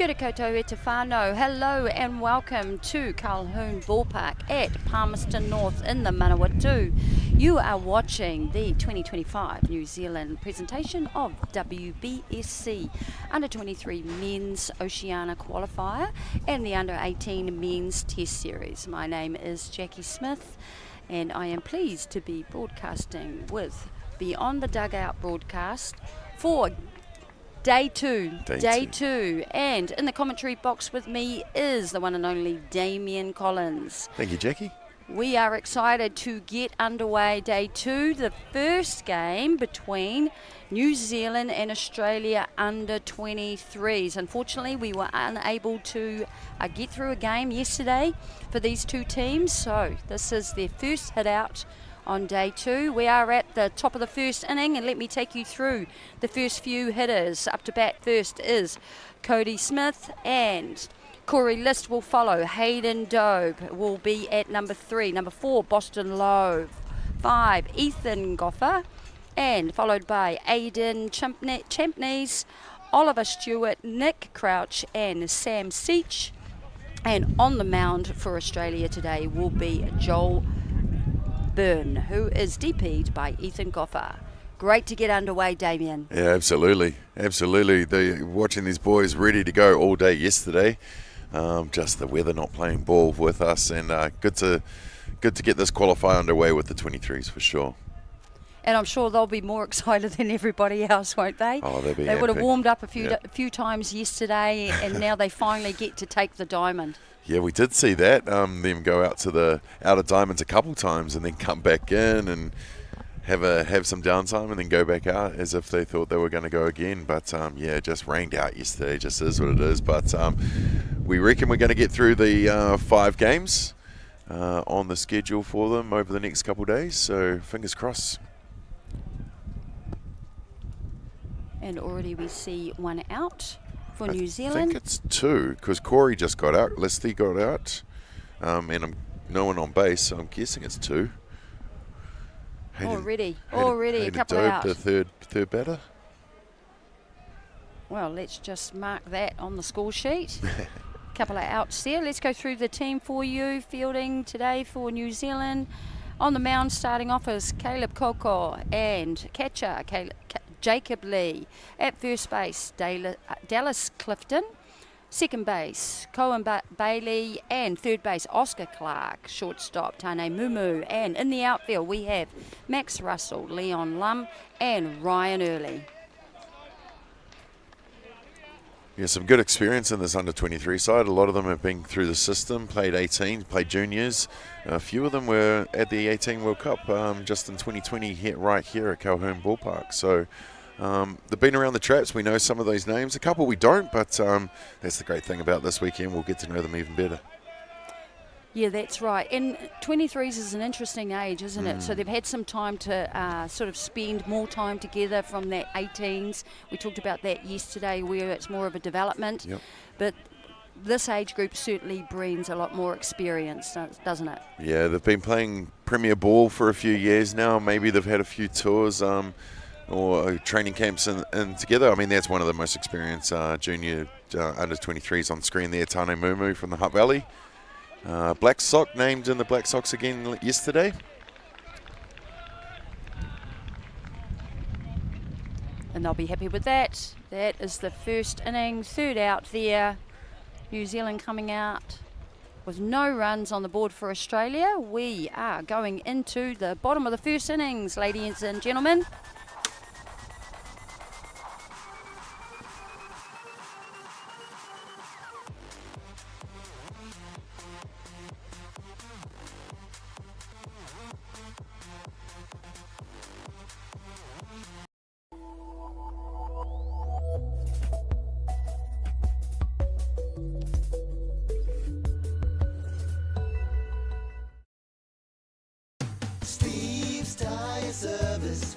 Kia ora koutou e te whānau. Hello and welcome to Colquhoun Ballpark at Palmerston North in the Manawatū. You are watching the 2025 New Zealand presentation of WBSC Under-23 Men's Oceania Qualifier and the Under-18 Men's Test Series. My name is Jackie Smith and I am pleased to be broadcasting with Beyond the Dugout broadcast for Day two. And in the commentary box with me is the one and only Damien Collins. Thank you, Jackie. We are excited to get underway day two, the first game between New Zealand and Australia under-23s. Unfortunately, we were unable to get through a game yesterday for these two teams, so this is their first hit out on day two. We are at the top of the first inning, and let me take you through the first few hitters. Up to bat first is Cody Smith, and Corey List will follow. Hayden Dobe will be at number 3. Number 4, Boston Lowe. 5, Ethan Goffer, and followed by Aidan Champneys, Oliver Stewart, Nick Crouch, and Sam Seach. And on the mound for Australia today will be Joel Byrne, who is DP'd by Ethan Goffer. Great to get underway, Damien. Yeah, absolutely. Watching these boys ready to go all day yesterday. Just the weather not playing ball with us, and good to get this qualifier underway with the 23s for sure. And I'm sure they'll be more excited than everybody else, won't they? Oh, they'll be They happy. would have warmed up a few times yesterday, and now they finally get to take the diamond. Yeah, we did see that. Them go out to the outer diamonds a couple times and then come back in and have some downtime and then go back out as if they thought they were going to go again. But it just rained out yesterday. Just is what it is. But we reckon we're going to get through the 5 games on the schedule for them over the next couple of days. So fingers crossed. And already we see one out for New I Zealand. think it's 2 because Corey just got out, Listy got out, and no one on base, so I'm guessing it's 2. Already a couple out. The third batter. Well, let's just mark that on the score sheet. Couple of outs there. Let's go through the team for you. Fielding today for New Zealand. On the mound starting off is Caleb Colquhoun, and catcher Jacob Lee. At first base, Dallas Clifton. Second base, Cohen Bailey. And third base, Oscar Clark. Shortstop, Tane Mumu. And in the outfield, we have Max Russell, Leon Lum, and Ryan Early. Yeah, some good experience in this under-23 side. A lot of them have been through the system, played 18, played juniors. A few of them were at the 18 World Cup just in 2020 right here at Colquhoun Ballpark. So they've been around the traps. We know some of those names. A couple we don't, but that's the great thing about this weekend. We'll get to know them even better. Yeah, that's right. And 23s is an interesting age, isn't it? So they've had some time to sort of spend more time together from that 18s. We talked about that yesterday, where it's more of a development. Yep. But this age group certainly brings a lot more experience, doesn't it? Yeah, they've been playing Premier Ball for a few years now. Maybe they've had a few tours or training camps in together. I mean, that's one of the most experienced junior under-23s on screen there, Tane Mumu from the Hutt Valley. Black Sox named in the Black Sox again yesterday. And they'll be happy with that. That is the first inning, third out there. New Zealand coming out with no runs on the board for Australia. We are going into the bottom of the first innings, ladies and gentlemen. Steve's Tyre Service,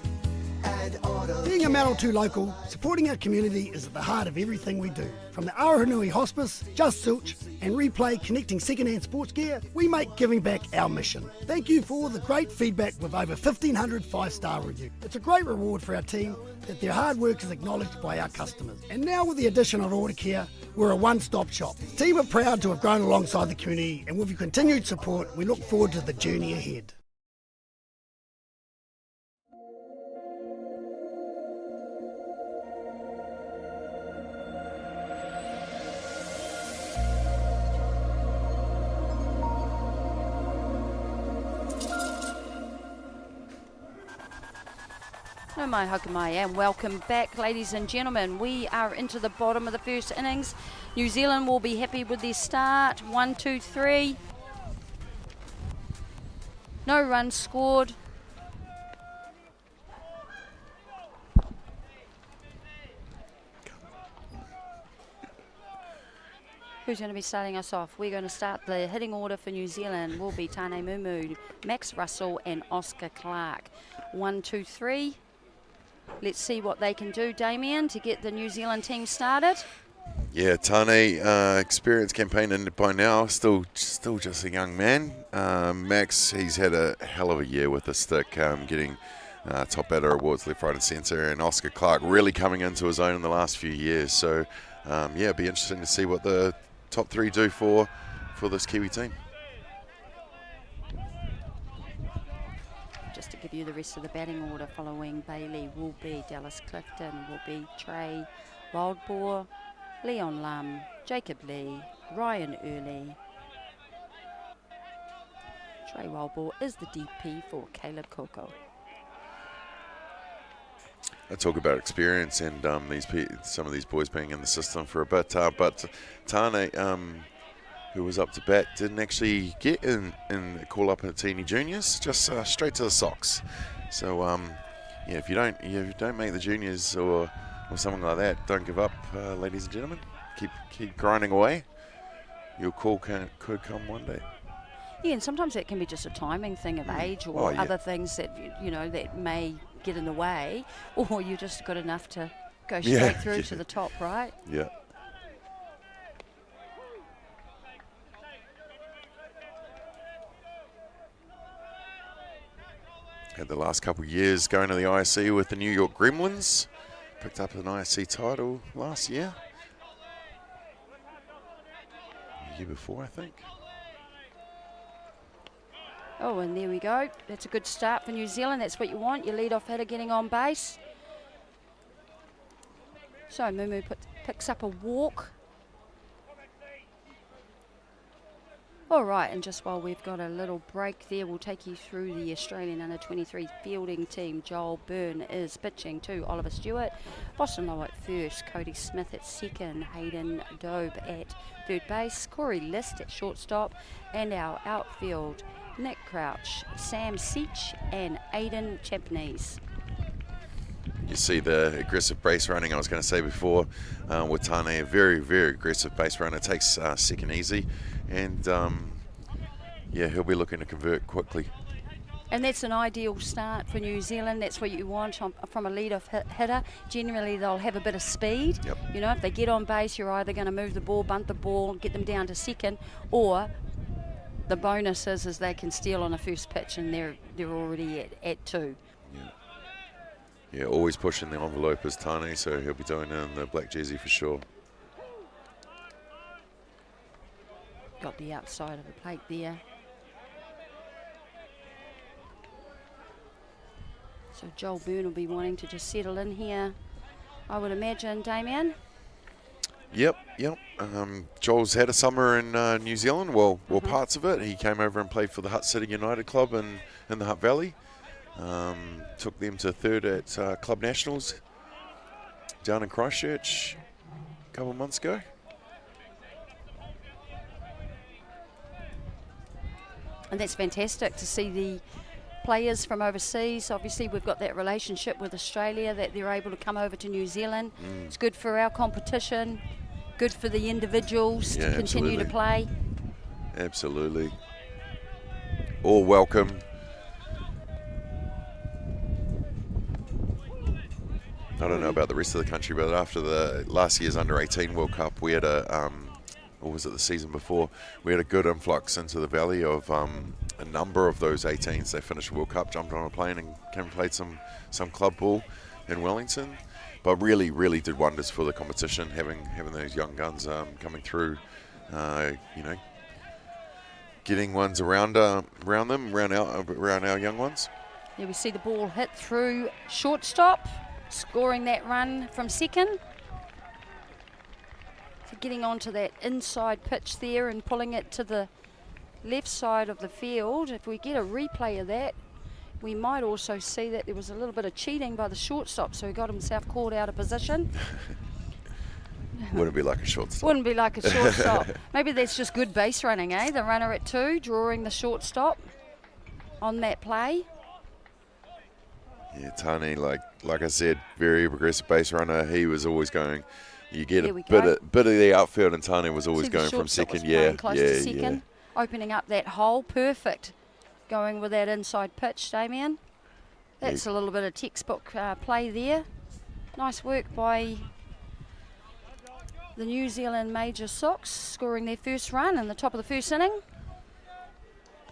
Manawatū local, supporting our community is at the heart of everything we do. From the Aoranui Hospice, Just Silch and Replay connecting second-hand sports gear, we make giving back our mission. Thank you for all the great feedback with over 1,500 five-star reviews. It's a great reward for our team that their hard work is acknowledged by our customers. And now with the addition of Order Care, we're a one-stop shop. The team are proud to have grown alongside the community, and with your continued support, we look forward to the journey ahead. No mai hakamai, and welcome back, ladies and gentlemen. We are into the bottom of the first innings. New Zealand will be happy with their start. 1, 2, 3. No runs scored. Who's going to be starting us off? We're going to start the hitting order for New Zealand. Will be Taane Mumu, Max Russell and Oscar Clark. 1, 2, 3. Let's see what they can do, Damien, to get the New Zealand team started. Yeah, Taane, experienced campaigner by now, still just a young man. Max, he's had a hell of a year with the stick, getting top batter awards left, right and centre, and Oscar Clark really coming into his own in the last few years. So, yeah, it'd be interesting to see what the top three do for this Kiwi team. Just to give you the rest of the batting order, following Bailey will be Dallas Clifton, will be Trey Wildboar, Leon Lum, Jacob Lee, Ryan Early. Trey Wildboar is the DP for Caleb Colquhoun. I talk about experience and some of these boys being in the system for a bit, but Taane, who was up to bat, didn't actually get in call up at Teeny Juniors, just straight to the Sox. So yeah, if you don't make the juniors or something like that, don't give up, ladies and gentlemen. Keep grinding away. Your call could come one day. Yeah, and sometimes that can be just a timing thing of age or other things that that may get in the way, or you just got enough to go straight through to the top, right? Yeah. Had the last couple of years going to the ISC with the New York Gremlins. Picked up an ISC title last year. The year before, I think. Oh, and there we go. That's a good start for New Zealand. That's what you want. Your lead-off hitter getting on base. So Mumu picks up a walk. All right, and just while we've got a little break there, we'll take you through the Australian Under-23 fielding team. Joel Byrne is pitching to Oliver Stewart. Boston Lowe at first, Cody Smith at second, Hayden Dobe at third base, Corey List at shortstop, and our outfield, Nick Crouch, Sam Seach and Aidan Champneys. You see the aggressive base running I was going to say before with Taane, a very, very aggressive base runner, takes second easy, and yeah, he'll be looking to convert quickly. And that's an ideal start for New Zealand. That's what you want from a lead-off hitter. Generally, they'll have a bit of speed. Yep. You know, if they get on base, you're either going to move the ball, bunt the ball, get them down to second, or the bonus is they can steal on a first pitch and they're already at two. Yeah, always pushing the envelope as Taane, so he'll be doing it in the black jersey for sure. Got the outside of the plate there. So Joel Byrne will be wanting to just settle in here, I would imagine, Damien. Yep. Joel's had a summer in New Zealand, well, parts of it. He came over and played for the Hutt City United Club in the Hutt Valley. Took them to third at Club Nationals down in Christchurch a couple of months ago. And that's fantastic to see the players from overseas. Obviously, we've got that relationship with Australia that they're able to come over to New Zealand. It's good for our competition, good for the individuals to continue to play. Absolutely. All welcome. I don't know about the rest of the country, but after the last year's Under-18 World Cup, we had a, or was it the season before, we had a good influx into the valley of a number of those 18s. They finished the World Cup, jumped on a plane and came and played some club ball in Wellington. But really, really did wonders for the competition, having those young guns coming through, getting ones around our young ones. Yeah, we see the ball hit through shortstop, scoring that run from second. So getting onto that inside pitch there and pulling it to the left side of the field. If we get a replay of that, we might also see that there was a little bit of cheating by the shortstop, so he got himself caught out of position. Wouldn't be like a shortstop. Wouldn't be like a shortstop. Maybe that's just good base running, eh? The runner at 2, drawing the shortstop on that play. Yeah, Tani, like I said, very progressive base runner. He was always going. You get a bit of the outfield, and Tani was always going from second. Close to second, opening up that hole. Perfect. Going with that inside pitch, Damien. That's a little bit of textbook play there. Nice work by the New Zealand Major Sox, scoring their first run in the top of the first inning.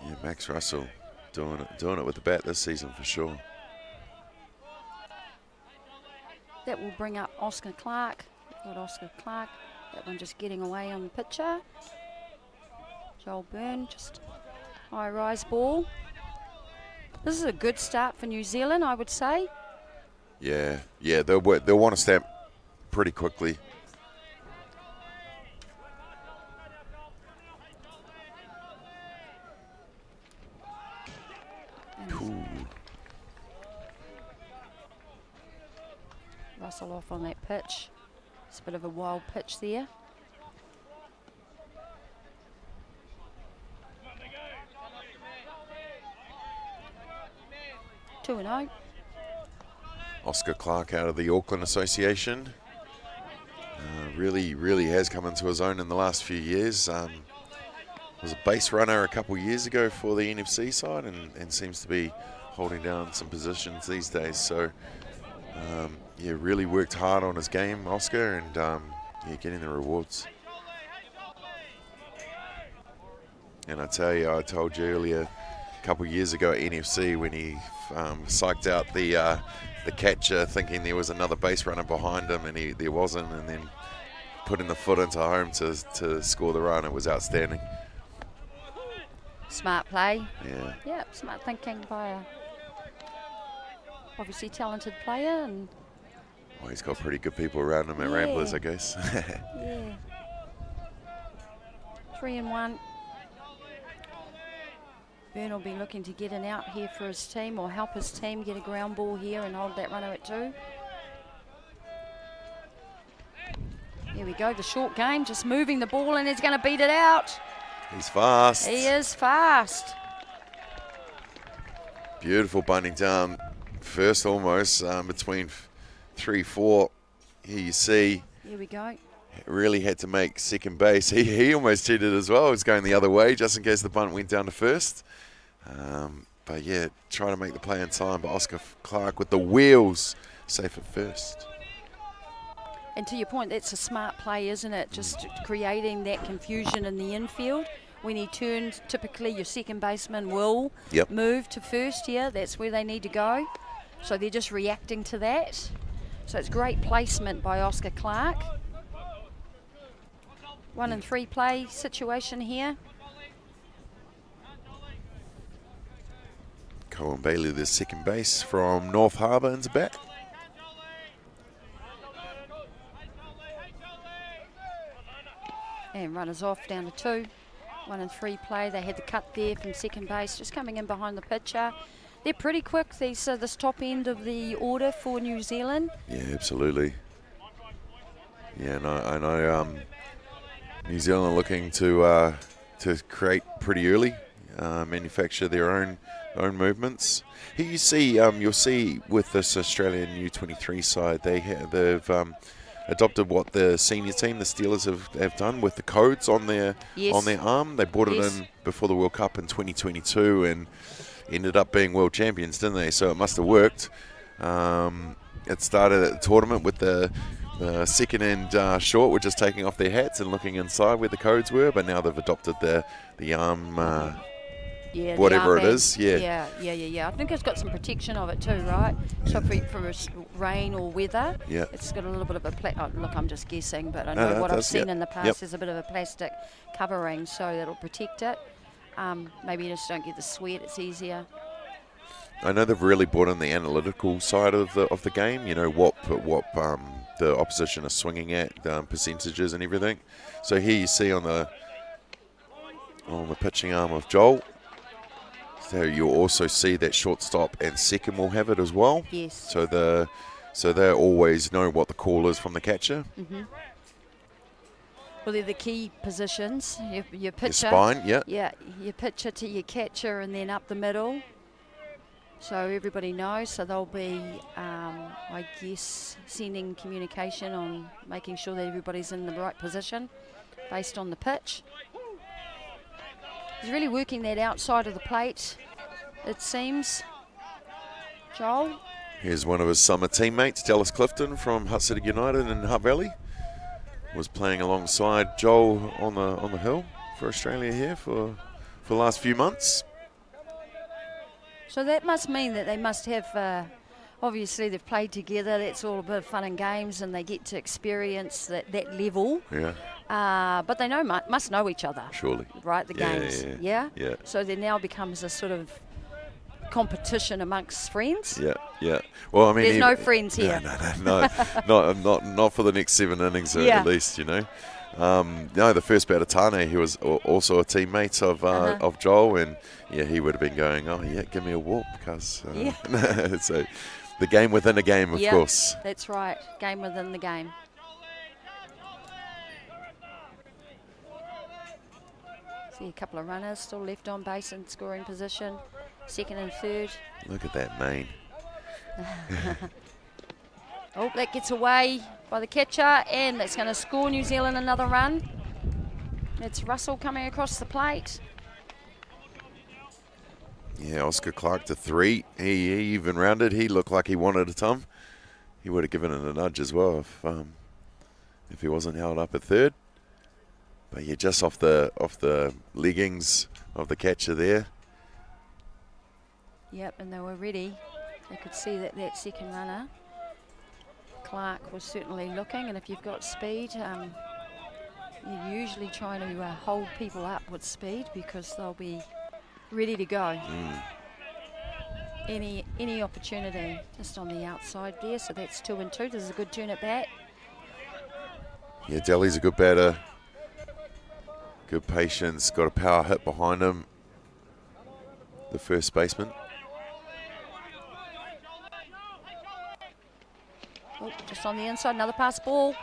Yeah, Max Russell doing it with the bat this season for sure. That will bring up Oscar Clark. That one just getting away on the pitcher. Joel Byrne, just high rise ball. This is a good start for New Zealand, I would say. Yeah, they'll want to stamp pretty quickly. Cool. Russell off on that pitch. It's a bit of a wild pitch there. Two and 0. Oscar Clark out of the Auckland Association. Really has come into his own in the last few years. Was a base runner a couple years ago for the NFC side and seems to be holding down some positions these days. So, really worked hard on his game, Oscar, and getting the rewards. And I tell you, I told you earlier, a couple years ago at NFC when he psyched out the catcher thinking there was another base runner behind him, and there wasn't, and then putting the foot into home to score the run. It was outstanding. Smart play. Yeah. Yeah, smart thinking by a obviously talented player. And well, he's got pretty good people around him at Ramblers, I guess. Yeah. 3 and 1. Byrne will be looking to get an out here for his team, or help his team get a ground ball here and hold that runner at 2. Here we go, the short game, just moving the ball, and he's going to beat it out. He's fast. He is fast. Beautiful bunting down first almost between 3-4. Here you see. Here we go. Really had to make second base. He almost cheated as well. He was going the other way just in case the bunt went down to first. But yeah, trying to make the play in time. But Oscar Clark with the wheels, safe at first. And to your point, that's a smart play, isn't it? Just creating that confusion in the infield. When he turns, typically your second baseman will move to first here. That's where they need to go. So they're just reacting to that. So it's great placement by Oscar Clark. 1 and 3 play situation here. Colquhoun Bailey, the second base from North Harbour, into bat. And runners off down to 2. 1 and 3 play. They had the cut there from second base, just coming in behind the pitcher. They're pretty quick, this top end of the order for New Zealand. Yeah, absolutely. Yeah, and I know New Zealand are looking to create pretty early, manufacture their own movements. Here you see, you'll see with this Australian U23 side, they've adopted what the senior team, the Steelers, have done with the codes on their arm. They brought it in before the World Cup in 2022 and ended up being world champions, didn't they? So it must have worked. it started at the tournament with the second and short were just taking off their hats and looking inside where the codes were, but now they've adopted the arm, whatever it is. Yeah. I think it's got some protection of it too, right? So for rain or weather, it's got a little bit of a look, I'm just guessing, but I know what I've seen in the past is a bit of a plastic covering, so that'll protect it. Maybe you just don't get the sweat, it's easier. I know they've really brought in the analytical side of the game. You know what the opposition is swinging at, percentages and everything. So here you see on the pitching arm of Joel. So you'll also see that shortstop and second will have it as well. Yes. So they always know what the call is from the catcher. Mm-hmm. Well, they're the key positions. Your pitcher. Your spine, Yeah, your pitcher to your catcher and then up the middle. So everybody knows. So they'll be, I guess, sending communication on making sure that everybody's in the right position based on the pitch. He's really working that outside of the plate, it seems. Joel. Here's one of his summer teammates, Dallas Clifton from Hutt City United in Hutt Valley. Was playing alongside Joel on the hill for Australia here for the last few months. So that must mean that they must have, obviously they've played together, that's all a bit of fun and games, and they get to experience that level. Yeah. But they must know each other. Surely. Right, the games. Yeah. So there now becomes a sort of competition amongst friends. Yeah. Well, I mean, there's no friends here. No, not for the next 7 innings at least, you know. No, the first batter, Tyre, he was also a teammate of Joel, and he would have been going, give me a whoop, because so the game within a game, of course. That's right, game within the game. See a couple of runners still left on base in scoring position, second and third. Look at that mane. Oh, that gets away by the catcher, and that's going to score New Zealand another run. It's Russell coming across the plate. Yeah, Oscar Clark to 3. He even rounded. He looked like he wanted a ton. He would have given it a nudge as well if he wasn't held up at third. But yeah, just off the leggings of the catcher there. Yep, and they were ready. They could see that second runner. Clark was certainly looking, and if you've got speed, you're usually trying to hold people up with speed because they'll be ready to go. Any opportunity just on the outside there, so that's 2 and 2. This is a good turn at bat. Yeah, Delhi's a good batter. Good patience, got a power hit behind him. The first baseman. Oh, just on the inside, another pass ball.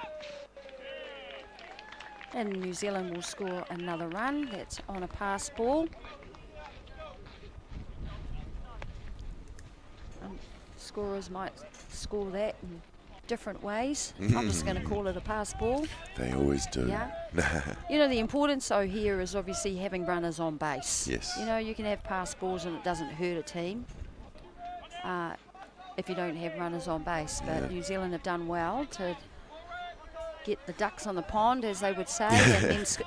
And New Zealand will score another run. That's on a pass ball. Scorers might score that in different ways. I'm just going to call it a pass ball. They always do. Yeah. You know, the importance though here is obviously having runners on base. Yes. You know, you can have pass balls and it doesn't hurt a team if you don't have runners on base. But New Zealand have done well to get the ducks on the pond, as they would say,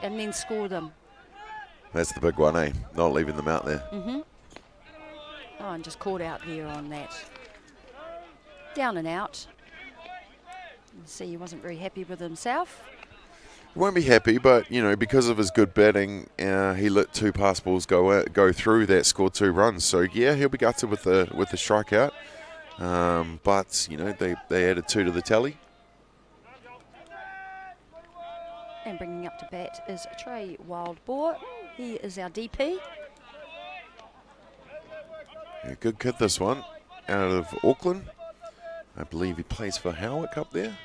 and then score them. That's the big one, eh? Not leaving them out there. Oh, and just caught out there on that. Down and out. You see, he wasn't very happy with himself. Won't be happy, but you know, because of his good batting, he let 2 pass balls go through that, scored 2 runs. So yeah, he'll be gutted with the strikeout. But you know, they added 2 to the tally. And bringing up to bat is Trey Wildboar. He is our DP. Yeah, good kid, this one, out of Auckland. I believe he plays for Howick up there.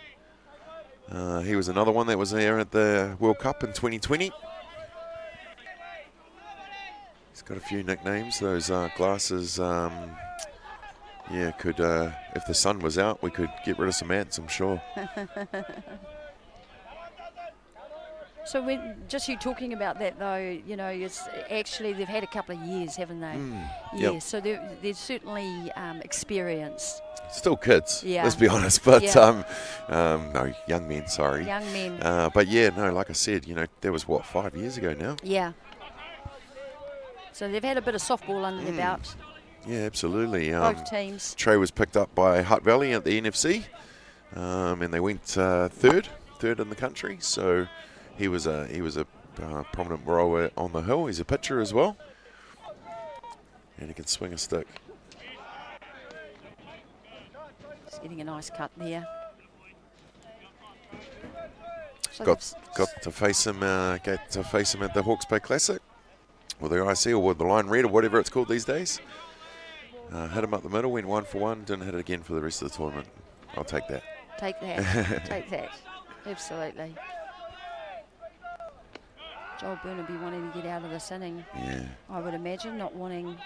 He was another one that was there at the World Cup in 2020. He's got a few nicknames. Those glasses, could, if the sun was out, we could get rid of some ants, I'm sure. So when just you talking about that though, you know, it's actually they've had a couple of years, haven't they? Yeah. Yep. So they're certainly experienced. Still kids, Yeah. let's be honest. But Yeah. no, young men. Sorry. Young men. But yeah, no, like I said, you know, that was what 5 years ago now. Yeah. So they've had a bit of softball under their belt. Yeah, absolutely. Both teams. Trey was picked up by Hutt Valley at the NFC, and they went third in the country. So he was a prominent rower on the hill. He's a pitcher as well, and he can swing a stick. He's getting a nice cut there. So Got to face him. Get to face him at the Hawke's Bay Classic, or the IC, or the Line Red, or whatever it's called these days. Hit him up the middle, went 1 for 1, didn't hit it again for the rest of the tournament. I'll take that. Take that. Take that. Absolutely. Joel Byrne will be wanting to get out of this inning. Yeah. I would imagine, not wanting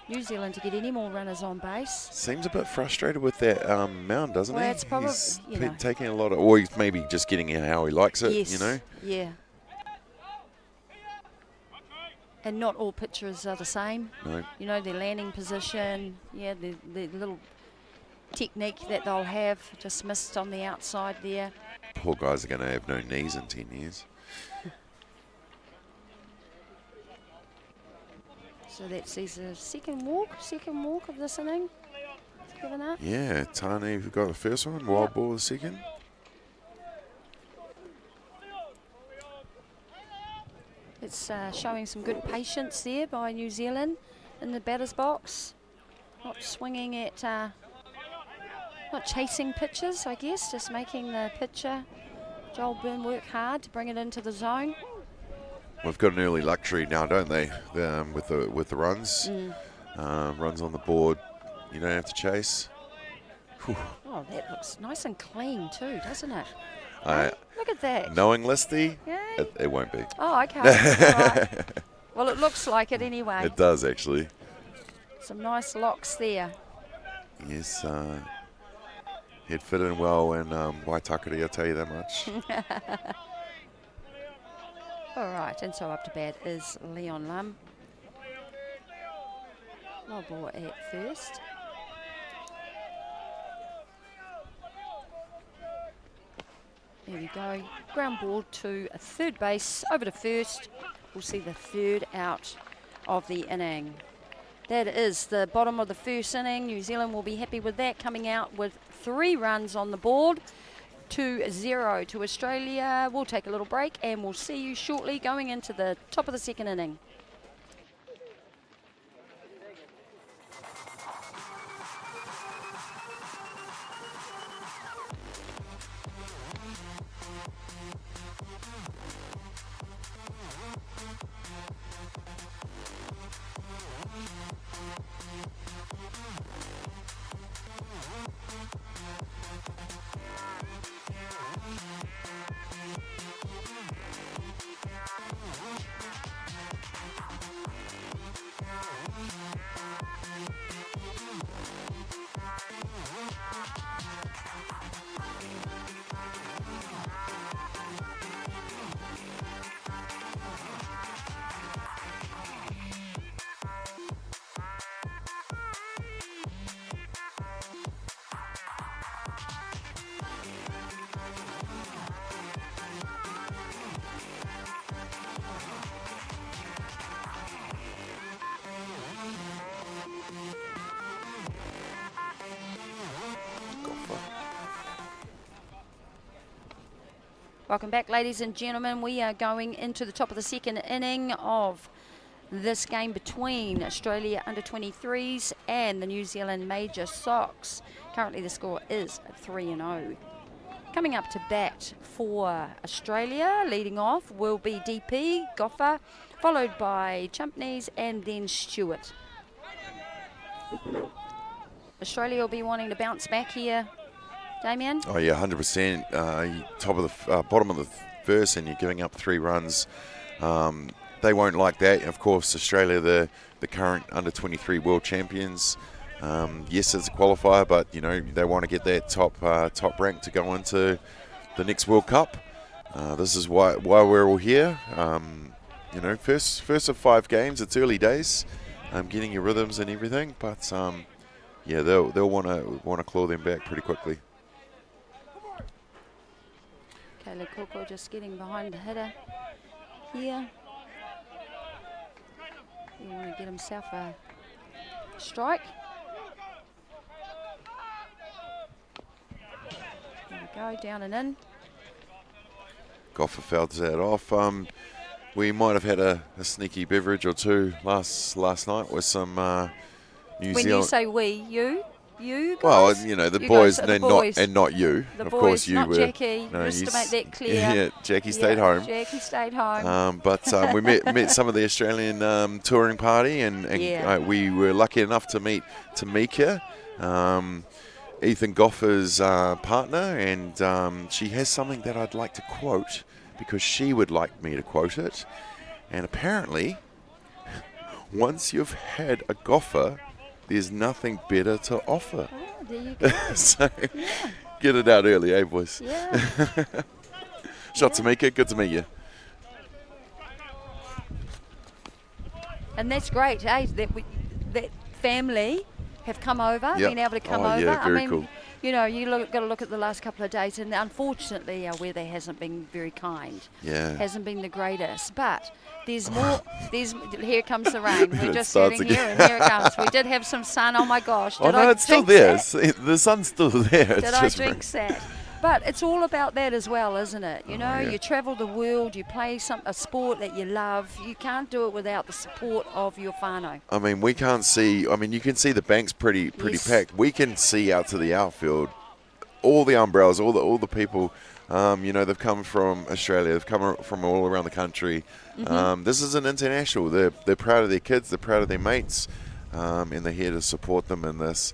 New Zealand to get any more runners on base. Seems a bit frustrated with that mound, doesn't Well, he? it's probably, he's you know. taking a lot of, or he's maybe just getting it how he likes it, Yes. you know? Yeah. And not all pitchers are the same. No. You know, their landing position, yeah, the little technique that they'll have, just missed on the outside there. Poor guys are going to have no knees in 10 years. So that sees a second walk of this inning. It's given up. Yeah, Tani got the first one, wild ball the second. It's showing some good patience there by New Zealand in the batter's box. Not swinging at, not chasing pitches, I guess, just making the pitcher, Joel Byrne, work hard to bring it into the zone. We've got an early luxury now, don't they? With the runs, runs on the board. You don't have to chase. Whew. Oh, that looks nice and clean too, doesn't it? I- Hey, look at that. Knowing Listy, Yay. it won't be. Oh, okay. All right. Well, it looks like it anyway. It does actually. Some nice locks there. Yes, he'd fit in well in Waitakere, I'll tell you that much. All right, and so up to bat is Leon Lum. Low ball at first. There we go. Ground ball to a third base, over to first. We'll see the third out of the inning. That is the bottom of the first inning. New Zealand will be happy with that, coming out with 3 runs on the board. 2-0 to Australia. We'll take a little break and we'll see you shortly going into the top of the second inning. Welcome back, ladies and gentlemen. We are going into the top of the second inning of this game between Australia under-23s and the New Zealand Major Sox. Currently the score is 3-0. Coming up to bat for Australia, leading off will be DP, Goffer, followed by Chumpneys and then Stewart. Australia will be wanting to bounce back here. Damien? Oh yeah, 100%. Top of the bottom of the first, and you're giving up 3 runs. They won't like that. Of course, Australia, the current under-23 world champions. Yes, it's a qualifier, but you know they want to get that top rank to go into the next World Cup. This is why we're all here. You know, first of 5 games. It's early days, getting your rhythms and everything. But yeah, they'll want to claw them back pretty quickly. Caleb Colquhoun just getting behind the hitter here. He want to get himself a strike. There we go, down and in. Goffer fouls that off. We might have had a sneaky beverage or two last night with some New Zealand. When you say we, you guys? Well, you know, the You boys, guys are the and boys. not you. The of boys, course, you not were. Jackie, No, just you to make that clear. Yeah, Jackie stayed home. Jackie stayed home. But we met some of the Australian touring party, and Yeah. we were lucky enough to meet Tamika, Ethan Goffer's partner, and she has something that I'd like to quote because she would like me to quote it. And apparently, once you've had a Goffer, there's nothing better to offer. Oh, there you go. So Yeah. get it out early, eh, boys? Yeah. Shot Tamika, good to meet you. And that's great, eh? That family have come over, Yep. been able to come Oh, over. yeah, very I mean, cool. you know, got to look at the last couple of days, and unfortunately, our weather hasn't been very kind. Yeah. Hasn't been the greatest, but there's more. Here comes the rain. We're It just starts sitting here, again. and here it comes. We did have some sun. Oh my gosh! Oh Did no, I it's still jinx there. that? The sun's still there. It's Did I just jinx that? But it's all about that as well, isn't it? You know, yeah. you travel the world, you play a sport that you love. You can't do it without the support of your whānau. I mean, we can't see. I mean, you can see the bank's pretty Yes. packed. We can see out to the outfield, all the umbrellas, all the people. You know, they've come from Australia. They've come from all around the country. This is an international. They're proud of their kids. They're proud of their mates, and they're here to support them in this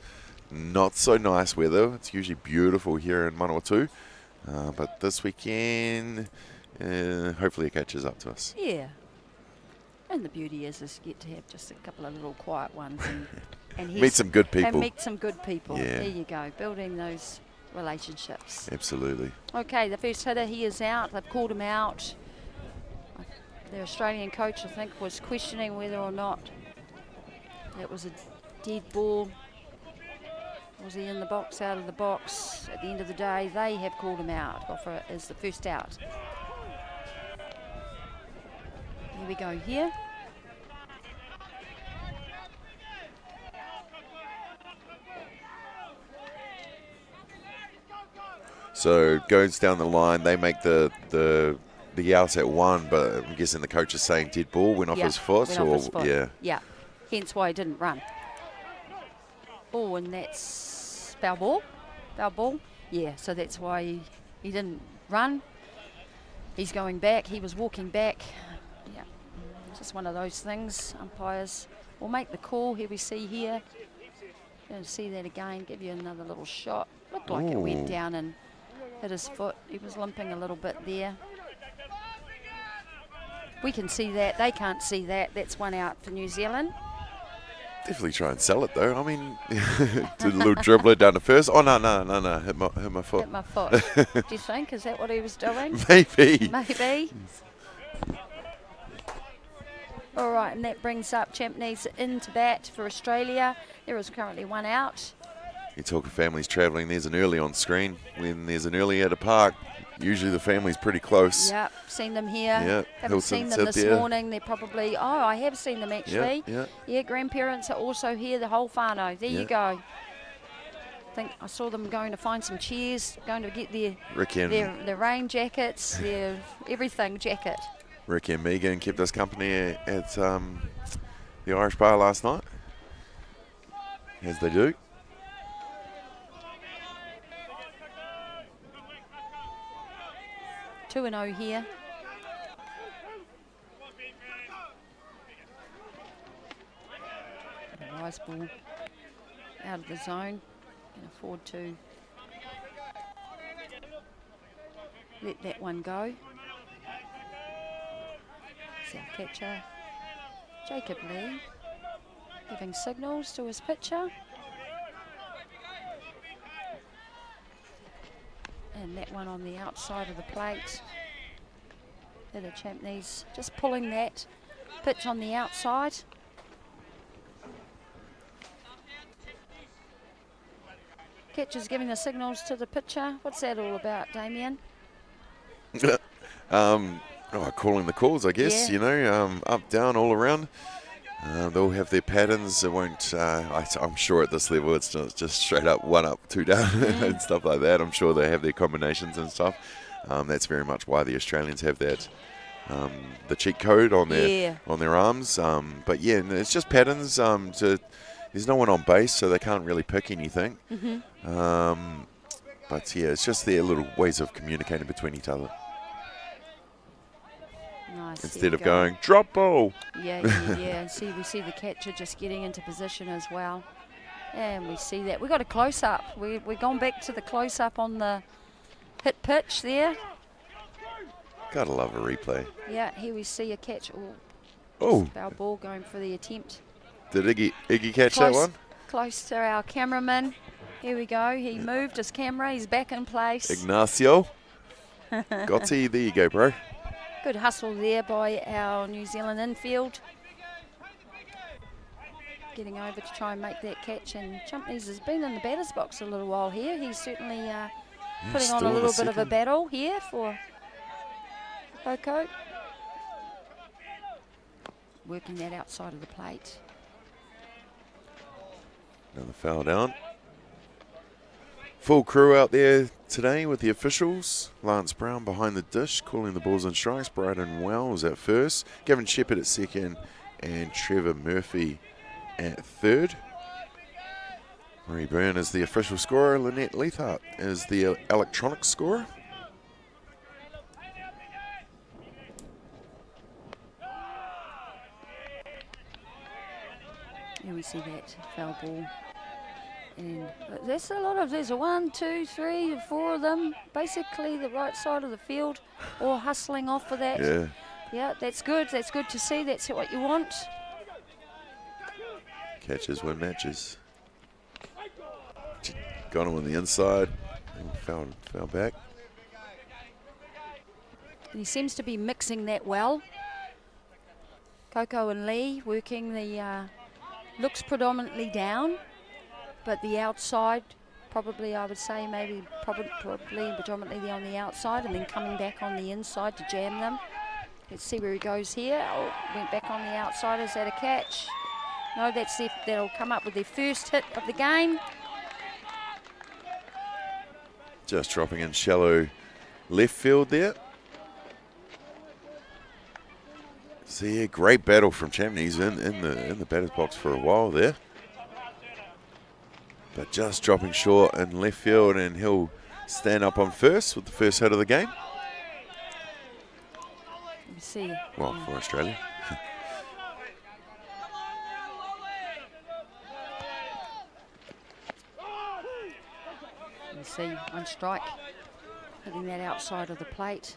not so nice weather. It's usually beautiful here in Manawatū, but this weekend, hopefully it catches up to us. Yeah. And the beauty is you get to have just a couple of little quiet ones and Meet some good people. And meet some good people. Yeah. There you go, building those relationships. Absolutely. Okay, the first hitter, he is out. They've called him out. The Australian coach, I think, was questioning whether or not that was a dead ball. Was he in the box, out of the box? At the end of the day, they have called him out. Goffer is the first out. Here we go here. So it goes down the line. They make the out at 1, but I'm guessing the coach is saying dead ball went off his foot. Went off his foot. Yeah. Yeah, hence why he didn't run. Oh, and that's foul ball. Foul ball. Yeah, so that's why he didn't run. He's going back. He was walking back. Yeah, just one of those things. Umpires will make the call. Here we see here. Going to see that again. Give you another little shot. Looked like it went Ooh. down and hit his foot. He was limping a little bit there. We can see that. They can't see that. That's one out for New Zealand. Definitely try and sell it though. I mean, did a little dribbler down to first. Oh no, hit my foot. Hit my foot. Do you think? Is that what he was doing? Maybe. Maybe. All right, and that brings up Champ needs into bat for Australia. There is currently one out. You talk of families travelling. There's an early on screen. When there's an early at a park, usually the family's pretty close. Yep, seen them here. Yeah, Haven't seen Hilton's them out this there. morning. They're probably, I have seen them actually. Yeah. Yeah, grandparents are also here, the whole whānau. There you Yeah. go. I think I saw them going to find some chairs, going to get Ricky and their rain jackets, their everything jacket. Ricky and Megan kept us company at the Irish Bar last night, as they do. 2-0 here. A rise ball out of the zone. Can afford to let that one go. South catcher Jacob Lee giving signals to his pitcher. And that one on the outside of the plate. Bit of Champneys just pulling that pitch on the outside. Catcher's giving the signals to the pitcher. What's that all about, Damien? Calling the calls, I guess. Yeah. You know, up, down, all around. They'll have their patterns. It won't. I'm sure at this level, it's just straight up, 1 up, 2 down, and stuff like that. I'm sure they have their combinations and stuff. That's very much why the Australians have that. The cheat code on their arms. But yeah, it's just patterns. There's no one on base, so they can't really pick anything. But yeah, it's just their little ways of communicating between each other. Nice. Instead of going, drop ball. Yeah. And we see the catcher just getting into position as well. And we see that. We got a close-up. We're going back to the close-up on the hit pitch there. Gotta love a replay. Yeah, here we see a catch. Oh. Foul ball going for the attempt. Did Iggy catch that one? Close to our cameraman. Here we go. He moved his camera. He's back in place. Ignacio. Gotti, there you go, bro. Good hustle there by our New Zealand infield. Getting over to try and make that catch. And Champneys has been in the batter's box a little while here. He's certainly putting on a little bit of a battle here for Colquhoun. Working that outside of the plate. Another foul down. Full crew out there today with the officials. Lance Brown behind the dish, calling the balls and strikes. Bryden Wells at first. Gavin Shepherd at second. And Trevor Murphy at third. Marie Byrne is the official scorer. Lynette Leithart is the electronic scorer. Here we see that foul ball. And there's there's a 1, 2, 3, 4 of them, basically the right side of the field, all hustling off for that. Yeah, that's good. That's good to see. That's what you want. Catches win matches. Got him on the inside. Foul back. And he seems to be mixing that well. Colquhoun and Lee working the looks predominantly down, but the outside, probably I would say probably predominantly on the outside, and then coming back on the inside to jam them. Let's see where he goes here. Oh, went back on the outside. Is that a catch? No, that'll come up with their first hit of the game. Just dropping in shallow left field there. So yeah, great battle from Champneys in the batter's box for a while there. But just dropping short in left field, and he'll stand up on first with the first hit of the game. Let me see. Well, for Australia. Let me see, one strike, hitting that outside of the plate.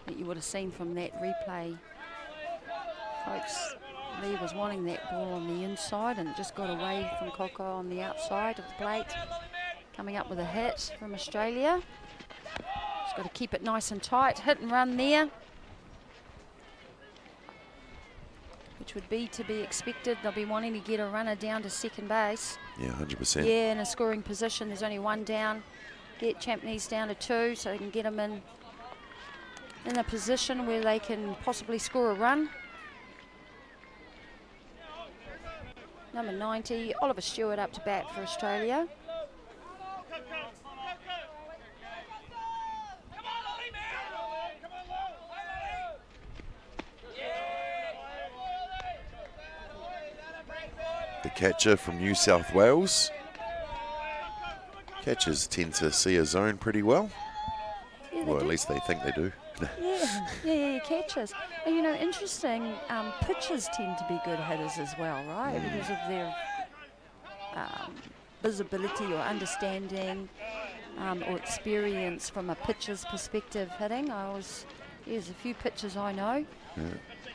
That you would have seen from that replay, folks. Lee was wanting that ball on the inside, and it just got away from Colquhoun on the outside of the plate. Coming up with a hit from Australia. Just got to keep it nice and tight. Hit and run there, which would be to be expected. They'll be wanting to get a runner down to second base. Yeah, 100%. Yeah, in a scoring position. There's only one down. Get Champneys down to 2, so they can get them in a position where they can possibly score a run. Number 90, Oliver Stewart up to bat for Australia. The catcher from New South Wales. Catchers tend to see a zone pretty well. Yeah, Well, at least they think they do. Yeah, catchers. And you know, interesting, pitchers tend to be good hitters as well, right? Because of their visibility or understanding or experience from a pitcher's perspective hitting. There's a few pitchers I know. Yeah.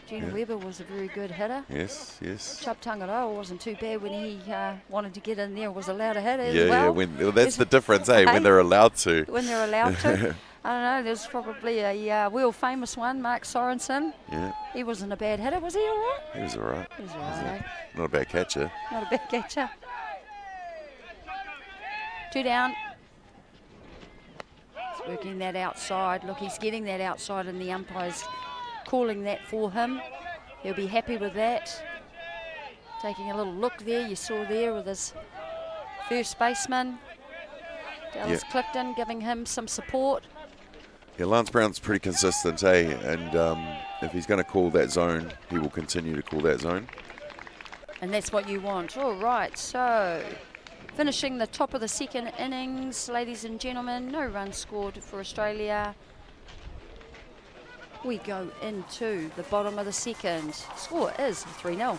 Gina Weber was a very good hitter. Yes, yes. Chubb Tangaroa wasn't too bad when he wanted to get in there, was allowed to hit as Yeah, well. well, that's the difference, eh? When they're allowed to. When they're allowed to. I don't know, there's probably a world famous one, Mark Sorensen. Yeah. He wasn't a bad hitter, was he all right? He was all right. He was all right, eh? Not a bad catcher. Not a bad catcher. 2 down. He's working that outside. Look, he's getting that outside and the umpire's calling that for him. He'll be happy with that. Taking a little look there, you saw there with his first baseman, Dallas Clifton, giving him some support. Yeah, Lance Brown's pretty consistent, eh? And if he's going to call that zone, he will continue to call that zone. And that's what you want. All right, so finishing the top of the second innings, ladies and gentlemen, no runs scored for Australia. We go into the bottom of the second. Score is 3-0.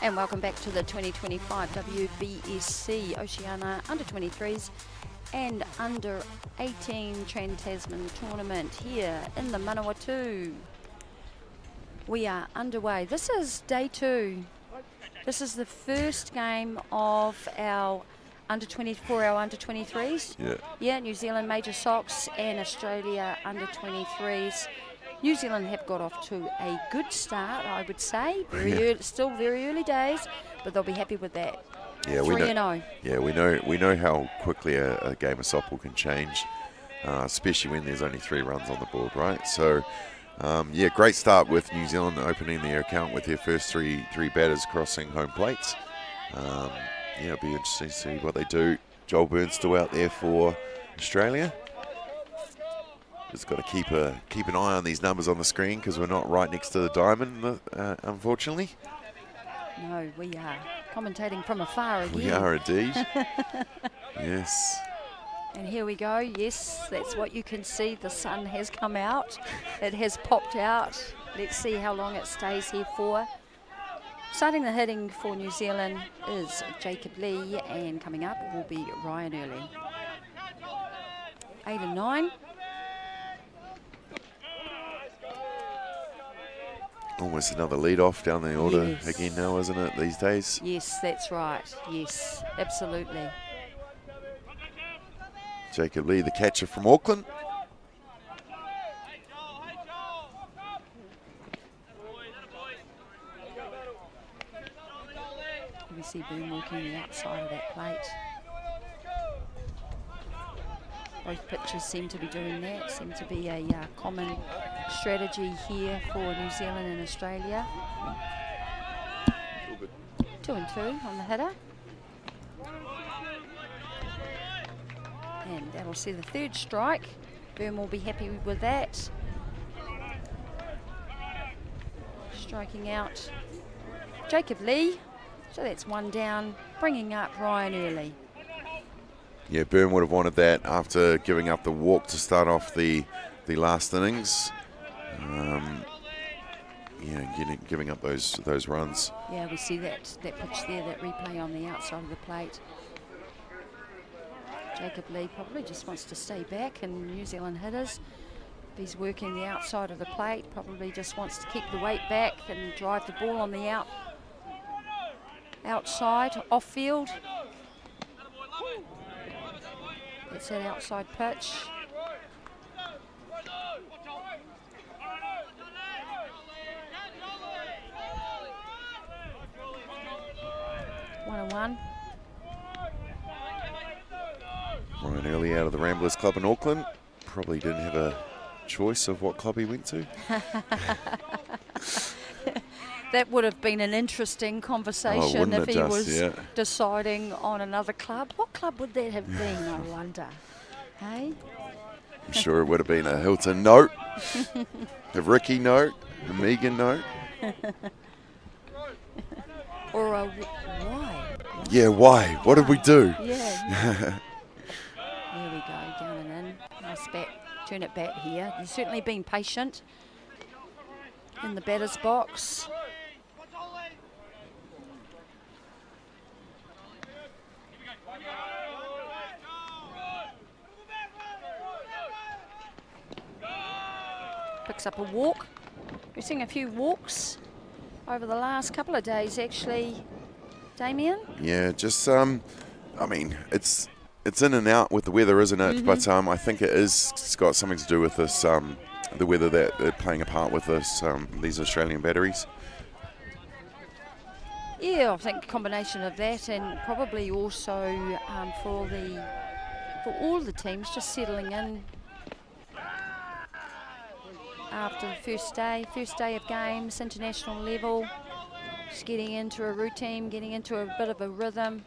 And welcome back to the 2025 WBSC Oceania Under-23s and Under-18 Trans-Tasman Tournament here in the Manawatū. We are underway. This is day 2. This is the first game of our Under-24, our Under-23s. Yeah. Yeah, New Zealand Major Sox and Australia Under-23s. New Zealand have got off to a good start, I would say. Still very early days, but they'll be happy with that. Yeah, 3-0. Yeah, we know how quickly a game of softball can change, especially when there's only 3 runs on the board, right? So, yeah, great start with New Zealand opening their account with their first three batters crossing home plates. Yeah, it'll be interesting to see what they do. Joel Burns still out there for Australia. Just got to keep an eye on these numbers on the screen because we're not right next to the diamond, unfortunately. No, we are commentating from afar again. We are indeed. Yes. And here we go. Yes, that's what you can see. The sun has come out. It has popped out. Let's see how long it stays here for. Starting the hitting for New Zealand is Jacob Lee, and coming up will be Ryan Early. 8 and 9. Almost another lead-off down the order Yes. again now, isn't it, these days? Yes, that's right. Yes, absolutely. Jacob Lee, the catcher from Auckland. We see Boone working the outside of that plate. Both pitchers seem to be doing that. Seem to be a common strategy here for New Zealand and Australia. 2 and 2 on the hitter. And that'll see the third strike. Boone will be happy with that. Striking out Jacob Lee. So that's 1 down, bringing up Ryan Early. Yeah, Byrne would have wanted that after giving up the walk to start off the last innings. Yeah, giving up those runs. Yeah, we see that pitch there, that replay on the outside of the plate. Jacob Lee probably just wants to stay back, and New Zealand hitters, if he's working the outside of the plate, probably just wants to keep the weight back and drive the ball on the outside, off field. It's that outside pitch. 1-1. Ryan early out of the Ramblers Club in Auckland. Probably didn't have a choice of what club he went to. That would have been an interesting conversation if he was yeah. deciding on another club. What club would that have been, I wonder? Hey? I'm sure it would have been a Hilton note, a Ricky note, a Megan note. Or a why? Yeah, why? What did we do? Yeah. There we go, down and in. Nice bat. Turn it back here. He's certainly been patient in the batter's box. Picks up a walk. We're seeing a few walks over the last couple of days, actually, Damien. Yeah, just I mean, it's in and out with the weather, isn't it? But I think it's got something to do with this the weather that they're playing a part with this these Australian batteries. Yeah, I think a combination of that, and probably also for all the teams just settling in after the first day of games, international level, just getting into a routine, getting into a bit of a rhythm.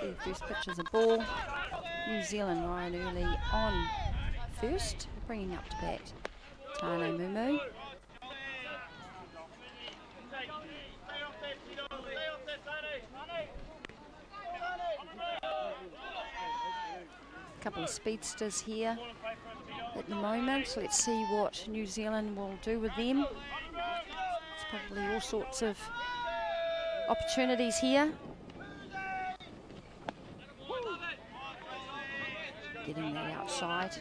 See the first pitch is a ball. New Zealand, Ryan early on first, bringing up to bat Tane Mumu. Couple of speedsters here at the moment. Let's see what New Zealand will do with them. There's probably all sorts of opportunities here. Getting that outside.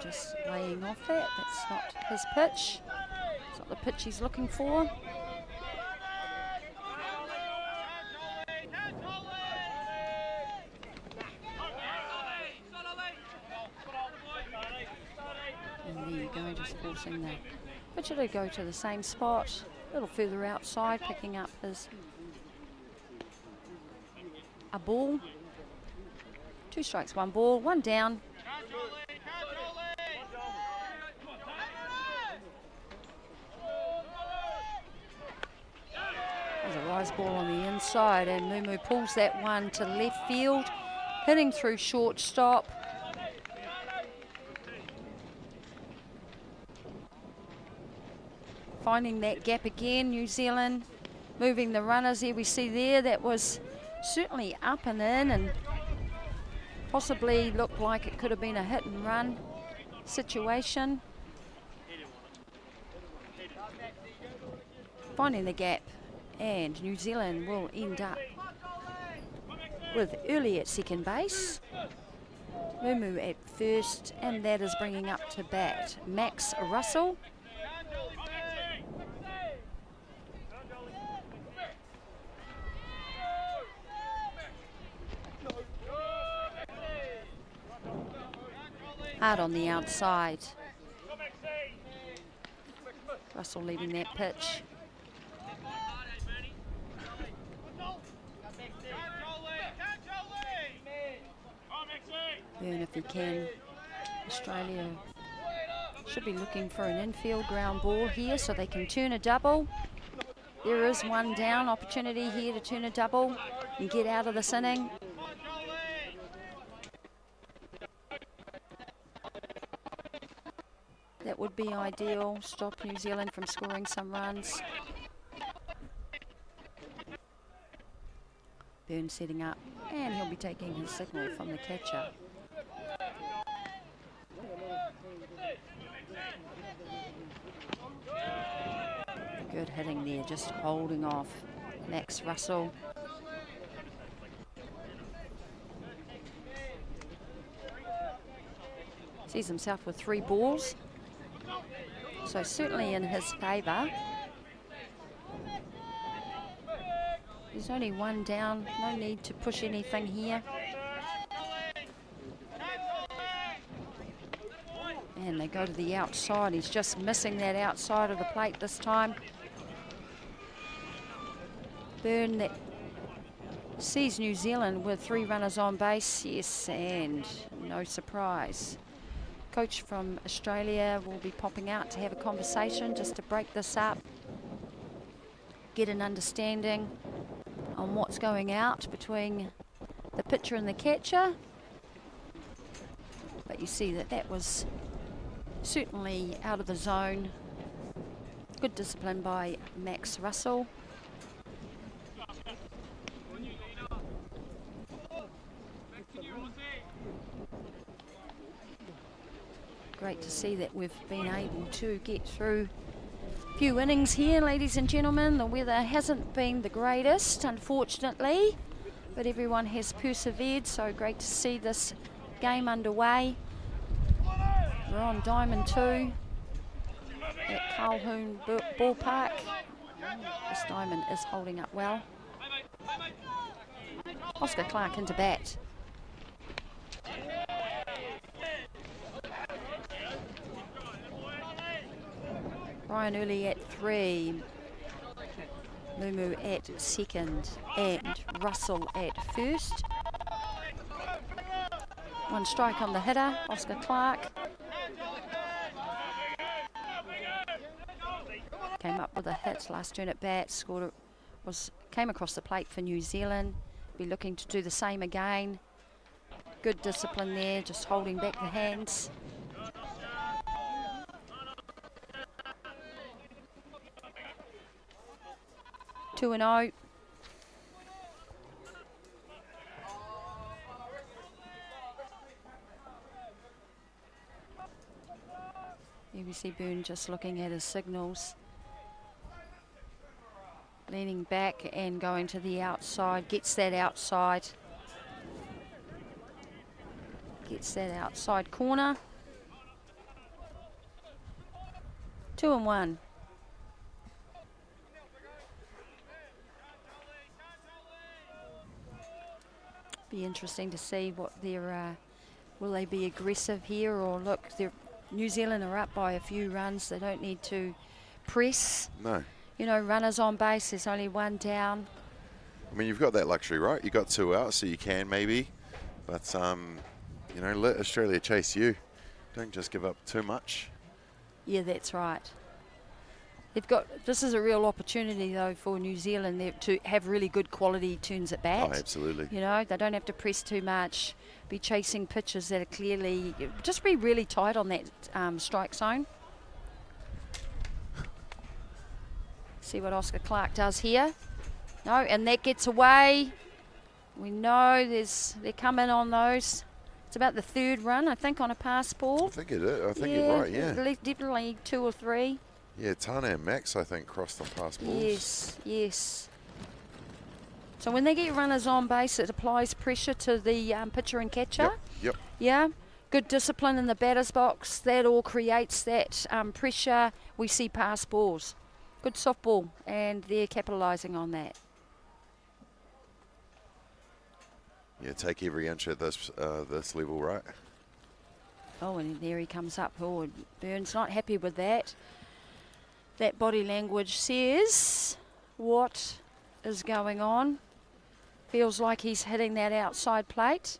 Just laying off that. That's not his pitch. It's not the pitch he's looking for. Just forcing the pitcher to go to the same spot, a little further outside, picking up a ball. 2 strikes, 1 ball, 1 down. There's a rise ball on the inside, and Mumu pulls that one to left field, hitting through shortstop. Finding that gap again, New Zealand moving the runners here. We see there that was certainly up and in, and possibly looked like it could have been a hit and run situation. Finding the gap, and New Zealand will end up with early at second base. Mumu at first, and that is bringing up to bat Max Russell. Hard on the outside. Russell leaving that pitch. Burn if he can. Australia should be looking for an infield ground ball here so they can turn a double. There is 1 down, opportunity here to turn a double and get out of this inning. That would be ideal, stop New Zealand from scoring some runs. Burn setting up, and he'll be taking his signal from the catcher. Good hitting there, just holding off Max Russell. Sees himself with 3 balls. So certainly in his favour. There's only 1 down, no need to push anything here. And they go to the outside. He's just missing that outside of the plate this time. Byrne that sees New Zealand with 3 runners on base. Yes, and no surprise. Coach from Australia will be popping out to have a conversation just to break this up. Get an understanding on what's going out between the pitcher and the catcher. But you see that that was certainly out of the zone. Good discipline by Max Russell. Great to see that we've been able to get through a few innings here, ladies and gentlemen. The weather hasn't been the greatest, unfortunately, but everyone has persevered, so great to see this game underway. We're on Diamond 2 at Colquhoun Ballpark. This diamond is holding up well. Oscar Clark into bat. Ryan Early at 3. Mumu at 2nd and Russell at 1st. 1 strike on the hitter, Oscar Clark. Came up with a hit last turn at bat, scored came across the plate for New Zealand. Be looking to do the same again. Good discipline there, just holding back the hands. Two and 0. Here we see Byrne just looking at his signals. Leaning back and going to the outside. Gets that outside. Gets that outside corner. 2 and 1. Be interesting to see what their will they be aggressive here, or look, New Zealand are up by a few runs. They don't need to press. No. You know, runners on base, there's only 1 down. I mean, you've got that luxury, right? You've got 2 out, so you can maybe. But, you know, let Australia chase you. Don't just give up too much. Yeah, that's right. This is a real opportunity, though, for New Zealand to have really good quality turns at bat. Oh, absolutely. You know, they don't have to press too much, be chasing pitches that are clearly, just be really tight on that strike zone. See what Oscar Clark does here. No, and that gets away. We know they're coming on those. It's about the 3rd run, I think, on a pass ball. I think it is. I think you're right, yeah. Definitely 2 or 3. Yeah, Tana and Max, I think, crossed on pass balls. Yes, yes. So when they get runners on base, it applies pressure to the pitcher and catcher. Yep. Yeah. Good discipline in the batter's box. That all creates that pressure. We see pass balls. Good softball, and they're capitalising on that. Yeah, take every inch at this level, right? Oh, and there he comes up. Oh, Byrne's not happy with that. That body language says what is going on. Feels like he's hitting that outside plate.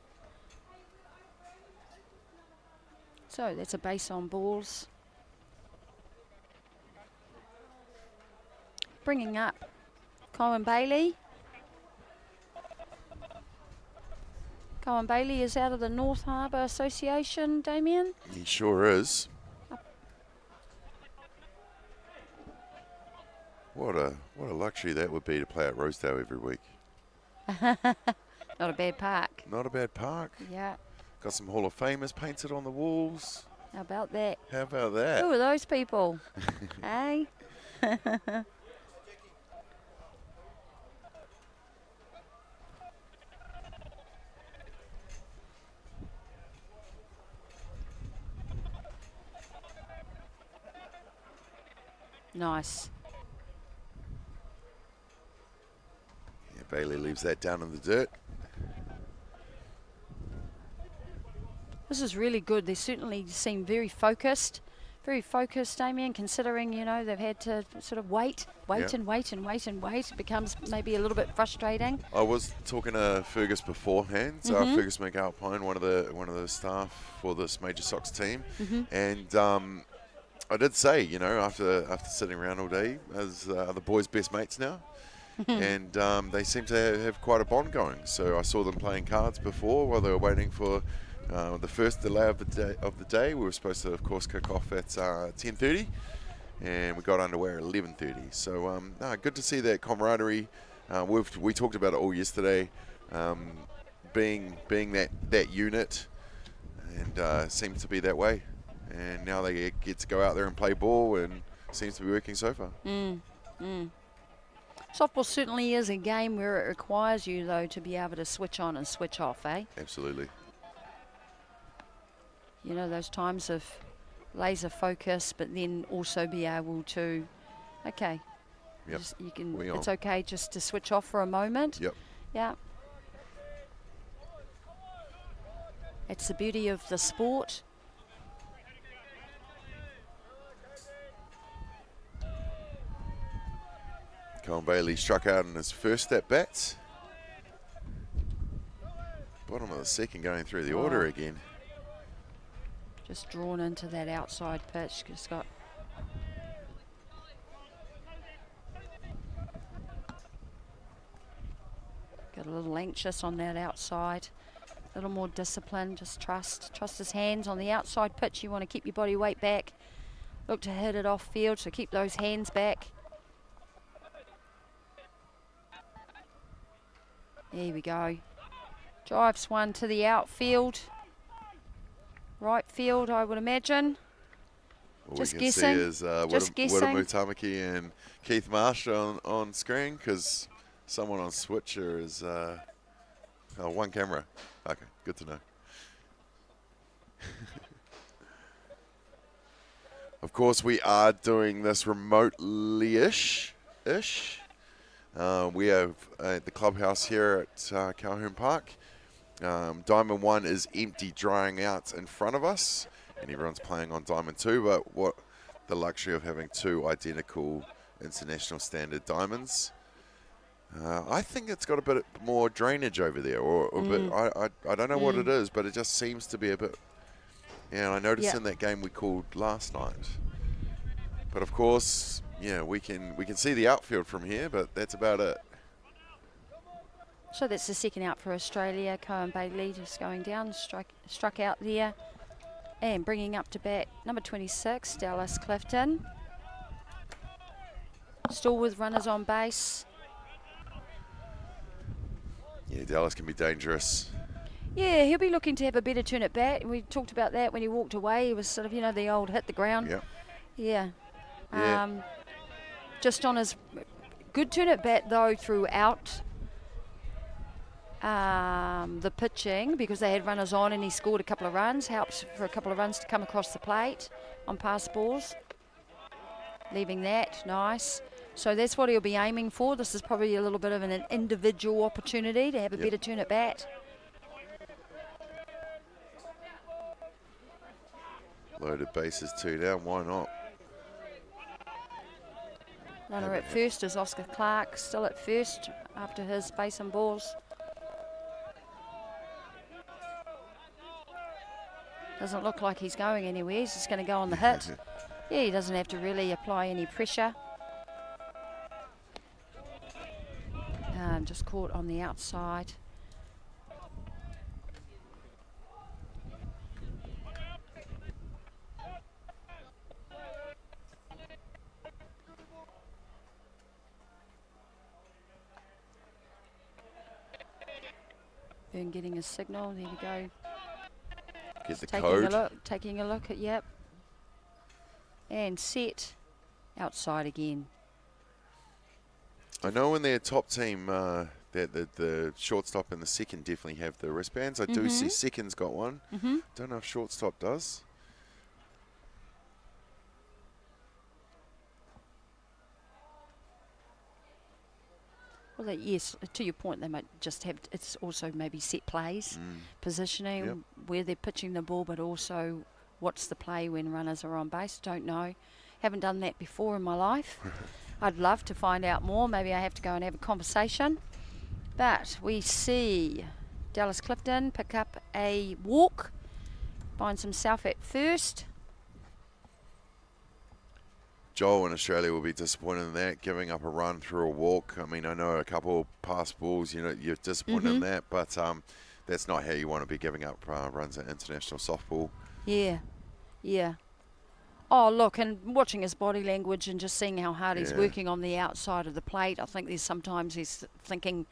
So that's a base on balls. Bringing up Cohen Bailey. Cohen Bailey is out of the North Harbour Association, Damien. He sure is. What a luxury that would be to play at Rosedale every week. Not a bad park. Not a bad park. Yeah. Got some Hall of Famers painted on the walls. How about that? How about that? Who are those people? Hey? Nice. Yeah, Bailey leaves that down in the dirt. This is really good. They certainly seem very focused, Damien, considering, you know, they've had to sort of wait and wait. It becomes maybe a little bit frustrating. I was talking to Fergus beforehand, Fergus McAlpine, one of the staff for this Major Sox team, and I did say, you know, after sitting around all day, as the boys' best mates now, and they seem to have quite a bond going. So I saw them playing cards before while they were waiting for the first delay of the day. We were supposed to, of course, kick off at 10:30, and we got underway at 11:30. So good to see that camaraderie. We talked about it all yesterday, being that unit, and seems to be that way. And now they get to go out there and play ball, and seems to be working so far. Softball certainly is a game where it requires you, though, to be able to switch on and switch off, eh? Absolutely. You know, those times of laser focus, but then also be able to, okay, Yep. you can. It's okay just to switch off for a moment. Yep. Yeah. It's the beauty of the sport. Colin Bailey struck out in his first at bats. Bottom of the second, going through the order again. Just drawn into that outside pitch. Just got a little anxious on that outside. A little more discipline. Just trust his hands on the outside pitch. You want to keep your body weight back. Look to hit it off field. So keep those hands back. There we go. Drives one to the outfield. Right field, I would imagine. All Just we can guessing. see is Wadamu Tamaki and Keith Marsh on screen, because someone on Switcher is one camera. Okay, good to know. Of course, we are doing this remotely-ish. We have the clubhouse here at Colquhoun Park. Diamond 1 is empty, drying out in front of us, and everyone's playing on Diamond 2, but what the luxury of having two identical international standard diamonds. I think it's got a bit more drainage over there, or a bit, I don't know what it is, but it just seems to be a bit, I noticed in that game we called last night. But of course, we can see the outfield from here, but that's about it. So that's the second out for Australia. Colin Bailey just going down, struck out there. And bringing up to bat, number 26, Dallas Clifton. Still with runners on base. Yeah, Dallas can be dangerous. Yeah, he'll be looking to have a better turn at bat. We talked about that when he walked away. He was sort of, the old hit the ground. Yep. Yeah. Just on his good turn at bat, though, throughout the pitching, because they had runners on and he scored a couple of runs, helped for a couple of runs to come across the plate on pass balls. Leaving that, nice. So that's what he'll be aiming for. This is probably a little bit of an individual opportunity to have a better turn at bat. Loaded bases, 2 down, why not? Runner at first is Oscar Clark, still at first after his base and balls. Doesn't look like he's going anywhere. He's just going to go on the hit. Yeah, he doesn't have to really apply any pressure. Just caught on the outside. Byrne getting a signal. There we go. Get the code. Taking a look at, yep. And set. Outside again. I know in their top team, the shortstop and the second definitely have the wristbands. I do see second's got one. Don't know if shortstop does. Well, yes, to your point, they might just have, it's also maybe set plays, positioning, where they're pitching the ball, but also what's the play when runners are on base. Don't know. Haven't done that before in my life. I'd love to find out more. Maybe I have to go and have a conversation. But we see Dallas Clifton pick up a walk, finds himself at first. Joel in Australia will be disappointed in that, giving up a run through a walk. I mean, I know a couple of pass balls, you know, you're disappointed in that, but that's not how you want to be giving up runs at international softball. Yeah, yeah. Oh, look, and watching his body language and just seeing how hard he's working on the outside of the plate, I think there's sometimes he's thinking,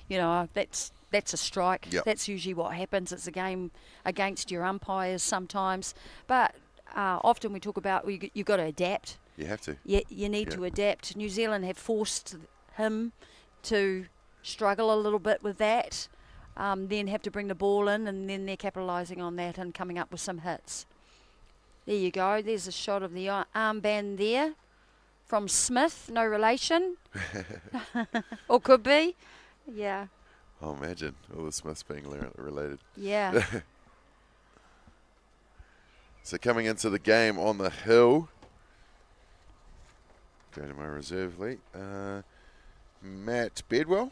you know, that's a strike. Yep. That's usually what happens. It's a game against your umpires sometimes. But often we talk about you've got to adapt. You have to. You need to adapt. New Zealand have forced him to struggle a little bit with that, then have to bring the ball in, and then they're capitalising on that and coming up with some hits. There you go. There's a shot of the armband there from Smith. No relation. Or could be. Yeah. Oh, imagine all the Smiths being related. Yeah. So coming into the game on the hill. Go to my reserve league. Matt Bedwell.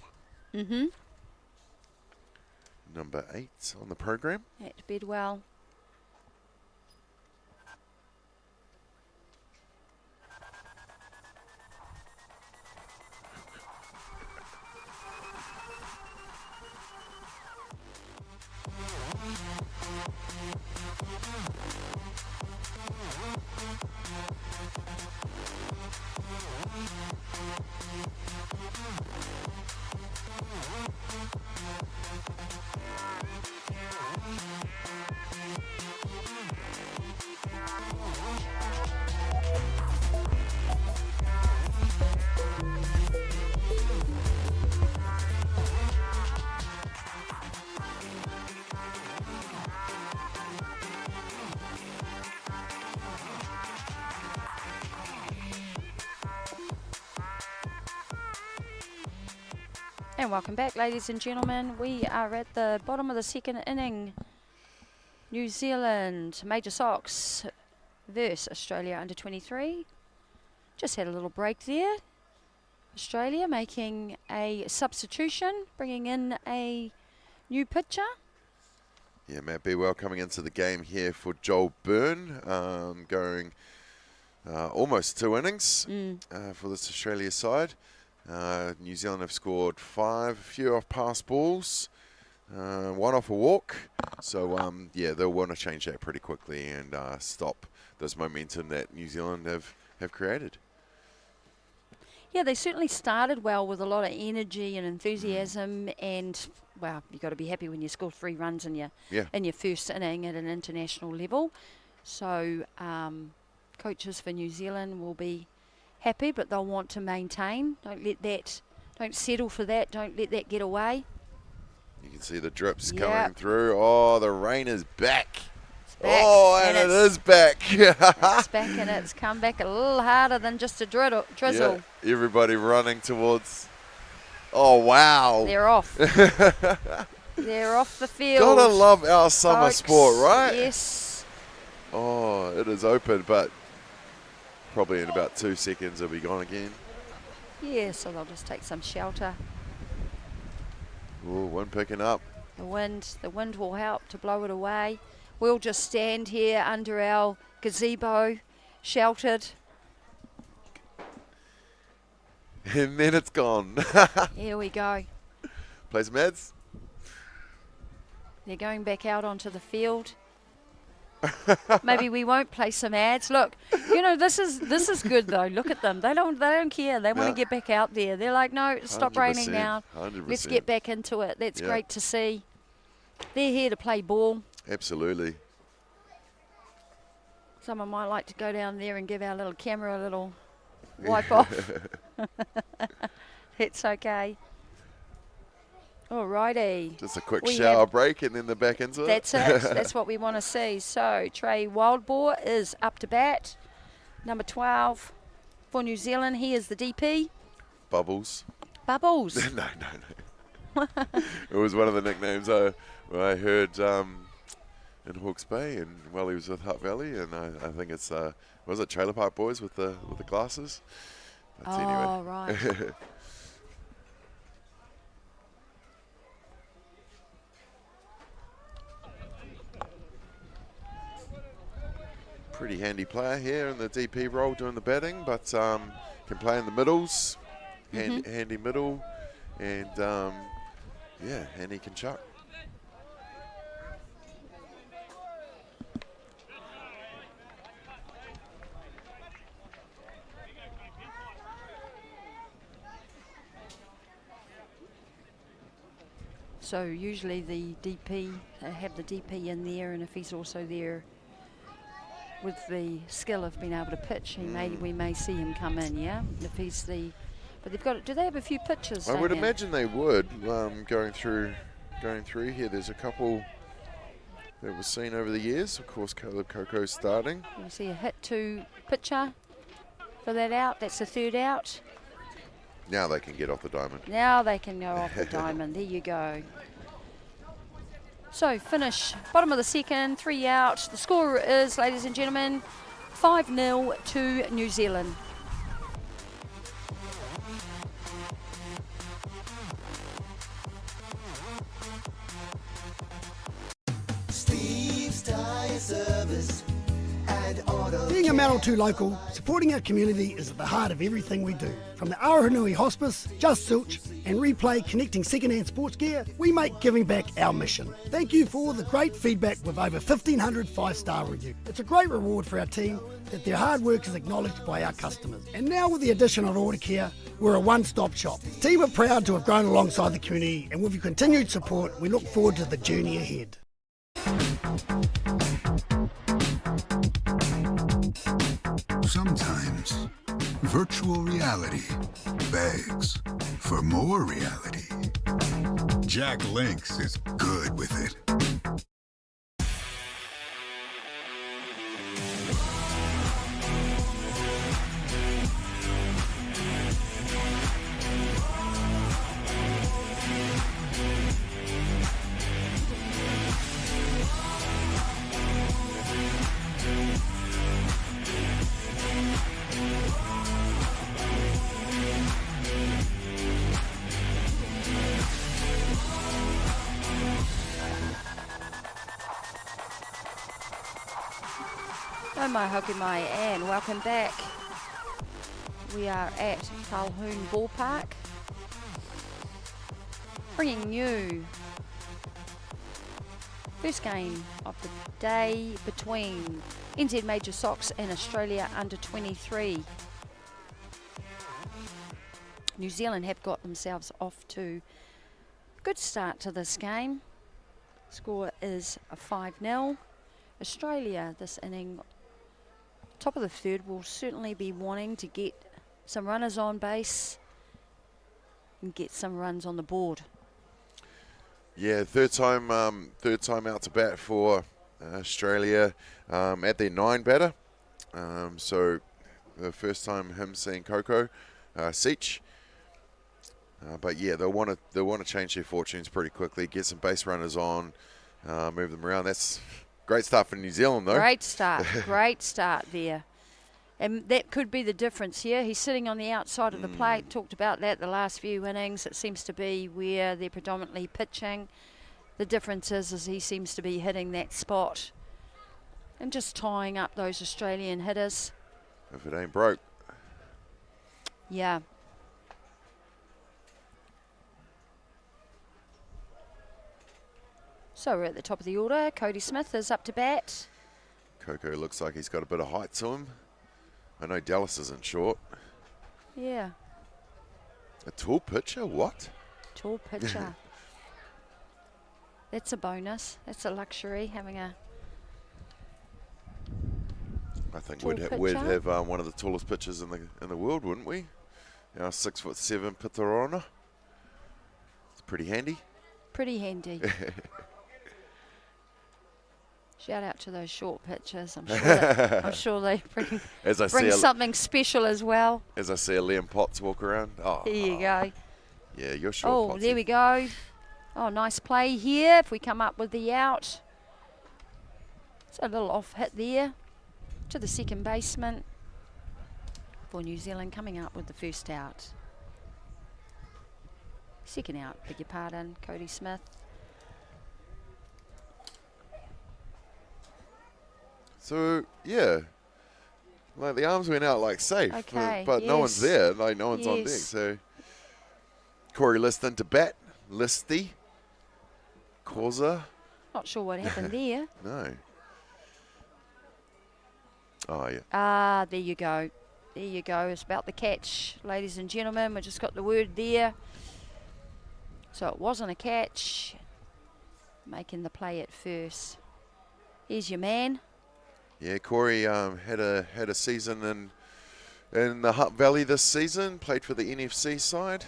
Number 8 on the program. Matt Bedwell. And welcome back, ladies and gentlemen. We are at the bottom of the second inning. New Zealand Major Sox versus Australia under 23. Just had a little break there. Australia making a substitution, bringing in a new pitcher. Yeah, Matt Bewell coming into the game here for Joel Byrne, going almost 2 innings for this Australia side. New Zealand have scored 5, a few off pass balls, 1 off a walk. So, yeah, they'll want to change that pretty quickly and stop this momentum that New Zealand have created. Yeah, they certainly started well with a lot of energy and enthusiasm, and well, you've got to be happy when you score 3 runs in your first inning at an international level. So coaches for New Zealand will be happy, but they'll want to maintain. Don't settle for that. Don't let that get away. You can see the drips coming through. Oh, the rain is back. Back. Oh, and it is back. It's back, and it's come back a little harder than just a drizzle. Yeah, everybody running towards. Oh, wow. They're off. They're off the field. Gotta love our summer sport, right? Yes. Oh, it is open, but probably in about 2 seconds it'll be gone again. Yeah, so they'll just take some shelter. Oh, wind picking up. The wind will help to blow it away. We'll just stand here under our gazebo, sheltered. And then it's gone. Here we go. Play some ads. They're going back out onto the field. Maybe we won't play some ads. Look, you know, this is good though. Look at them. They don't care. They want to get back out there. They're like, no, stop raining now. 100%. Let's get back into it. That's great to see. They're here to play ball. Absolutely. Someone might like to go down there and give our little camera a little wipe off. It's okay. Alrighty. Just a quick shower break and then they're back into it. That's it. That's what we want to see. So Trey Wildboar is up to bat. Number 12 for New Zealand. He is the DP. Bubbles. Bubbles. No. It was one of the nicknames I heard in Hawke's Bay, and while he was with Hutt Valley, and I think it's was it Trailer Park Boys with the glasses? But Oh, anyway. right. Pretty handy player here in the DP role doing the batting, but can play in the middles, handy middle, and yeah, and he can chuck. So usually the DP, they have the DP in there, and if he's also there with the skill of being able to pitch, we may see him come in, yeah? If he's but they've got, do they have a few pitches? I would imagine they would, going through here. There's a couple that was seen over the years. Of course, Caleb Coco's starting. You see a hit to pitcher for that out. That's the third out. Now they can get off the diamond. Now they can go off the diamond. There you go. So finish, bottom of the second, 3 out. The score is, ladies and gentlemen, 5-0 to New Zealand. Steve's Tyre Service and Auto Being a Manawatū local, supporting our community is at the heart of everything we do. From the Aotearoa Hospice, Just Silch, and Replay connecting second-hand sports gear, we make giving back our mission. Thank you for all the great feedback with over 1,500 5-star reviews. It's a great reward for our team that their hard work is acknowledged by our customers. And now with the addition of Order Care, we're a one-stop shop. The team are proud to have grown alongside the community, and with your continued support, we look forward to the journey ahead. Sometimes virtual reality begs for more reality. Jack Links is good with it. Oh my hoki mai, and welcome back. We are at Colquhoun Ballpark, bringing you first game of the day between NZ Major Sox and Australia under 23. New Zealand have got themselves off to a good start to this game. Score is a 5-0. Australia this inning, top of the third, will certainly be wanting to get some runners on base and get some runs on the board. Yeah, third time out to bat for Australia at their 9 batter. So the first time him seeing Coco, Seach. But yeah, they'll want to change their fortunes pretty quickly, get some base runners on, move them around. That's great start for New Zealand, though. Great start, great start there. And that could be the difference here. He's sitting on the outside of the plate. Talked about that the last few innings. It seems to be where they're predominantly pitching. The difference is he seems to be hitting that spot and just tying up those Australian hitters. If it ain't broke. Yeah. So we're at the top of the order. Cody Smith is up to bat. Coco looks like he's got a bit of height to him. I know Dallas isn't short. Yeah. A tall pitcher? What? Tall pitcher. That's a bonus. That's a luxury, having a I think tall we'd pitcher. have one of the tallest pitchers in the world, wouldn't we? Our 6'7" Pitarona. It's pretty handy. Pretty handy. Shout out to those short pitchers. I'm sure they bring As I bring see something special as well. As I see a Liam Potts walk around. Oh, There you go. Yeah, you're sure. Oh, there we go. Oh, nice play here. If we come up with the out. It's a little off hit there to the second baseman for New Zealand, coming up with the first out. Second out, beg your pardon, Cody Smith. So, yeah. Like, the arms went out, like, safe. Okay, but no one's there. Like, no one's on deck. So, Corey Liston to bat. Listy. Causa. Not sure what happened there. No. Oh, yeah. Ah, there you go. There you go. It's about the catch, ladies and gentlemen. We just got the word there. So it wasn't a catch. Making the play at first. Here's your man. Yeah, Corey had a season in the Hutt Valley this season. Played for the NFC side,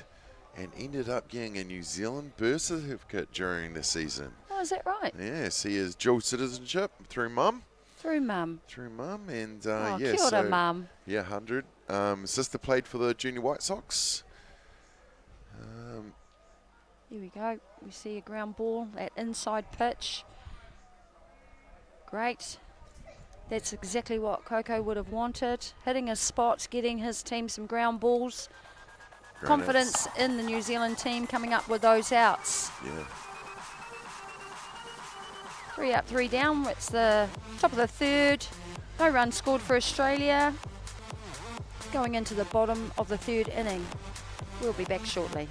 and ended up getting a New Zealand birth certificate during the season. Oh, is that right? Yes, he has dual citizenship through mum. Through mum. Through mum, and Oh, yeah, kia ora, so mum. yeah, 100. Sister played for the Junior White Sox. Here we go. We see a ground ball at inside pitch. Great. That's exactly what Coco would have wanted. Hitting his spots, getting his team some ground balls. Great Confidence outs. in the New Zealand team coming up with those outs. Yeah. 3 up, 3 down. It's the top of the third. No runs scored for Australia. Going into the bottom of the third inning. We'll be back shortly.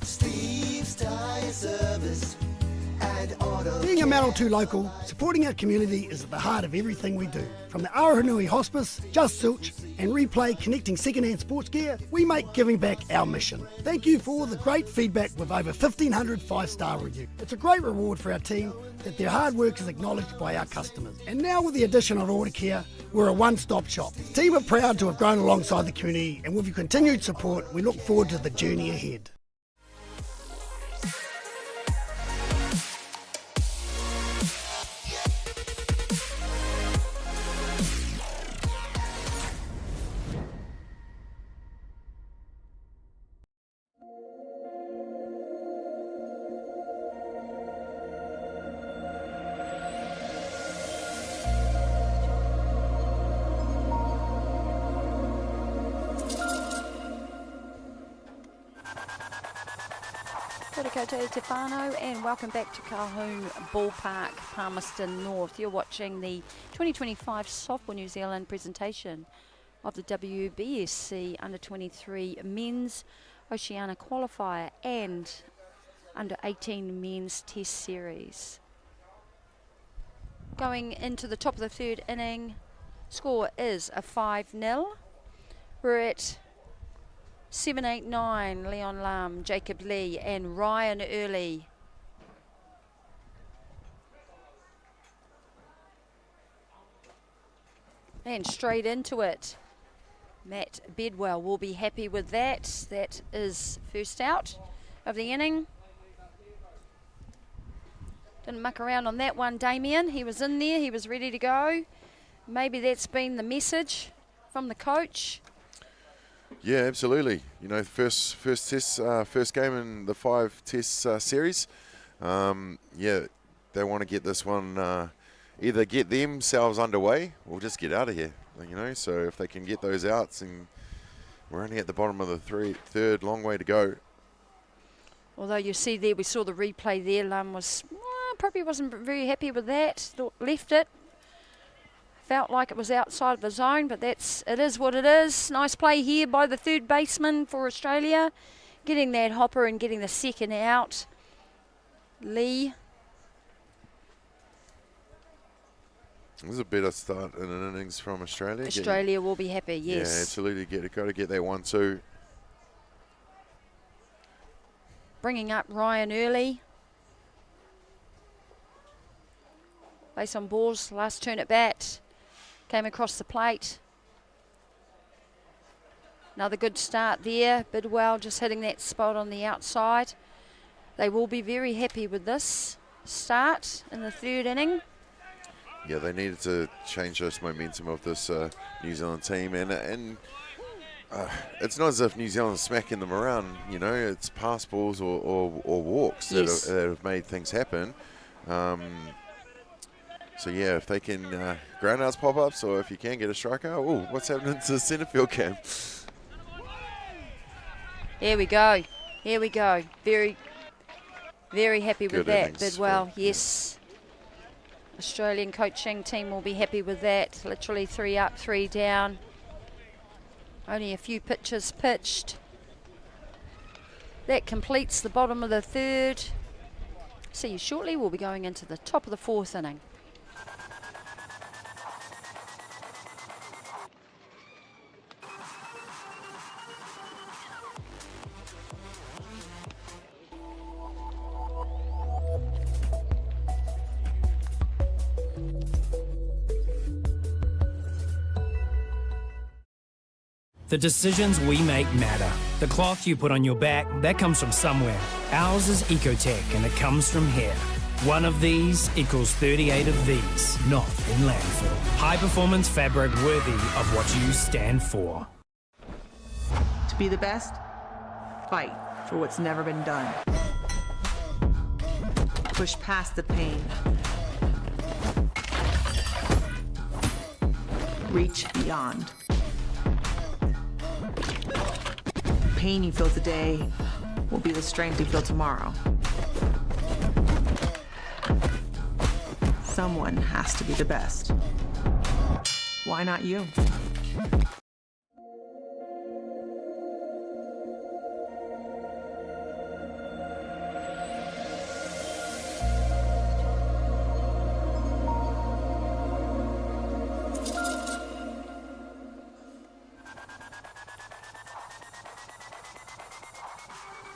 Steve's Tyre Service and Auto Being a Manawatū local, supporting our community is at the heart of everything we do. From the Aotearoa Hospice, Just Silch and Replay connecting second-hand sports gear, we make giving back our mission. Thank you for all the great feedback with over 1,500 5-star reviews. It's a great reward for our team that their hard work is acknowledged by our customers. And now with the addition of Order Care, we're a one-stop shop. The team are proud to have grown alongside the community, and with your continued support, we look forward to the journey ahead. Stefano, and welcome back to Colquhoun Ballpark, Palmerston North. You're watching the 2025 Softball New Zealand presentation of the WBSC Under-23 Men's Oceania Qualifier and Under-18 Men's Test Series. Going into the top of the third inning, score is a 5-0. We're at 7, 8, 9, Leon Lam, Jacob Lee and Ryan Early. And straight into it. Matt Bedwell will be happy with that. That is first out of the inning. Didn't muck around on that one, Damien. He was in there, he was ready to go. Maybe that's been the message from the coach. Yeah, absolutely. You know, first test, first game in the 5-test series. Yeah, they want to get this one, either get themselves underway or just get out of here. You know, so if they can get those outs, and we're only at the bottom of the third, long way to go. Although you see there, we saw the replay there. Lum was probably wasn't very happy with that. Thought left it. Felt like it was outside of the zone, but it is what it is. Nice play here by the third baseman for Australia. Getting that hopper and getting the second out. Lee. This is a better start in an innings from Australia. Australia will be happy, yes. Yeah, absolutely. Got to get that 1-2. Bringing up Ryan Early. Base on balls, last turn at bat. Came across the plate. Another good start there. Bidwell just hitting that spot on the outside. They will be very happy with this start in the third inning. Yeah, they needed to change this momentum of this New Zealand team, and it's not as if New Zealand's smacking them around. You know, it's pass balls or walks that have made things happen. So yeah, if they can ground outs, pop ups, or if you can get a strikeout. Oh, what's happening to the centre field cam? Here we go. Here we go. Very, very happy with Good that. innings Bidwell, yes. Australian coaching team will be happy with that. Literally 3 up, 3 down. Only a few pitches pitched. That completes the bottom of the third. See you shortly. We'll be going into the top of the fourth inning. The decisions we make matter. The cloth you put on your back, that comes from somewhere. Ours is Ecotech, and it comes from here. One of these equals 38 of these, not in landfill. High-performance fabric worthy of what you stand for. To be the best, fight for what's never been done. Push past the pain. Reach beyond. The pain you feel today will be the strength you feel tomorrow. Someone has to be the best. Why not you?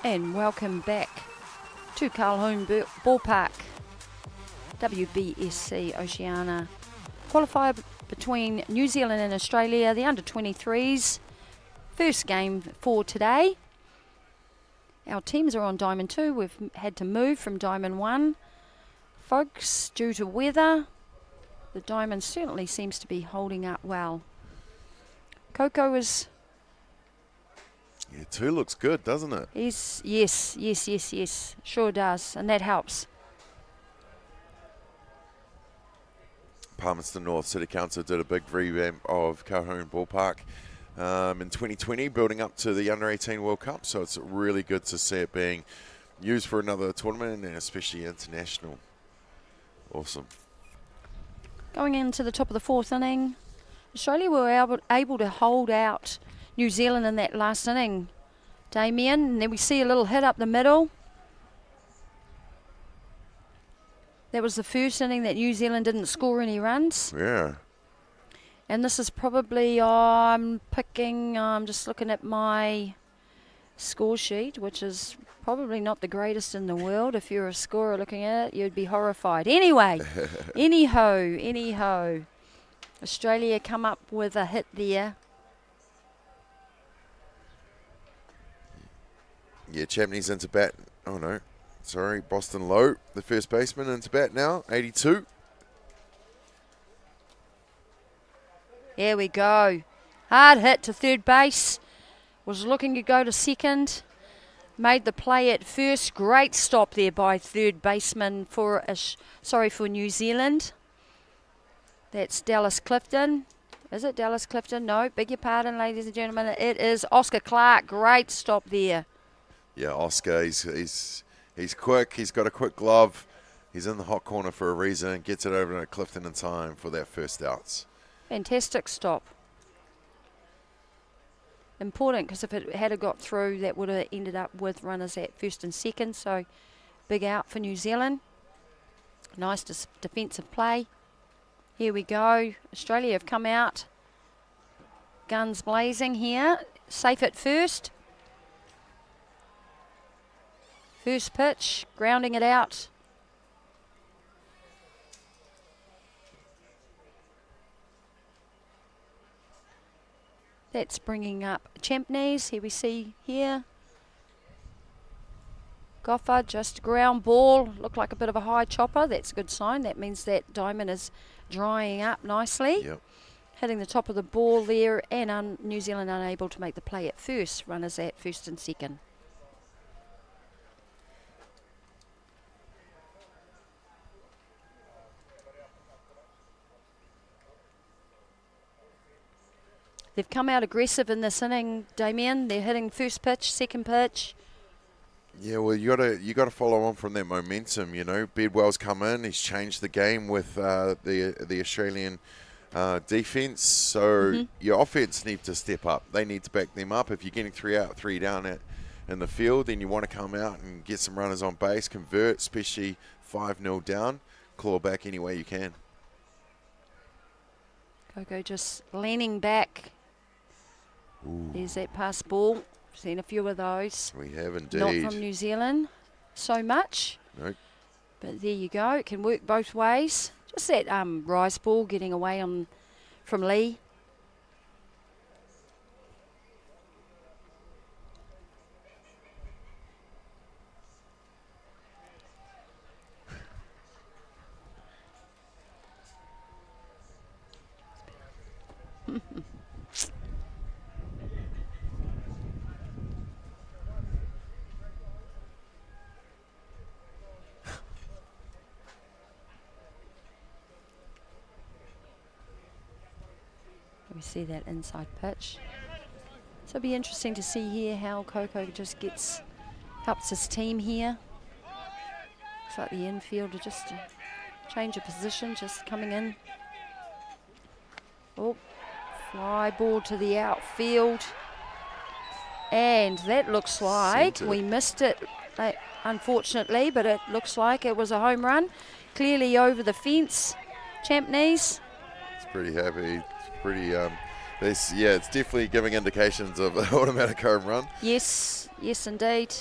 And welcome back to Colquhoun Ballpark. WBSC Oceania Qualifier between New Zealand and Australia, the under-23s. First game for today. Our teams are on Diamond 2. We've had to move from Diamond 1. Folks, due to weather, the Diamond certainly seems to be holding up well. Coco is... Yeah, 2 looks good, doesn't it? Yes. Sure does, and that helps. Palmerston North City Council did a big revamp of Colquhoun Ballpark in 2020, building up to the Under-18 World Cup. So it's really good to see it being used for another tournament, and especially international. Awesome. Going into the top of the fourth inning, Australia were able to hold out New Zealand in that last inning, Damien, and then we see a little hit up the middle. That was the first inning that New Zealand didn't score any runs. Yeah. And this is probably, I'm just looking at my score sheet, which is probably not the greatest in the world. If you're a scorer looking at it, you'd be horrified. Anyway, anyhow, Australia come up with a hit there. Yeah, Chapney's into bat. Oh, no. Sorry, Boston Lowe, the first baseman, into bat now, 82. There we go. Hard hit to third base. Was looking to go to second. Made the play at first. Great stop there by third baseman for New Zealand. That's Dallas Clifton. Is it Dallas Clifton? No, beg your pardon, ladies and gentlemen. It is Oscar Clark. Great stop there. Yeah, Oscar, he's quick. He's got a quick glove. He's in the hot corner for a reason. Gets it over to Clifton in time for that first outs. Fantastic stop. Important, because if it had got through, that would have ended up with runners at first and second. So big out for New Zealand. Nice defensive play. Here we go. Australia have come out. Guns blazing here. Safe at first. First pitch, grounding it out. That's bringing up Champneys. Here we see here. Goffa, just ground ball. Looked like a bit of a high chopper. That's a good sign. That means that diamond is drying up nicely. Yep. Hitting the top of the ball there, and New Zealand unable to make the play at first. Runners at first and second. They've come out aggressive in this inning, Damien. They're hitting first pitch, second pitch. Yeah, well, you gotta follow on from that momentum. You know, Bedwell's come in. He's changed the game with the Australian defense. So your offense needs to step up. They need to back them up. If you're getting 3 out, 3 down in the field, then you want to come out and get some runners on base, convert, especially 5-0 down, claw back any way you can. Coco just leaning back. Ooh. There's that pass ball. Seen a few of those. We have indeed. Not from New Zealand so much. Nope. But there you go. It can work both ways. Just that rise ball getting away from Lee. We see that inside pitch. So it'll be interesting to see here how Coco just helps his team here. Looks like the infielder just change of position, just coming in. Oh, fly ball to the outfield. And that looks like we missed it, unfortunately, but it looks like it was a home run. Clearly over the fence. Champneys. It's pretty happy. It's definitely giving indications of an automatic home run. Yes, yes indeed.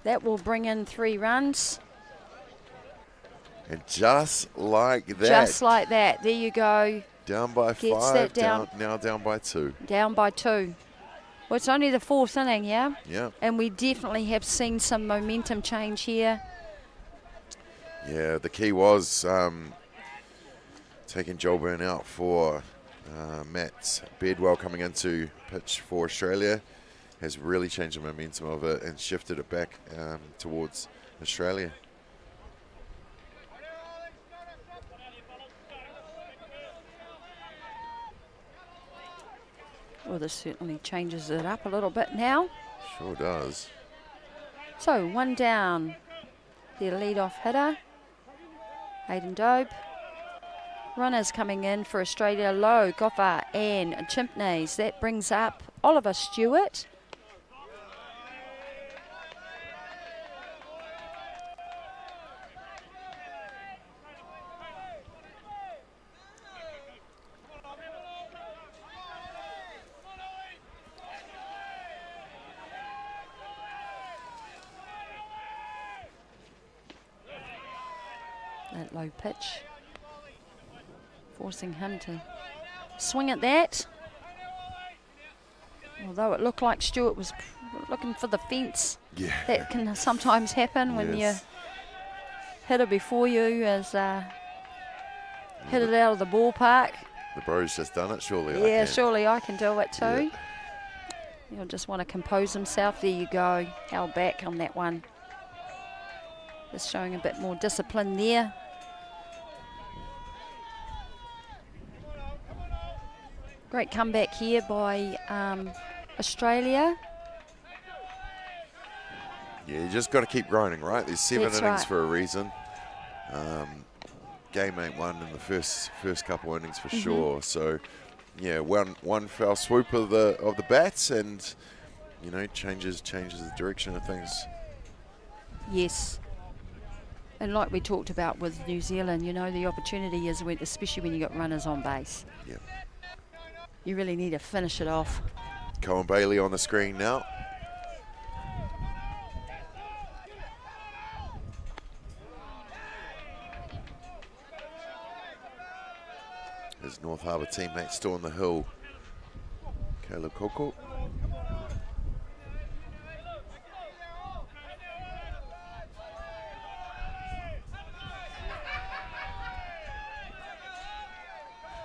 That will bring in 3 runs. And just like that. Just like that. There you go. Down by Gets 5, that down. now down by 2. Down by 2. Well, it's only the 4th inning, yeah? Yeah. And we definitely have seen some momentum change here. Yeah, the key was taking Gerbes out for Matt Bedwell coming into pitch for Australia has really changed the momentum of it and shifted it back towards Australia. Well, this certainly changes it up a little bit now. Sure does. So 1 down. Their lead-off hitter, Hayden Dobe. Runners coming in for Australia, Lowe, Goffa and Champneys. That brings up Oliver Stewart. That low pitch, forcing him to swing at that. Although it looked like Stewart was looking for the fence. Yeah. That can sometimes happen when you hit it before you is hit it out of the ballpark. The bro's just done it, surely. Yeah, surely I can do it too. He'll just want to compose himself. There you go, held back on that one. Just showing a bit more discipline there. Great comeback here by Australia. Yeah, you just got to keep grinding, right? There's 7 That's innings right. for a reason. Game ain't won in the first couple innings for sure. So, yeah, one foul swoop of the bats, and you know changes the direction of things. Yes. And like we talked about with New Zealand, you know, the opportunity is when, especially when you got runners on base. Yep. You really need to finish it off. Cohen Bailey on the screen now. His North Harbour teammate still on the hill Colquhoun.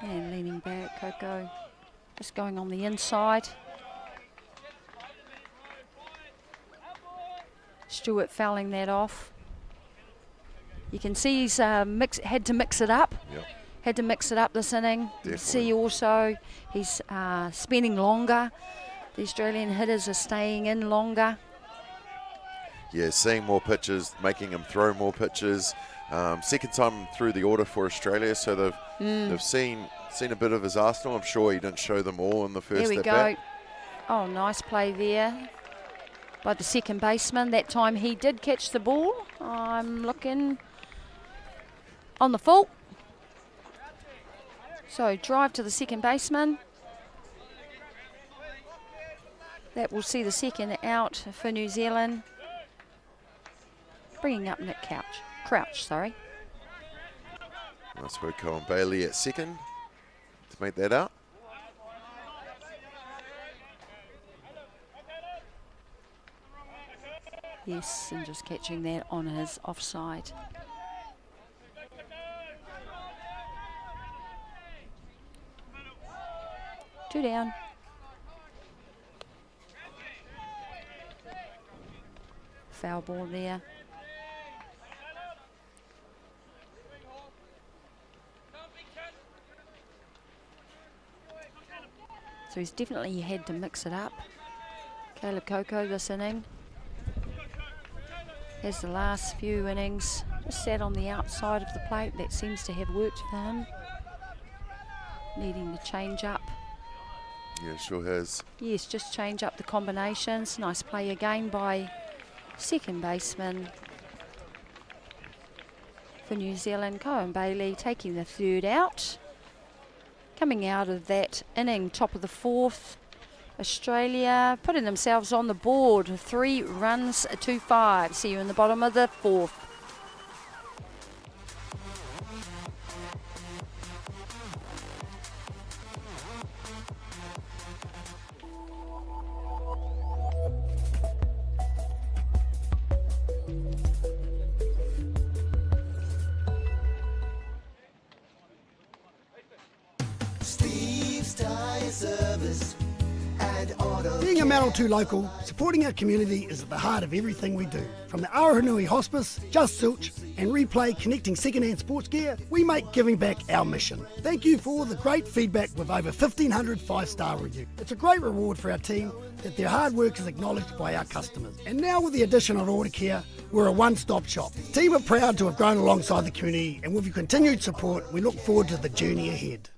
And leaning back, Coco just going on the inside. Stewart fouling that off. You can see he's had to mix it up. Yep. Had to mix it up this inning. You Definitely. see also he's spending longer. The Australian hitters are staying in longer. Yeah, seeing more pitches, making him throw more pitches. Second time through the order for Australia, so they've seen a bit of his arsenal. I'm sure he didn't show them all in the first Here we at go. bat. Oh, nice play there by the second baseman. That time he did catch the ball. I'm looking on the full. So drive to the second baseman. That will see the second out for New Zealand. Bringing up Nick Crouch, sorry. Nice work, Colin Bailey at second to make that out. Yes, and just catching that on his offside. Two down. Foul ball there. So he's definitely had to mix it up. Caleb Coco this inning. Has the last few innings just sat on the outside of the plate. That seems to have worked for him. Needing to change up. Yeah, sure has. Yes, just change up the combinations. Nice play again by second baseman for New Zealand. Colin Bailey taking the third out. Coming out of that inning, top of the fourth, Australia putting themselves on the board. 3 runs to 5. See you in the bottom of the fourth. Steve's Tyre Service and Auto Being a Manawatū local, supporting our community is at the heart of everything we do. From the Aotearoa Hospice, Just Silch and Replay connecting second-hand sports gear, we make giving back our mission. Thank you for all the great feedback with over 1,500 5-star reviews. It's a great reward for our team that their hard work is acknowledged by our customers. And now with the addition of Order Care, we're a one-stop shop. The team are proud to have grown alongside the community, and with your continued support, we look forward to the journey ahead.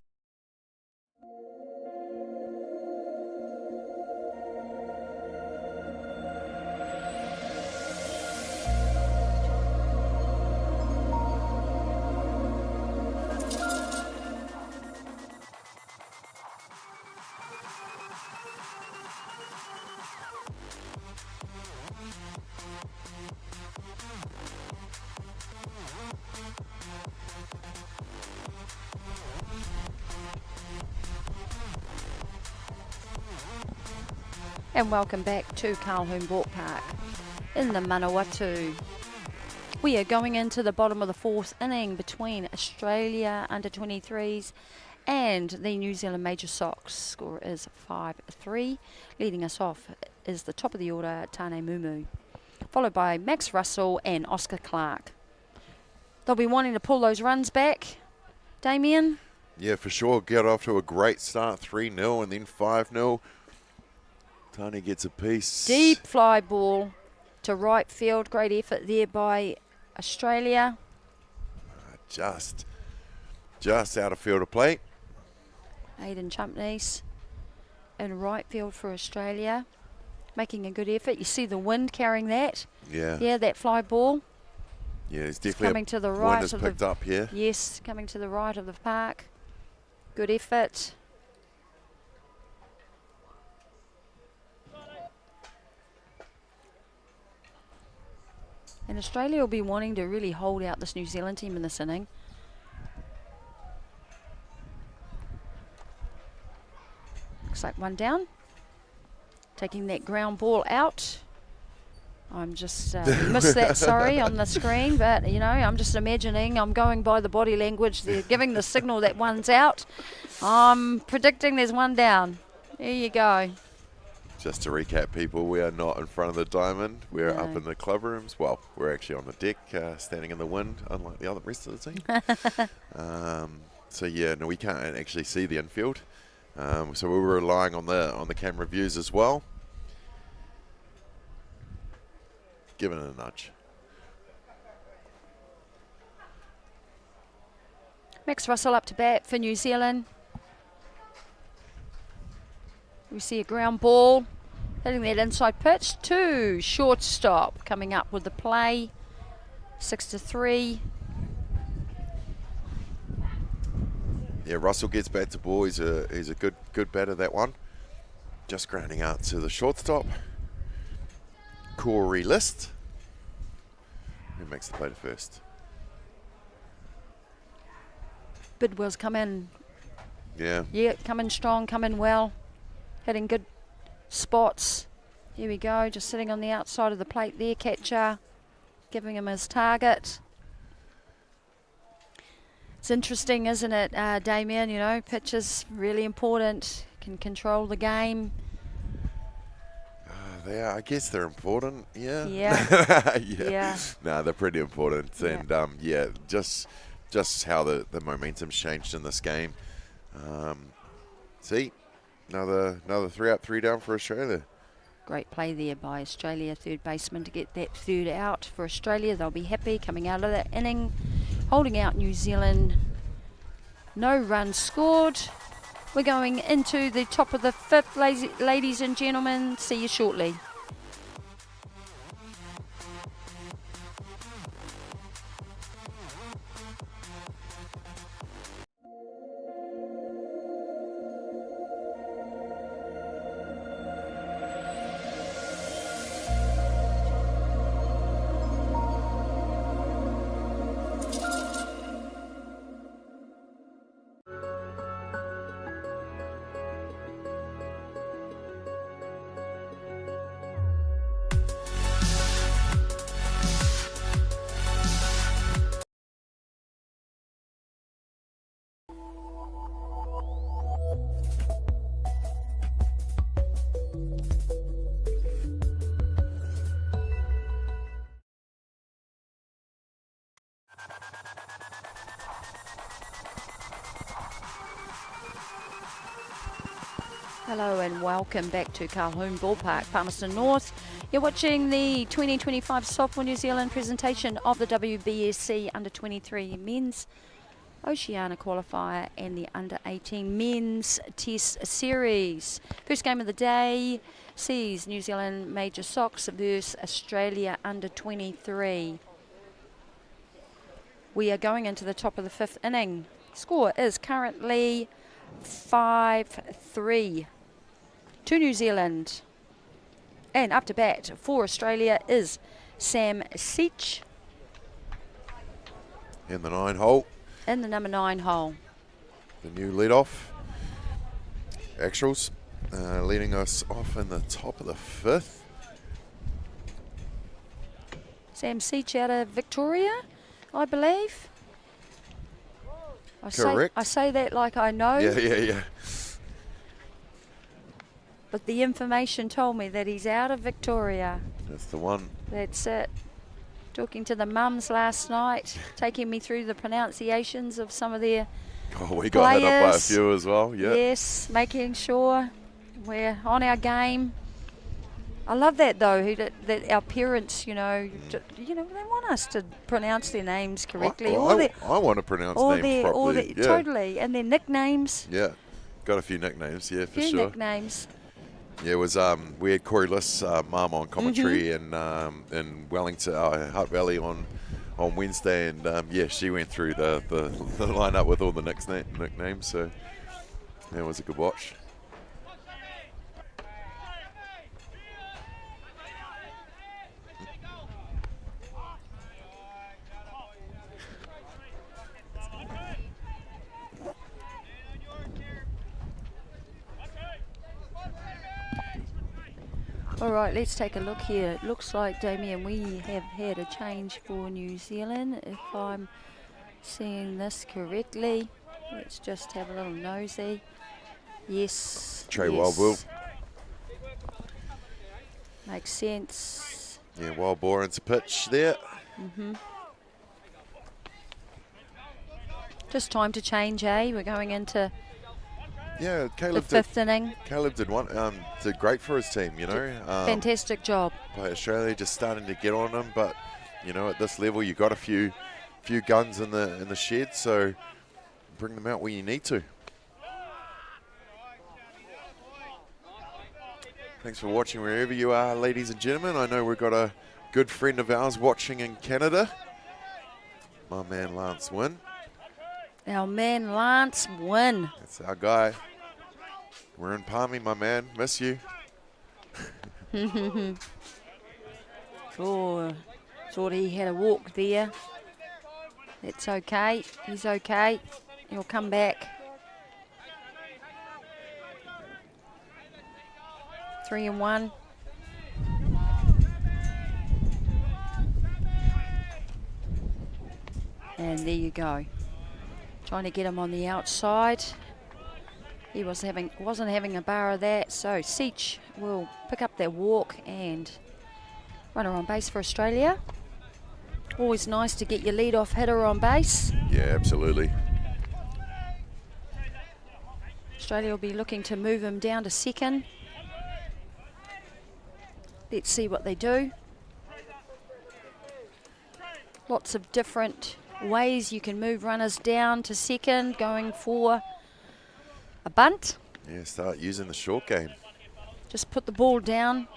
And welcome back to Colquhoun Ballpark in the Manawatū. We are going into the bottom of the fourth inning between Australia under 23s and the New Zealand Major Sox. Score is 5-3. Leading us off is the top of the order, Tane Mumu, followed by Max Russell and Oscar Clark. They'll be wanting to pull those runs back. Damien? Yeah, for sure. Get off to a great start, 3-0 and then 5-0. Tane gets a piece. Deep fly ball to right field. Great effort there by Australia. Just out of field of play. Aidan Chumpneys in right field for Australia. Making a good effort. You see the wind carrying that. Yeah. Yeah, that fly ball. Yeah, it's It's definitely coming to the wind right is of picked the, up here. Yes, coming to the right of the park. Good effort. And Australia will be wanting to really hold out this New Zealand team in this inning. Looks like one down. taking that ground ball out. I'm just missed that, sorry, on the screen, but you know, I'm just imagining, I'm going by the body language, they're giving the signal that one's out. I'm predicting there's one down. There you go. Just to recap, people, we are not in front of the diamond. We're No. up in the club rooms. Well, we're actually on the deck, standing in the wind, unlike the other rest of the team. So yeah, no, we can't actually see the infield. So we were relying on the camera views as well. Giving it a nudge. Max Russell up to bat for New Zealand. We see a ground ball hitting that inside pitch to shortstop, coming up with the play. 6-3. Yeah, Russell gets back to ball. He's a good batter, that one. Just grounding out to the shortstop. Corey List. Who makes the play to first? Bidwell's come in. Yeah. Yeah, come in strong, come in well. Hitting good spots. Here we go, just sitting on the outside of the plate there, catcher. Giving him his target. It's interesting, isn't it, Damien? You know, pitch is really important. Can control the game. I guess they're important, yeah. Yeah. yeah. Yeah. No, they're pretty important. Yeah. And, yeah, just how the momentum's changed in this game. See, another 3 up, 3 down for Australia. Great play there by Australia, third baseman, to get that third out for Australia. They'll be happy coming out of that inning. Holding out New Zealand. No runs scored. We're going into the top of the fifth, ladies and gentlemen. See you shortly. Hello and welcome back to Colquhoun Ballpark, Palmerston North. You're watching the 2025 Softball New Zealand presentation of the WBSC Under-23 Men's Oceania Qualifier and the Under-18 Men's Test Series. First game of the day sees New Zealand Major Sox versus Australia Under-23. We are going into the top of the fifth inning. Score is currently 5-3 to New Zealand. And up to bat for Australia is Sam Seach In the 9 hole. in the number 9 hole. The new leadoff. Actuals leading us off in the top of the fifth. Sam Seach out of Victoria, I believe. Correct. I say that like I know. Yeah. But the information told me that he's out of Victoria. That's the one. That's it. Talking to the mums last night, taking me through the pronunciations of some of their Oh, we got hit up by a players. few as well. Yeah. Yes, making sure we're on our game. I love that though, that our parents, you know, they want us to pronounce their names correctly. I want to pronounce names properly. Yeah. Totally, and their nicknames. Yeah. Got a few nicknames, yeah, for Few sure. nicknames. Yeah, it was we had Corey List's mum on commentary in Wellington, Hutt Valley on Wednesday, and yeah, she went through the lineup with all the nicknames, so yeah, it was a good watch. All right, let's take a look here. It looks like, Damien, we have had a change for New Zealand, if I'm seeing this correctly. Let's just have a little nosy. Yes. Trey yes. Wildbull. Makes sense. Yeah, Wildbull into pitch there. Just time to change, eh? We're going into Yeah, the Caleb fifth inning. did great for his team, you know. Fantastic job. By Australia just starting to get on him, but you know, at this level, you got a few guns in the shed, so bring them out where you need to. Thanks for watching wherever you are, ladies and gentlemen. I know we've got a good friend of ours watching in Canada. My man Lance Wynn. Our man Lance Wynn. That's our guy. We're in Palmy, my man. Miss you. Oh, thought he had a walk there. It's okay. He's okay. He'll come back. 3-1. And there you go. Trying to get him on the outside. He wasn't having a bar of that, so Seach will pick up that walk and runner on base for Australia. Always nice to get your lead-off hitter on base. Yeah, absolutely. Australia will be looking to move him down to second. Let's see what they do. Lots of different ways you can move runners down to second, going for a bunt. Yeah, start using the short game. Just put the ball down.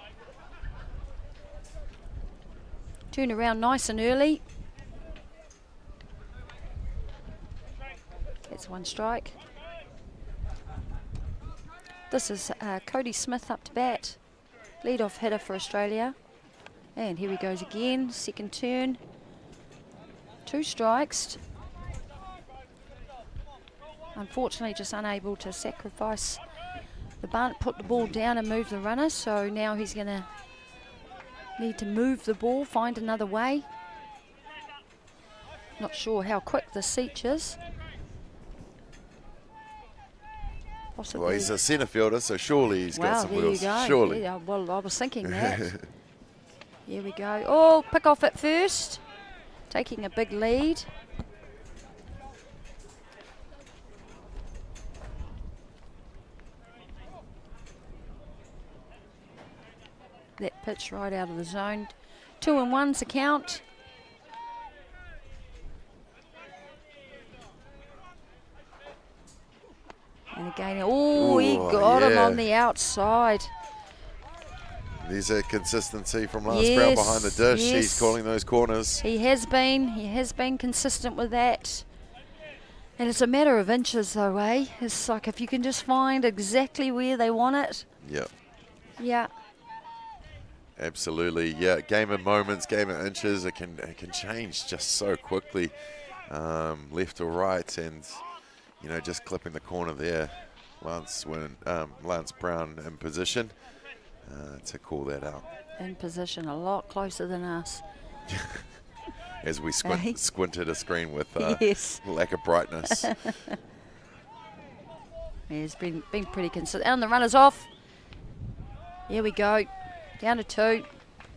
Turn around nice and early. That's one strike. This is Cody Smith up to bat. Lead-off hitter for Australia. And here he goes again, second turn. 2 strikes. Unfortunately, just unable to sacrifice the bunt, put the ball down and move the runner. So now he's going to need to move the ball, find another way. Not sure how quick the Seach is. Possibly. Well, he's a centre fielder, so surely he's got some wheels. There you go. Surely. Yeah, well, I was thinking that. Here we go. Oh, pick off at first. Taking a big lead. That pitch right out of the zone. 2-1's the count. And again, oh, he got him on the outside. There's a consistency from Lance Brown behind the dish. Yes. He's calling those corners. He has been consistent with that. And it's a matter of inches though, eh? It's like if you can just find exactly where they want it. Yeah. Yeah. Absolutely. Yeah, game of moments, game of inches. It can change just so quickly, left or right, and you know, just clipping the corner there. Lance Brown in position to call that out. In position, a lot closer than us. As we squint at a screen with Yes. lack of brightness. He's been pretty consistent. And the runner's off. Here we go. Down to 2.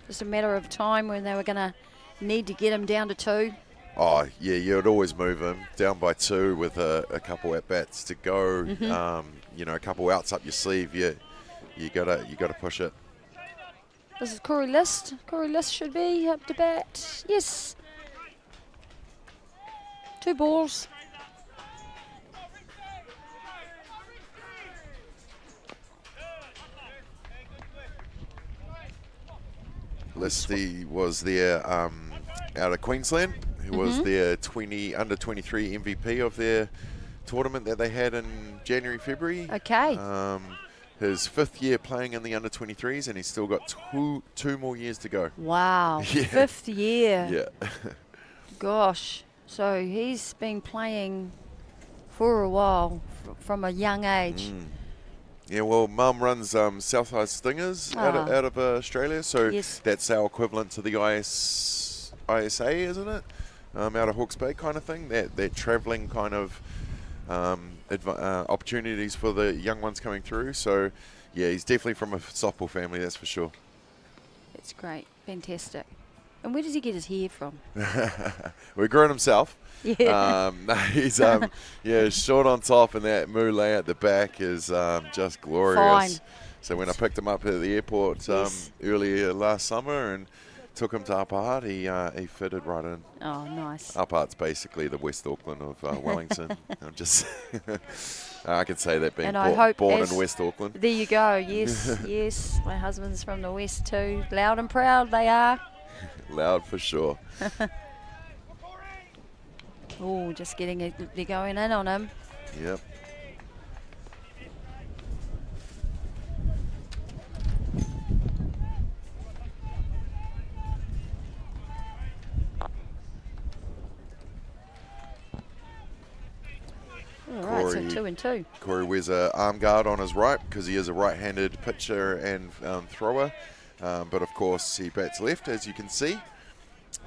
Just a matter of time when they were going to need to get him down to 2. Oh, yeah, you'd always move him down by 2 with a couple at-bats to go. You know, a couple outs up your sleeve. You gotta push it. This is Corey List. Corey List should be up to bat. Yes. 2 balls. Listy was there out of Queensland. He was their under 23 MVP of their tournament that they had in January, February. Okay. His 5th year playing in the under 23s, and he's still got two more years to go. Wow. Yeah. 5th year. Yeah. Gosh. So he's been playing for a while from a young age. Yeah, well, Mum runs Southside Stingers out of Australia, so Yes. that's our equivalent to the ISA, isn't it? Out of Hawke's Bay kind of thing. That travelling kind of opportunities for the young ones coming through. So, yeah, he's definitely from a softball family, that's for sure. That's great. Fantastic. And where does he get his hair from? We grew it himself. Yeah. He's short on top, and that mullet at the back is just glorious. Fine. So when I picked him up at the airport Yes. earlier last summer and took him to Upper Hart, he fitted right in. Oh, nice. Upper Hart's basically the West Auckland of Wellington. I'm just I can say that being And I hope born as- in West Auckland. There you go. Yes, yes. My husband's from the West too. Loud and proud they are. Loud for sure. Oh, just getting it. They're going in on him. Yep. All right, so Corey. 2 and 2. Corey wears an arm guard on his right because he is a right-handed pitcher and thrower. But of course, he bats left, as you can see.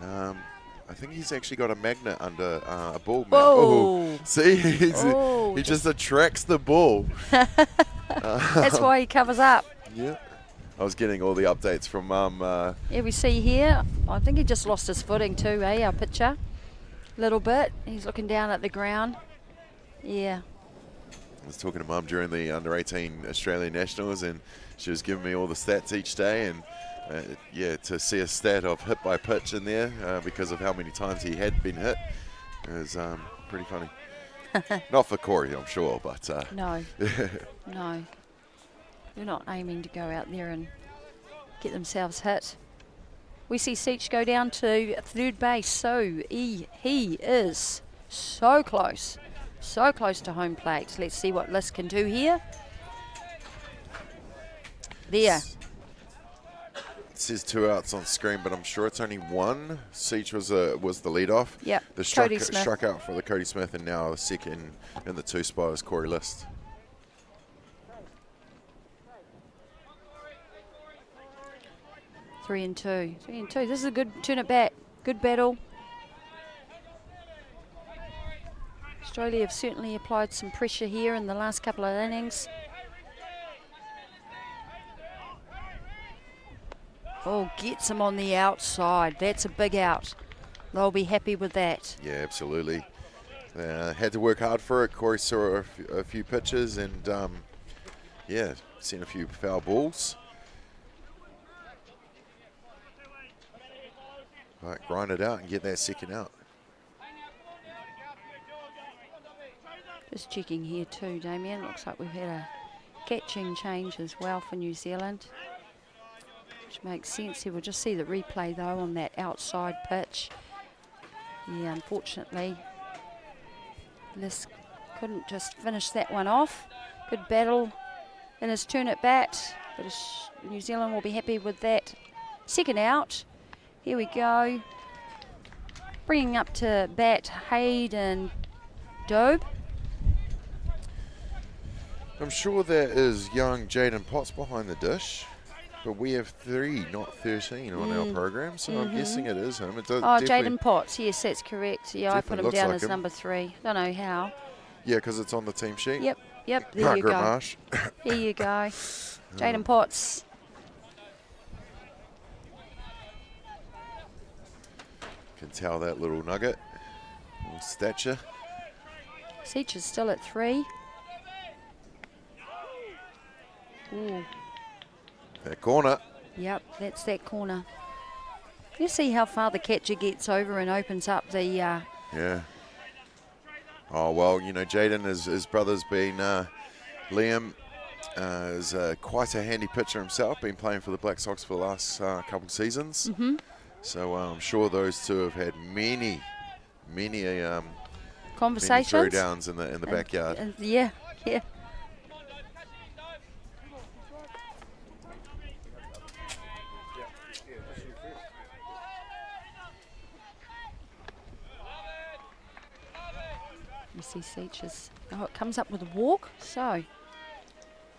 I think he's actually got a magnet under a ball. Whoa. See, Oh, he just attracts the ball. That's why he covers up. Yeah. I was getting all the updates from Mum. Yeah, we see here, I think he just lost his footing too, our pitcher. Little bit. He's looking down at the ground. Yeah. I was talking to Mum during the under-18 Australian Nationals, and she was giving me all the stats each day, and to see a stat of hit by pitch in there because of how many times he had been hit is pretty funny. Not for Corey, I'm sure, but No. No. They're not aiming to go out there and get themselves hit. We see Seach go down to third base, so he is so close to home plate. Let's see what Liss can do here. There. It says 2 outs on screen, but I'm sure it's only one. Seach was the leadoff. Yep, The Cody Smith. struck out for the Cody Smith, and now the second in the 2 spot is Corey List. Three and two. This is a good turn it back. Good battle. Australia have certainly applied some pressure here in the last couple of innings. Oh, gets him on the outside. That's a big out. They'll be happy with that. Yeah, absolutely. Had to work hard for it. Corey saw a few pitches and, seen a few foul balls. Right, grind it out and get that second out. Just checking here too, Damien. Looks like we've had a catching change as well for New Zealand, which makes sense here. We'll just see the replay though on that outside pitch. Yeah, unfortunately, Liss couldn't just finish that one off. Good battle in his turn at bat, but New Zealand will be happy with that second out. Here we go. Bringing up to bat Hayden Dobe. I'm sure there is young Jaden Potts behind the dish, but we have 3, not 13 on our program, so I'm guessing it is him. It does Oh, definitely- Jaden Potts. Yes, that's correct. Yeah, I put definitely him looks down like as him. number 3. Don't know how. Yeah, because it's on the team sheet. Yep, there you Margaret go. Marsh. Here you go. Jaden Potts. Can tell that little nugget. Little stature. Seach is still at 3. Ooh, That corner. yep, that's that corner. You see how far the catcher gets over and opens up the... Yeah. Oh, well, you know, Jaden, his brother's been, Liam, is quite a handy pitcher himself, been playing for the Black Sox for the last couple seasons. So I'm sure those two have had many conversations. throwdowns in the backyard. Yeah. You see Seach is... Oh, it comes up with a walk. So,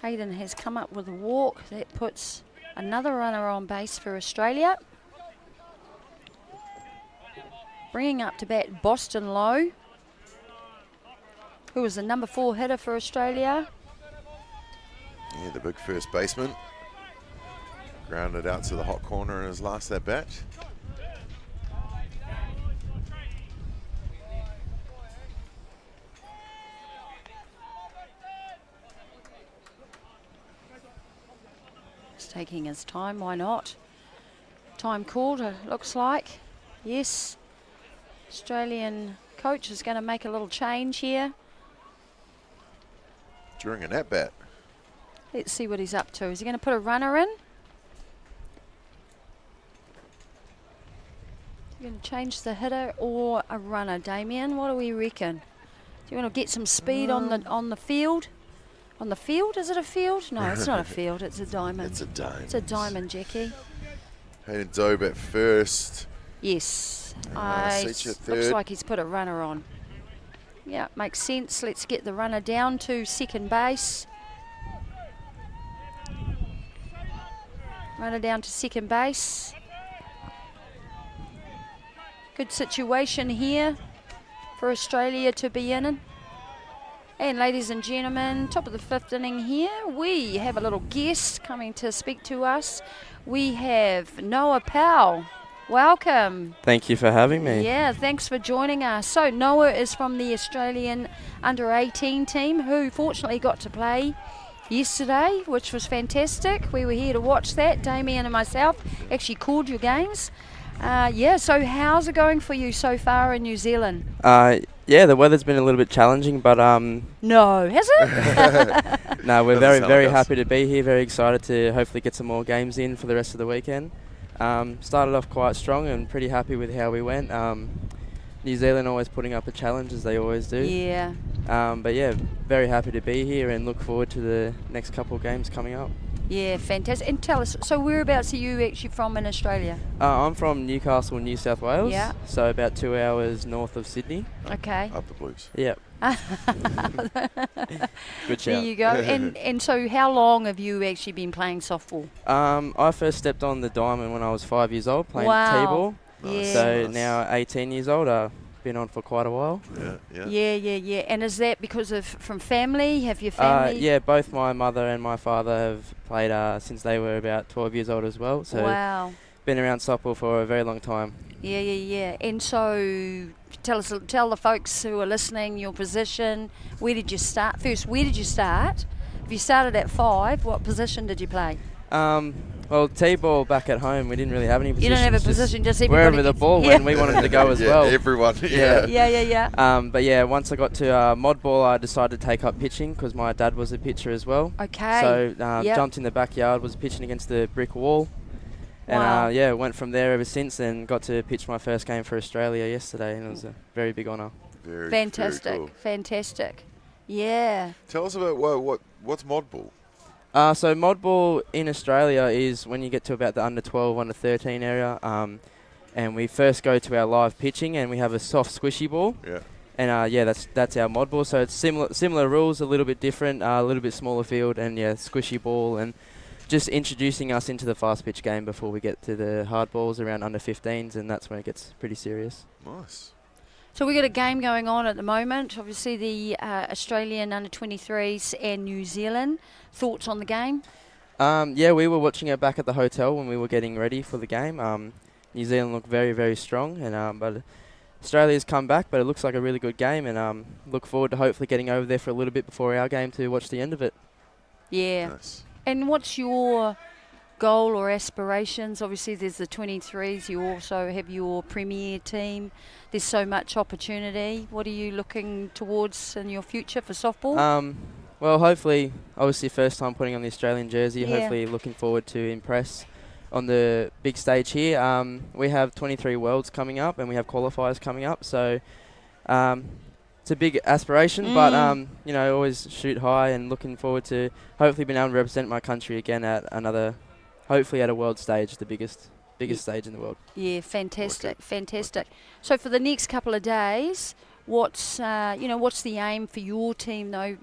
Hayden has come up with a walk. That puts another runner on base for Australia. Bringing up to bat Boston Lowe, who was the number 4 hitter for Australia. Yeah, the big first baseman. Grounded out to the hot corner in his last at bat. He's taking his time, why not? Time called, it looks like. Yes. Australian coach is going to make a little change here. During an at bat. Let's see what he's up to. Is he going to put a runner in? Is he going to change the hitter or a runner, Damien? What do we reckon? Do you want to get some speed on the field? On the field? Is it a field? No, it's not a field. It's a diamond. It's a diamond. It's a diamond, Jackie. Hayden Dobe at first. Yes. Seach at third. Looks like he's put a runner on. Yeah, makes sense. Let's get the runner down to second base. Runner down to second base. Good situation here for Australia to be in. And ladies and gentlemen, top of the 5th inning here, we have a little guest coming to speak to us. We have Noah Powell. Welcome. Thank you for having me. Yeah, thanks for joining us. So Noah is from the Australian under-18 team, who fortunately got to play yesterday, which was fantastic. We were here to watch that. Damien and myself actually called your games. So how's it going for you so far in New Zealand? Yeah, the weather's been a little bit challenging, but No, has it? no, we're Doesn't sound very like us. happy to be here. Very excited to hopefully get some more games in for the rest of the weekend. Started off quite strong and pretty happy with how we went. New Zealand always putting up a challenge, as they always do. Yeah. But yeah, very happy to be here and look forward to the next couple of games coming up. Yeah, fantastic. And tell us, so whereabouts are you actually from in Australia? I'm from Newcastle, New South Wales. Yeah. So about 2 hours north of Sydney. Okay. Up the Blues. Yep. Good shout. There you go. And so how long have you actually been playing softball? I first stepped on the diamond when I was 5 years old, playing Wow. T-ball. Yeah. So now 18 years old, I've been on for quite a while. Yeah. And is that because of from family? Have your family? Yeah, both my mother and my father have played since they were about 12 years old as well. So Wow. been around softball for a very long time. Yeah. And so tell the folks who are listening your position. Where did you start? First, where did you start? If you started at 5, what position did you play? Well, T-ball back at home, we didn't really have any positions. You don't have a position, just everybody. Wherever the ball went, we wanted to go as well. Everyone. Yeah. But yeah, once I got to mod ball, I decided to take up pitching because my dad was a pitcher as well. Okay. So jumped in the backyard, was pitching against the brick wall. And Wow. went from there ever since and got to pitch my first game for Australia yesterday, and it was a very big honour. Very, Fantastic. very cool. Fantastic. Yeah. Tell us about what's mod ball. So mod ball in Australia is when you get to about the under 12, under 13 area, and we first go to our live pitching, and we have a soft squishy ball. Yeah. And that's our mod ball. So it's similar rules, a little bit different, a little bit smaller field, and squishy ball, and just introducing us into the fast pitch game before we get to the hard balls around under 15s, and that's when it gets pretty serious. Nice. So we've got a game going on at the moment. Obviously, the Australian under-23s and New Zealand. Thoughts on the game? We were watching it back at the hotel when we were getting ready for the game. New Zealand looked very, very strong, and but Australia's come back, but it looks like a really good game, and look forward to hopefully getting over there for a little bit before our game to watch the end of it. Yeah. Nice. And what's your goal or aspirations? Obviously, there's the 23s. You also have your premier team. There's so much opportunity. What are you looking towards in your future for softball? Well, hopefully, obviously first time putting on the Australian jersey, Yeah. hopefully looking forward to impress on the big stage here. We have 23 Worlds coming up and we have qualifiers coming up, so it's a big aspiration, but always shoot high and looking forward to hopefully being able to represent my country again at hopefully at a world stage, the biggest stage in the world. Yeah, fantastic. So for the next couple of days, what's the aim for your team though?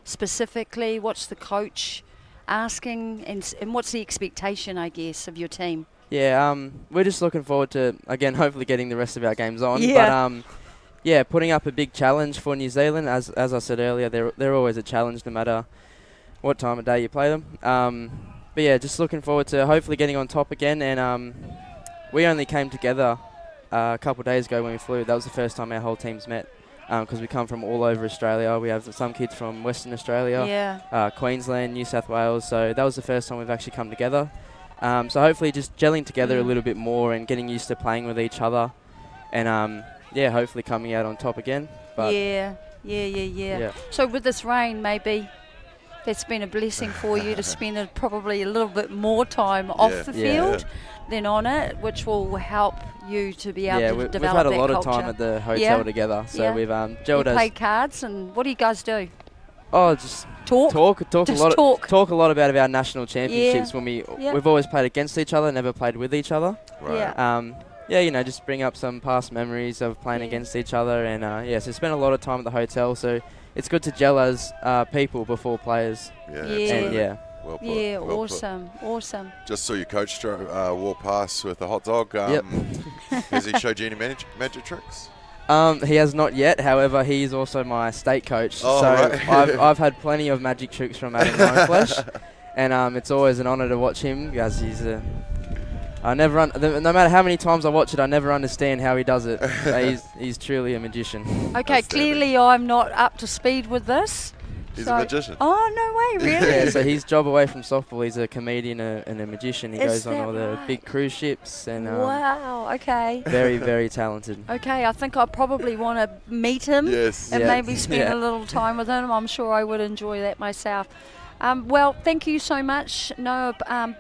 specifically? What's the coach asking, and what's the expectation, I guess, of your team? Yeah, we're just looking forward to, again, hopefully getting the rest of our games on. Yeah. But, yeah, putting up a big challenge for New Zealand. As I said earlier, they're always a challenge no matter what time of day you play them. But, yeah, just looking forward to hopefully getting on top again. And we only came together a couple of days ago when we flew. That was the first time our whole team's met, because we come from all over Australia. We have some kids from Western Australia, Queensland, New South Wales. So that was the first time we've actually come together. So hopefully just gelling together a little bit more and getting used to playing with each other. And, yeah, hopefully coming out on top again. But Yeah. So with this rain, maybe that's been a blessing for you to spend probably a little bit more time off the field than on it, which will help you to be able to develop that culture. We've had a lot of time at the hotel together. So we've gelled us. Played cards, and what do you guys do? Oh, just talk a lot about our national championships when we've always played against each other, never played with each other. Right. Just bring up some past memories of playing against each other, and so spend a lot of time at the hotel. So it's good to gel as people before players. Absolutely. Well put. Awesome. Just saw your coach walk past with a hot dog. Has he showed you any magic tricks? He has not yet. However, he is also my state coach. I've had plenty of magic tricks from Adam Nineflesh, and it's always an honour to watch him, because he's no matter how many times I watch it, I never understand how he does it. He's truly a magician. Okay, clearly I'm not up to speed with this. He's a magician. Oh, no way, really? Yeah, so his job away from softball, he's a comedian and a magician. He goes on all the big cruise ships. And wow, okay. Very, very talented. Okay, I think I probably want to meet him and maybe spend a little time with him. I'm sure I would enjoy that myself. Well, thank you so much, Noah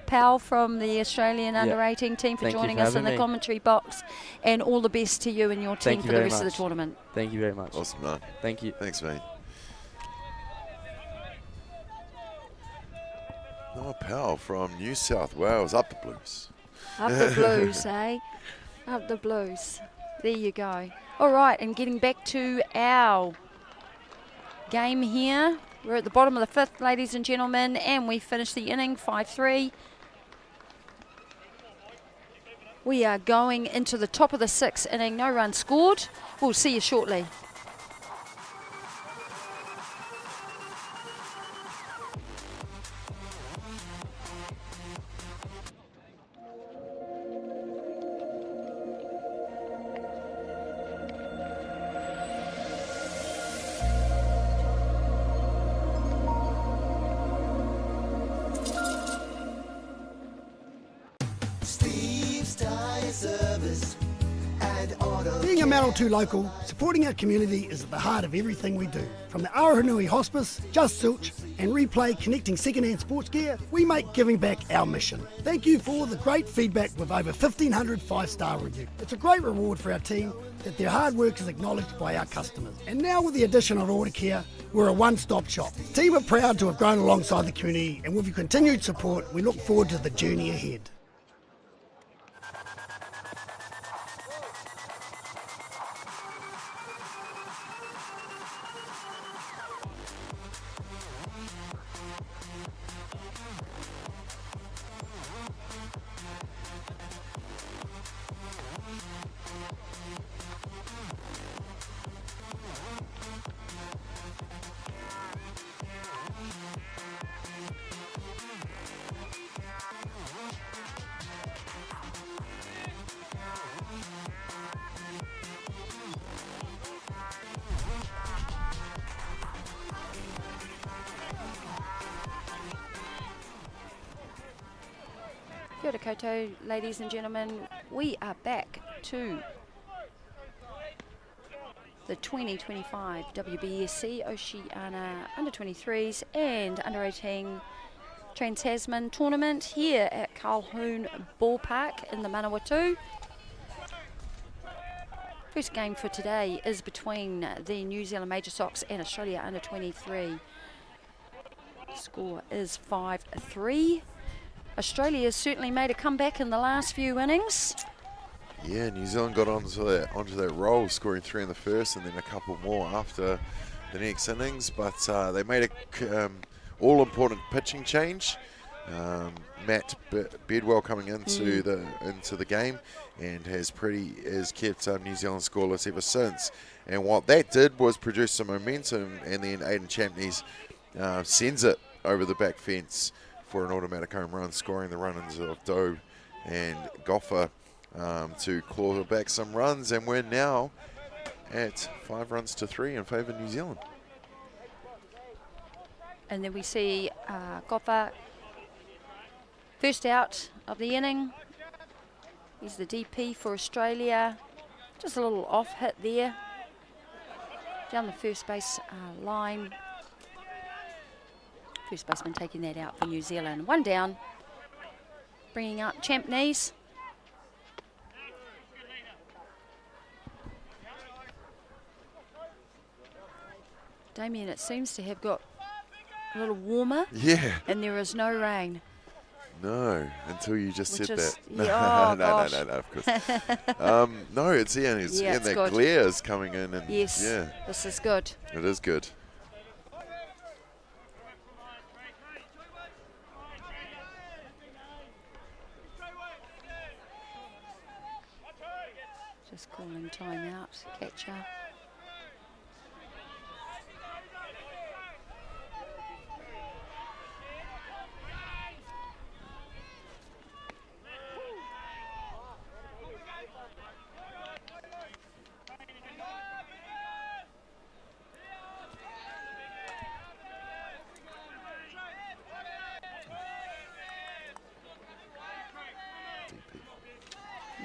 Powell from the Australian Under-18 team for joining us in the commentary box, and all the best to you and your team for the rest of the tournament. Thank you very much. Awesome, man. Thank you. Thanks, mate. Noah Powell from New South Wales, up the Blues. Up the Blues, eh? Up the Blues. There you go. All right, and getting back to our game here. We're at the bottom of the fifth, ladies and gentlemen, and we finished the inning 5-3. We are going into the top of the sixth inning. No runs scored. We'll see you shortly. Being a Manawatū local, supporting our community is at the heart of everything we do. From the Aotearoa Hospice, Just Silch and Replay connecting second-hand sports gear, we make giving back our mission. Thank you for all the great feedback with over 1,500 5-star reviews. It's a great reward for our team that their hard work is acknowledged by our customers. And now with the addition of Order Care, we're a one-stop shop. The team are proud to have grown alongside the community, and with your continued support, we look forward to the journey ahead. Kia ora koutou, ladies and gentlemen. We are back to the 2025 WBSC Oceania Under-23s and Under-18 Trans-Tasman tournament here at Colquhoun Ballpark in the Manawatū. First game for today is between the New Zealand Major Sox and Australia Under-23. Score is 5-3. Australia has certainly made a comeback in the last few innings. Yeah, New Zealand got onto that roll, scoring 3 in the first and then a couple more after the next innings, but they made a all-important pitching change. Matt Bedwell coming into the game and has kept New Zealand scoreless ever since. And what that did was produce some momentum, and then Aidan Champneys sends it over the back fence for an automatic home run, scoring the run-ins of Doe and Goffer to claw back some runs, and we're now at 5-3 in favour of New Zealand. And then we see Goffer, first out of the inning. He's the DP for Australia. Just a little off hit there. Down the first base line. First baseman taking that out for New Zealand. One down. Bringing up Champneys. Damien, it seems to have got a little warmer. Yeah. And there is no rain. No, until you just said that. Yeah, no, of course. No, it's that good. glare is coming in. And yes, yeah, this is good. It is good. Just calling time out, catcher.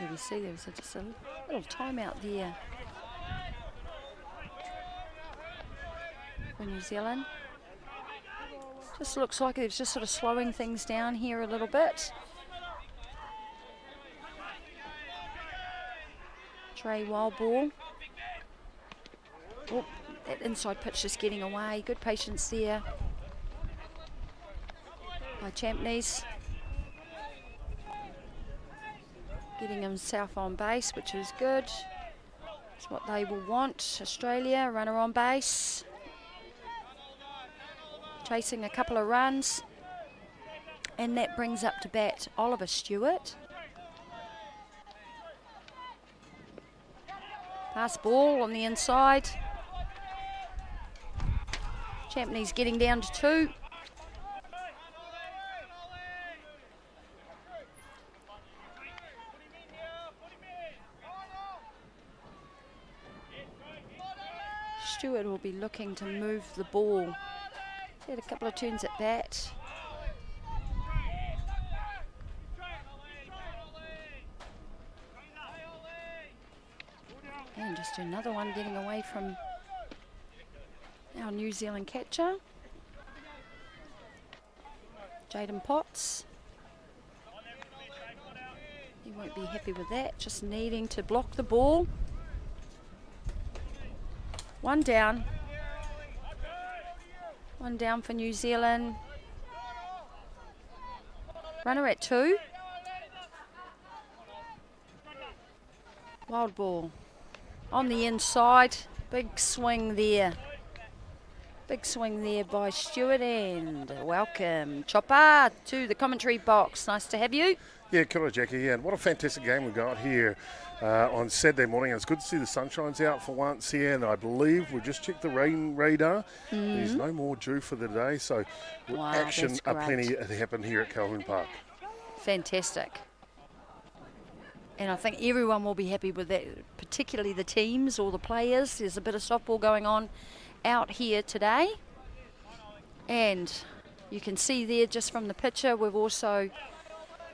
You see there was just a little timeout there for New Zealand. Just looks like it's just sort of slowing things down here a little bit. Trey wild ball. Oh, that inside pitch just getting away. Good patience there by Champneys. Getting himself on base, which is good. That's what they will want. Australia, runner on base. Chasing a couple of runs. And that brings up to bat Oliver Stewart. Pass ball on the inside. Champneys getting down to 2. Stewart will be looking to move the ball. He's had a couple of turns at bat. And just another one getting away from our New Zealand catcher. Jaden Potts. He won't be happy with that, just needing to block the ball. One down. One down for New Zealand. Runner at 2. Wild ball. On the inside. Big swing there. Big swing there by Stewart, and welcome Chopper to the commentary box. Nice to have you. Yeah, kia ora, Jackie. And what a fantastic game we've got here on Saturday morning. And it's good to see the sunshine's out for once here. And I believe we've just checked the rain radar. There's no more due for the day. So Wow, action that's aplenty great. to happen here at Colquhoun Park. Fantastic. And I think everyone will be happy with that, particularly the teams or the players. There's a bit of softball going on out here today. And you can see there just from the picture, we've also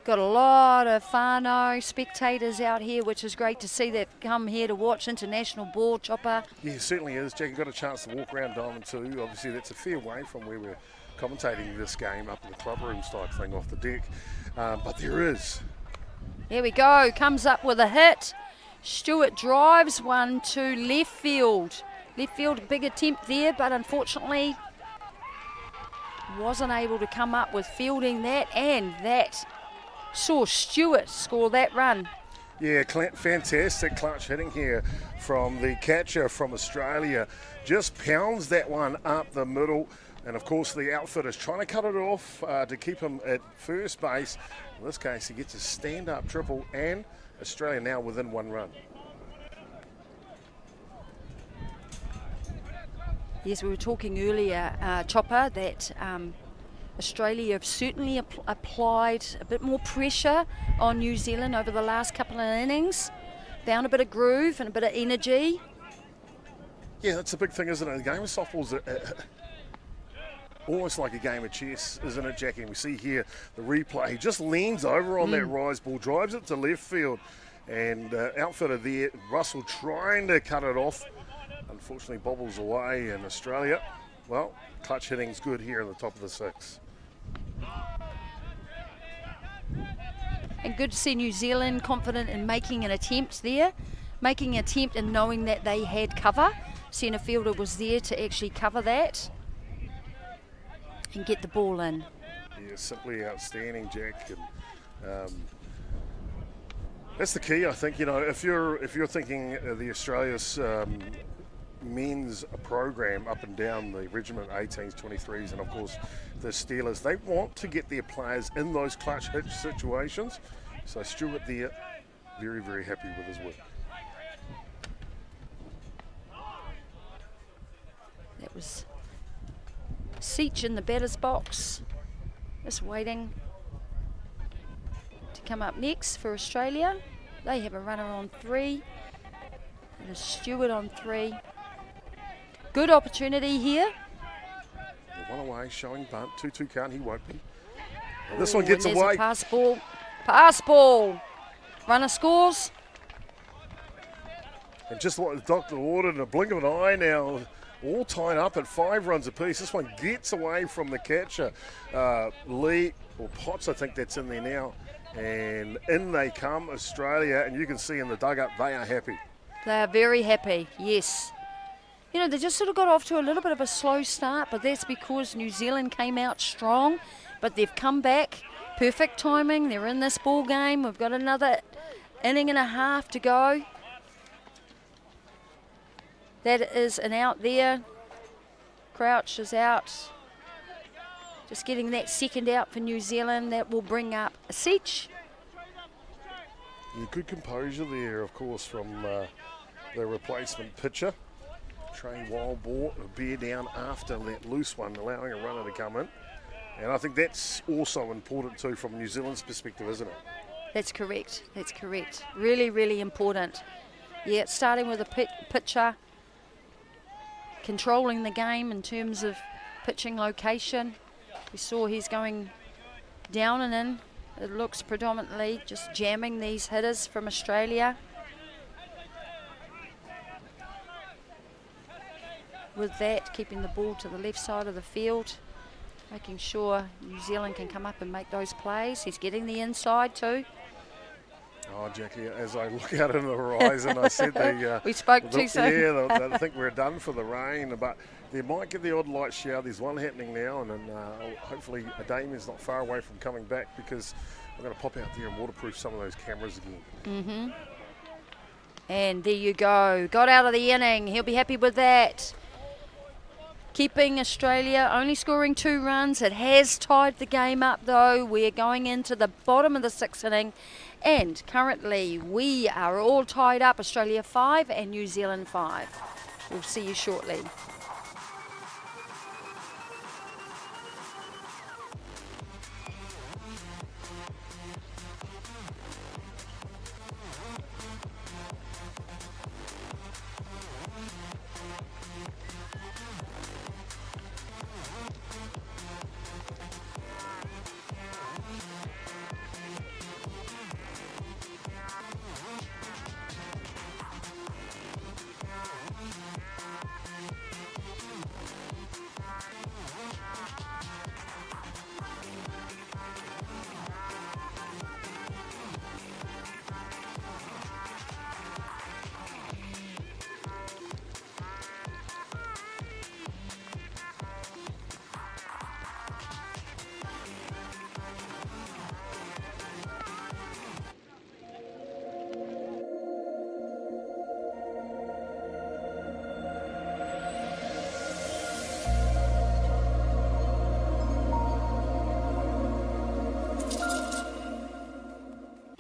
got a lot of whānau spectators out here, which is great to see that come here to watch international ball, Chopper. Yeah, it certainly is. Jackie, got a chance to walk around Diamond 2. Obviously, that's a fair way from where we're commentating this game up in the club rooms type thing off the deck. But there is. Here we go, comes up with a hit. Stewart drives one to left field. Left field, big attempt there, but unfortunately wasn't able to come up with fielding that, and that saw Stewart score that run. Yeah, fantastic clutch hitting here from the catcher from Australia. Just pounds that one up the middle. And, of course, the outfitter's trying to cut it off to keep him at first base. In this case, he gets a stand-up triple, and Australia now within 1 run. Yes, we were talking earlier, Chopper, that Australia have certainly applied a bit more pressure on New Zealand over the last couple of innings. Found a bit of groove and a bit of energy. Yeah, that's a big thing, isn't it? The game of softball's almost like a game of chess, isn't it, Jackie? And we see here the replay. He just leans over on that rise ball, drives it to left field, and outfitter there, Russell, trying to cut it off. Unfortunately, bobbles away, and Australia, well, clutch hitting's good here in the top of the 6. And good to see New Zealand confident in making an attempt there, making an attempt and knowing that they had cover. Centre fielder was there to actually cover that and get the ball in. Yeah, simply outstanding, Jack. And, that's the key, I think. You know, if you're thinking the Australia's men's program up and down the regiment, 18s, 23s, and of course the Steelers, they want to get their players in those clutch hit situations. So Stewart there, very, very happy with his work. That was Seach in the batter's box, just waiting to come up next for Australia. They have a runner on 3 and a Stewart on 3. Good opportunity here. One away, showing bunt, 2-2 count, he won't be. And this one gets and away. A pass ball. Runner scores. And just like the doctor ordered, in a blink of an eye now, all tied up at 5 runs apiece. This one gets away from the catcher. Lee, or Potts, I think that's in there now. And in they come, Australia, and you can see in the dugout, they are happy. They are very happy, yes. You know, they just sort of got off to a little bit of a slow start, but that's because New Zealand came out strong, but they've come back. Perfect timing. They're in this ball game. We've got another inning and a half to go. That is an out there. Crouch is out. Just getting that second out for New Zealand. That will bring up a Seach. Yeah, good composure there, of course, from the replacement pitcher. Trey Wild ball, bear down after that loose one, allowing a runner to come in. And I think that's also important too from New Zealand's perspective, isn't it? That's correct. That's correct. Really, really important. Yeah, starting with a pitcher, controlling the game in terms of pitching location. We saw he's going down and in. It looks predominantly just jamming these hitters from Australia. With that, keeping the ball to the left side of the field, making sure New Zealand can come up and make those plays. He's getting the inside too. Oh, Jackie, as I look out into the horizon, I said we spoke too soon. Yeah, I think we're done for the rain, but they might get the odd light shower. There's one happening now, and then hopefully Damien's not far away from coming back, because we're going to pop out there and waterproof some of those cameras again. And there you go. Got out of the inning. He'll be happy with that. Keeping Australia only scoring 2 runs. It has tied the game up though. We're going into the bottom of the 6th inning, and currently we are all tied up. Australia 5 and New Zealand 5. We'll see you shortly.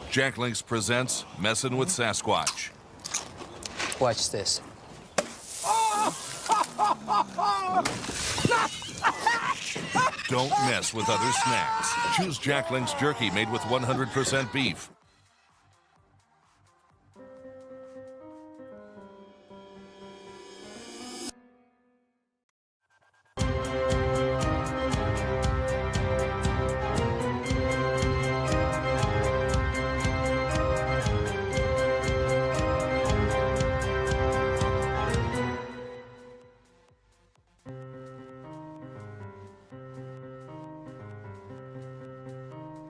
Jack Links presents Messin' with Sasquatch. Watch this. Don't mess with other snacks. Choose Jack Links jerky made with 100% beef.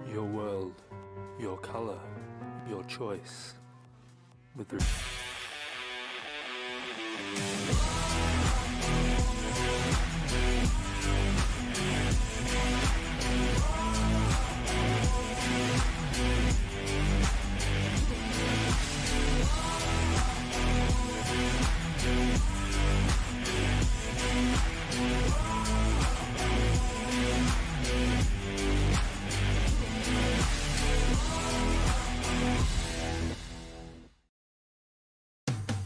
Your world, your color, your choice. With the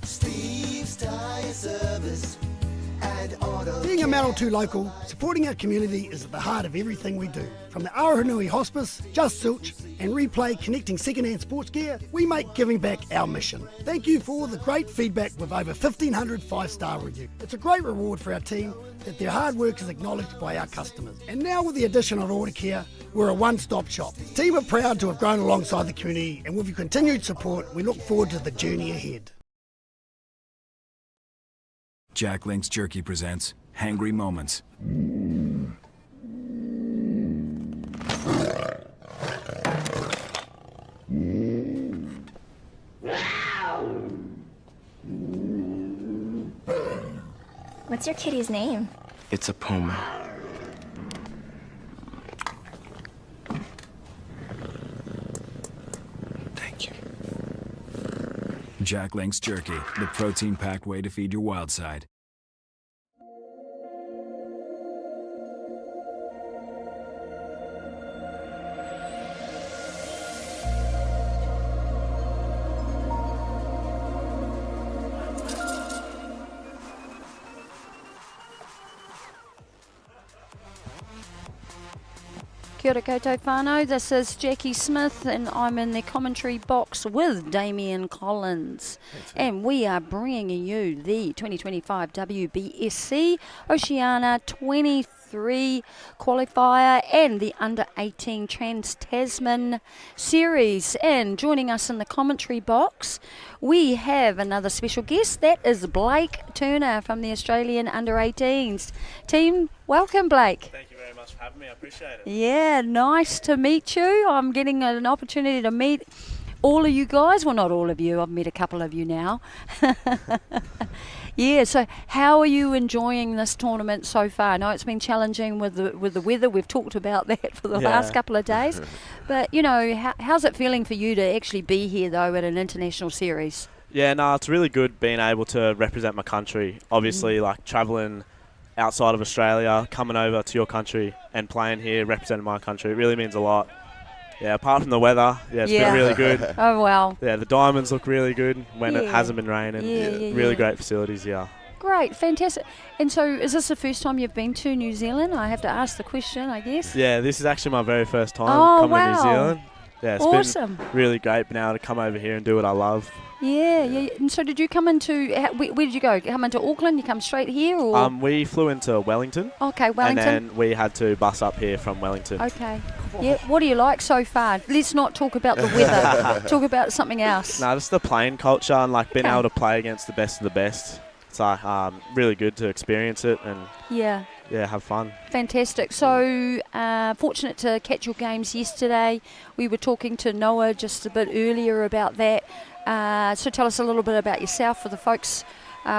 Steve's Tyre Service and Auto Being a Manawatū local, supporting our community is at the heart of everything we do. From the Aotearoa Hospice, Just Zilch, and Replay connecting second-hand sports gear, we make giving back our mission. Thank you for all the great feedback with over 1,500 five-star reviews. It's a great reward for our team that their hard work is acknowledged by our customers. And now with the addition of Order Care, we're a one-stop shop. The team are proud to have grown alongside the community, and with your continued support, we look forward to the journey ahead. Jack Links Jerky presents Hangry Moments. What's your kitty's name? It's a puma. Thank you. Jack Links Jerky, the protein-packed way to feed your wild side. Kia ora koutou whānau, this is Jackie Smith and I'm in the commentary box with Damien Collins. And we are bringing you the 2025 WBSC Oceania 23 qualifier and the Under-18 Trans-Tasman series. And joining us in the commentary box, we have another special guest. That is Blake Turner from the Australian Under-18s team. Welcome, Blake. Thank you very much for having me. I appreciate it. Yeah, nice to meet you. I'm getting an opportunity to meet all of you guys. Well, not all of you. I've met a couple of you now. Yeah, so how are you enjoying this tournament so far? I know it's been challenging with the weather. We've talked about that for the last couple of days. But, you know, how's it feeling for you to actually be here, though, at an international series? Yeah, no, it's really good being able to represent my country. Obviously, like travelling outside of Australia, coming over to your country and playing here, representing my country, it really means a lot. Yeah, apart from the weather, it's been really good. Oh, well. Yeah, the diamonds look really good when it hasn't been raining. Really great facilities, Great, fantastic. And so is this the first time you've been to New Zealand? I have to ask the question, I guess. Yeah, this is actually my very first time coming to New Zealand. Yeah, it's awesome. Been really great being able to come over here and do what I love. Yeah. And so did you come into, where did you go? Come into Auckland? You come straight here? Or? We flew into Wellington. Okay, Wellington. And then we had to bus up here from Wellington. Okay. Yeah, what do you like so far? Let's not talk about the weather. Talk about something else. No, just the playing culture and like being able to play against the best of the best. It's like really good to experience it and have fun. Fantastic. So fortunate to catch your games yesterday. We were talking to Noah just a bit earlier about that. So tell us a little bit about yourself for the folks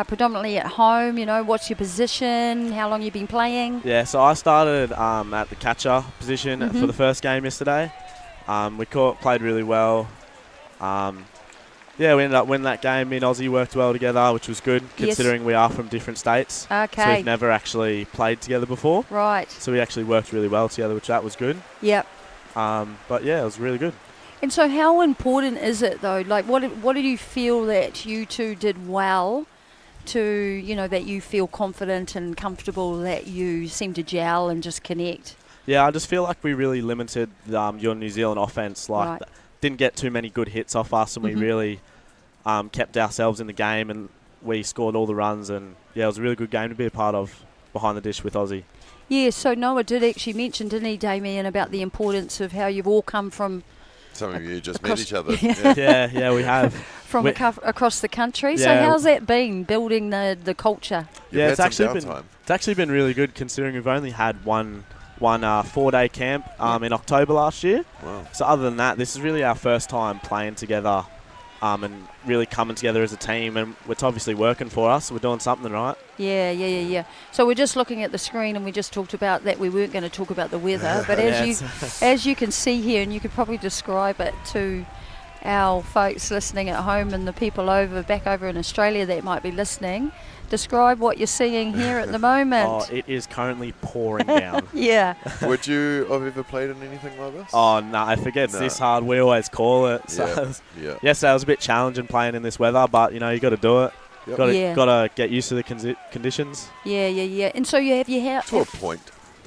predominantly at home. You know, what's your position? How long you've been playing? Yeah, so I started at the catcher position for the first game yesterday. We played really well. We ended up winning that game. Me and Aussie worked well together, which was good, considering we are from different states. Okay. So we've never actually played together before. Right. So we actually worked really well together, which that was good. Yep. But yeah, it was really good. And so how important is it, though? Like, what did you feel that you two did well to, that you feel confident and comfortable, that you seem to gel and just connect? Yeah, I just feel like we really limited your New Zealand offense. Like, Right. didn't get too many good hits off us, and we really kept ourselves in the game, and we scored all the runs. And yeah, it was a really good game to be a part of behind the dish with Aussie. Yeah, so Noah did actually mention, didn't he, Damien, about the importance of how you've all come from... Some of you just met each other. Yeah, we have. From across the country. Yeah. So how's that been, building the culture? Yeah, it's actually been really good, considering we've only had one 4-day camp in October last year. Wow. So other than that, this is really our first time playing together and really coming together as a team, and it's obviously working for us. We're doing something right. Yeah. So we're just looking at the screen, and we just talked about that we weren't going to talk about the weather, but as you can see here, and you could probably describe it to our folks listening at home and the people back over in Australia that might be listening, describe what you're seeing here at the moment. Oh, it is currently pouring down. Yeah. Would you have ever played in anything like this? Oh, no, if it gets this hard, we always call it. So Yesterday it was a bit challenging playing in this weather, but, you got to do it. Yep. Got to get used to the conditions. Yeah. And so you have... To a point.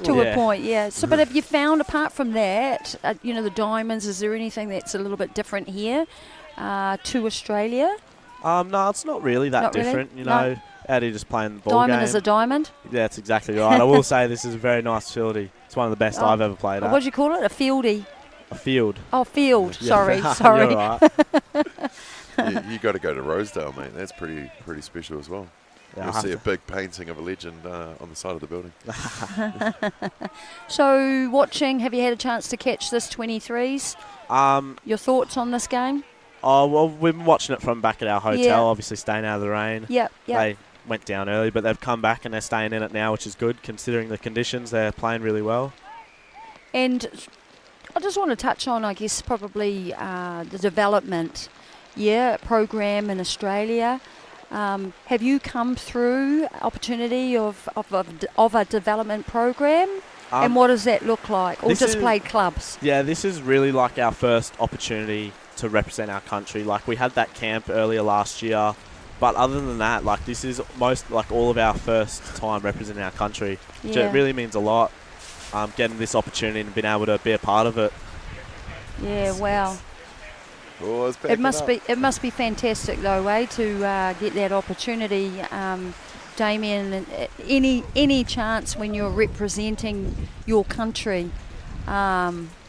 To a point, yeah. So, but have you found, apart from that, the diamonds, is there anything that's a little bit different here to Australia? No, it's not really that different. Really? No. How do you just play in the ball game? Diamond is a diamond? Yeah, that's exactly right. I will say this is a very nice facility. It's one of the best I've ever played at. What do you call it? A fieldy? A field. Oh, field. Yeah. Sorry. You're right. You got to go to Rosedale, mate. That's pretty special as well. Yeah, You'll see a big painting of a legend on the side of the building. So, have you had a chance to catch this 23s? Your thoughts on this game? Oh, well, we've been watching it from back at our hotel, obviously staying out of the rain. Yep. They went down early, but they've come back and they're staying in it now, which is good considering the conditions. They're playing really well. And I just want to touch on, I guess, probably the development program in Australia. Have you come through opportunity of a development program? And what does that look like? Or just played clubs? Yeah, this is really like our first opportunity to represent our country. Like, we had that camp earlier last year, but other than that, like, this is all of our first time representing our country. So it really means a lot, getting this opportunity and being able to be a part of it. Yeah, wow. Oh, it must be fantastic though, to get that opportunity, Damien. Any chance when you're representing your country,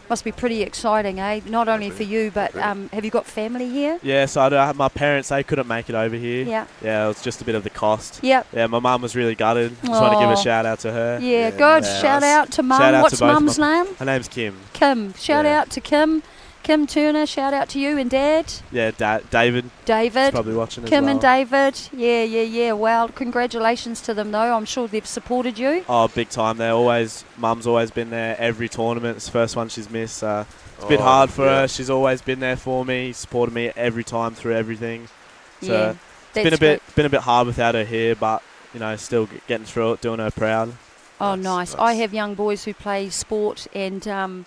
must be pretty exciting, eh? Not only for you, but have you got family here? Yeah, so I have my parents. They couldn't make it over here. Yeah, it was just a bit of the cost. Yeah, my mum was really gutted. Just want to give a shout out to her. Yeah, good. Shout out to mum. What's mum's name? Her name's Kim. Shout out to Kim. Kim Turner, shout out to you and Dad. Yeah, David. David. Probably watching as Kim well. and David. Yeah. Well, congratulations to them, though. I'm sure they've supported you. Oh, big time. Mum's always been there every tournament. It's the first one she's missed. It's a bit hard for her. She's always been there for me, supported me every time through everything. So it's been a bit hard without her here, but still getting through it, doing her proud. Oh, nice. I have young boys who play sport, and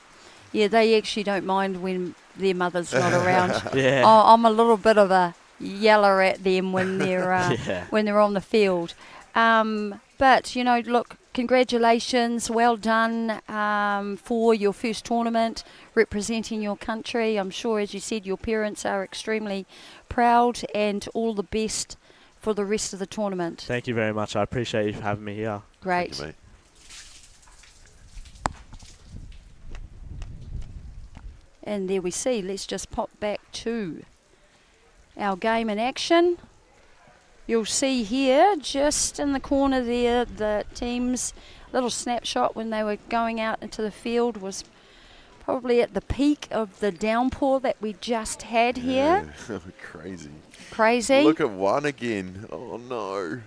they actually don't mind when their mother's not around. I'm a little bit of a yeller at them when they're when they're on the field. But look, congratulations, well done for your first tournament, representing your country. I'm sure, as you said, your parents are extremely proud, and all the best for the rest of the tournament. Thank you very much. I appreciate you for having me here. Great. Thank you, mate. And there we see, let's just pop back to our game in action. You'll see here, just in the corner there, the team's little snapshot when they were going out into the field was probably at the peak of the downpour that we just had here. Crazy. Look at one again. Oh, no.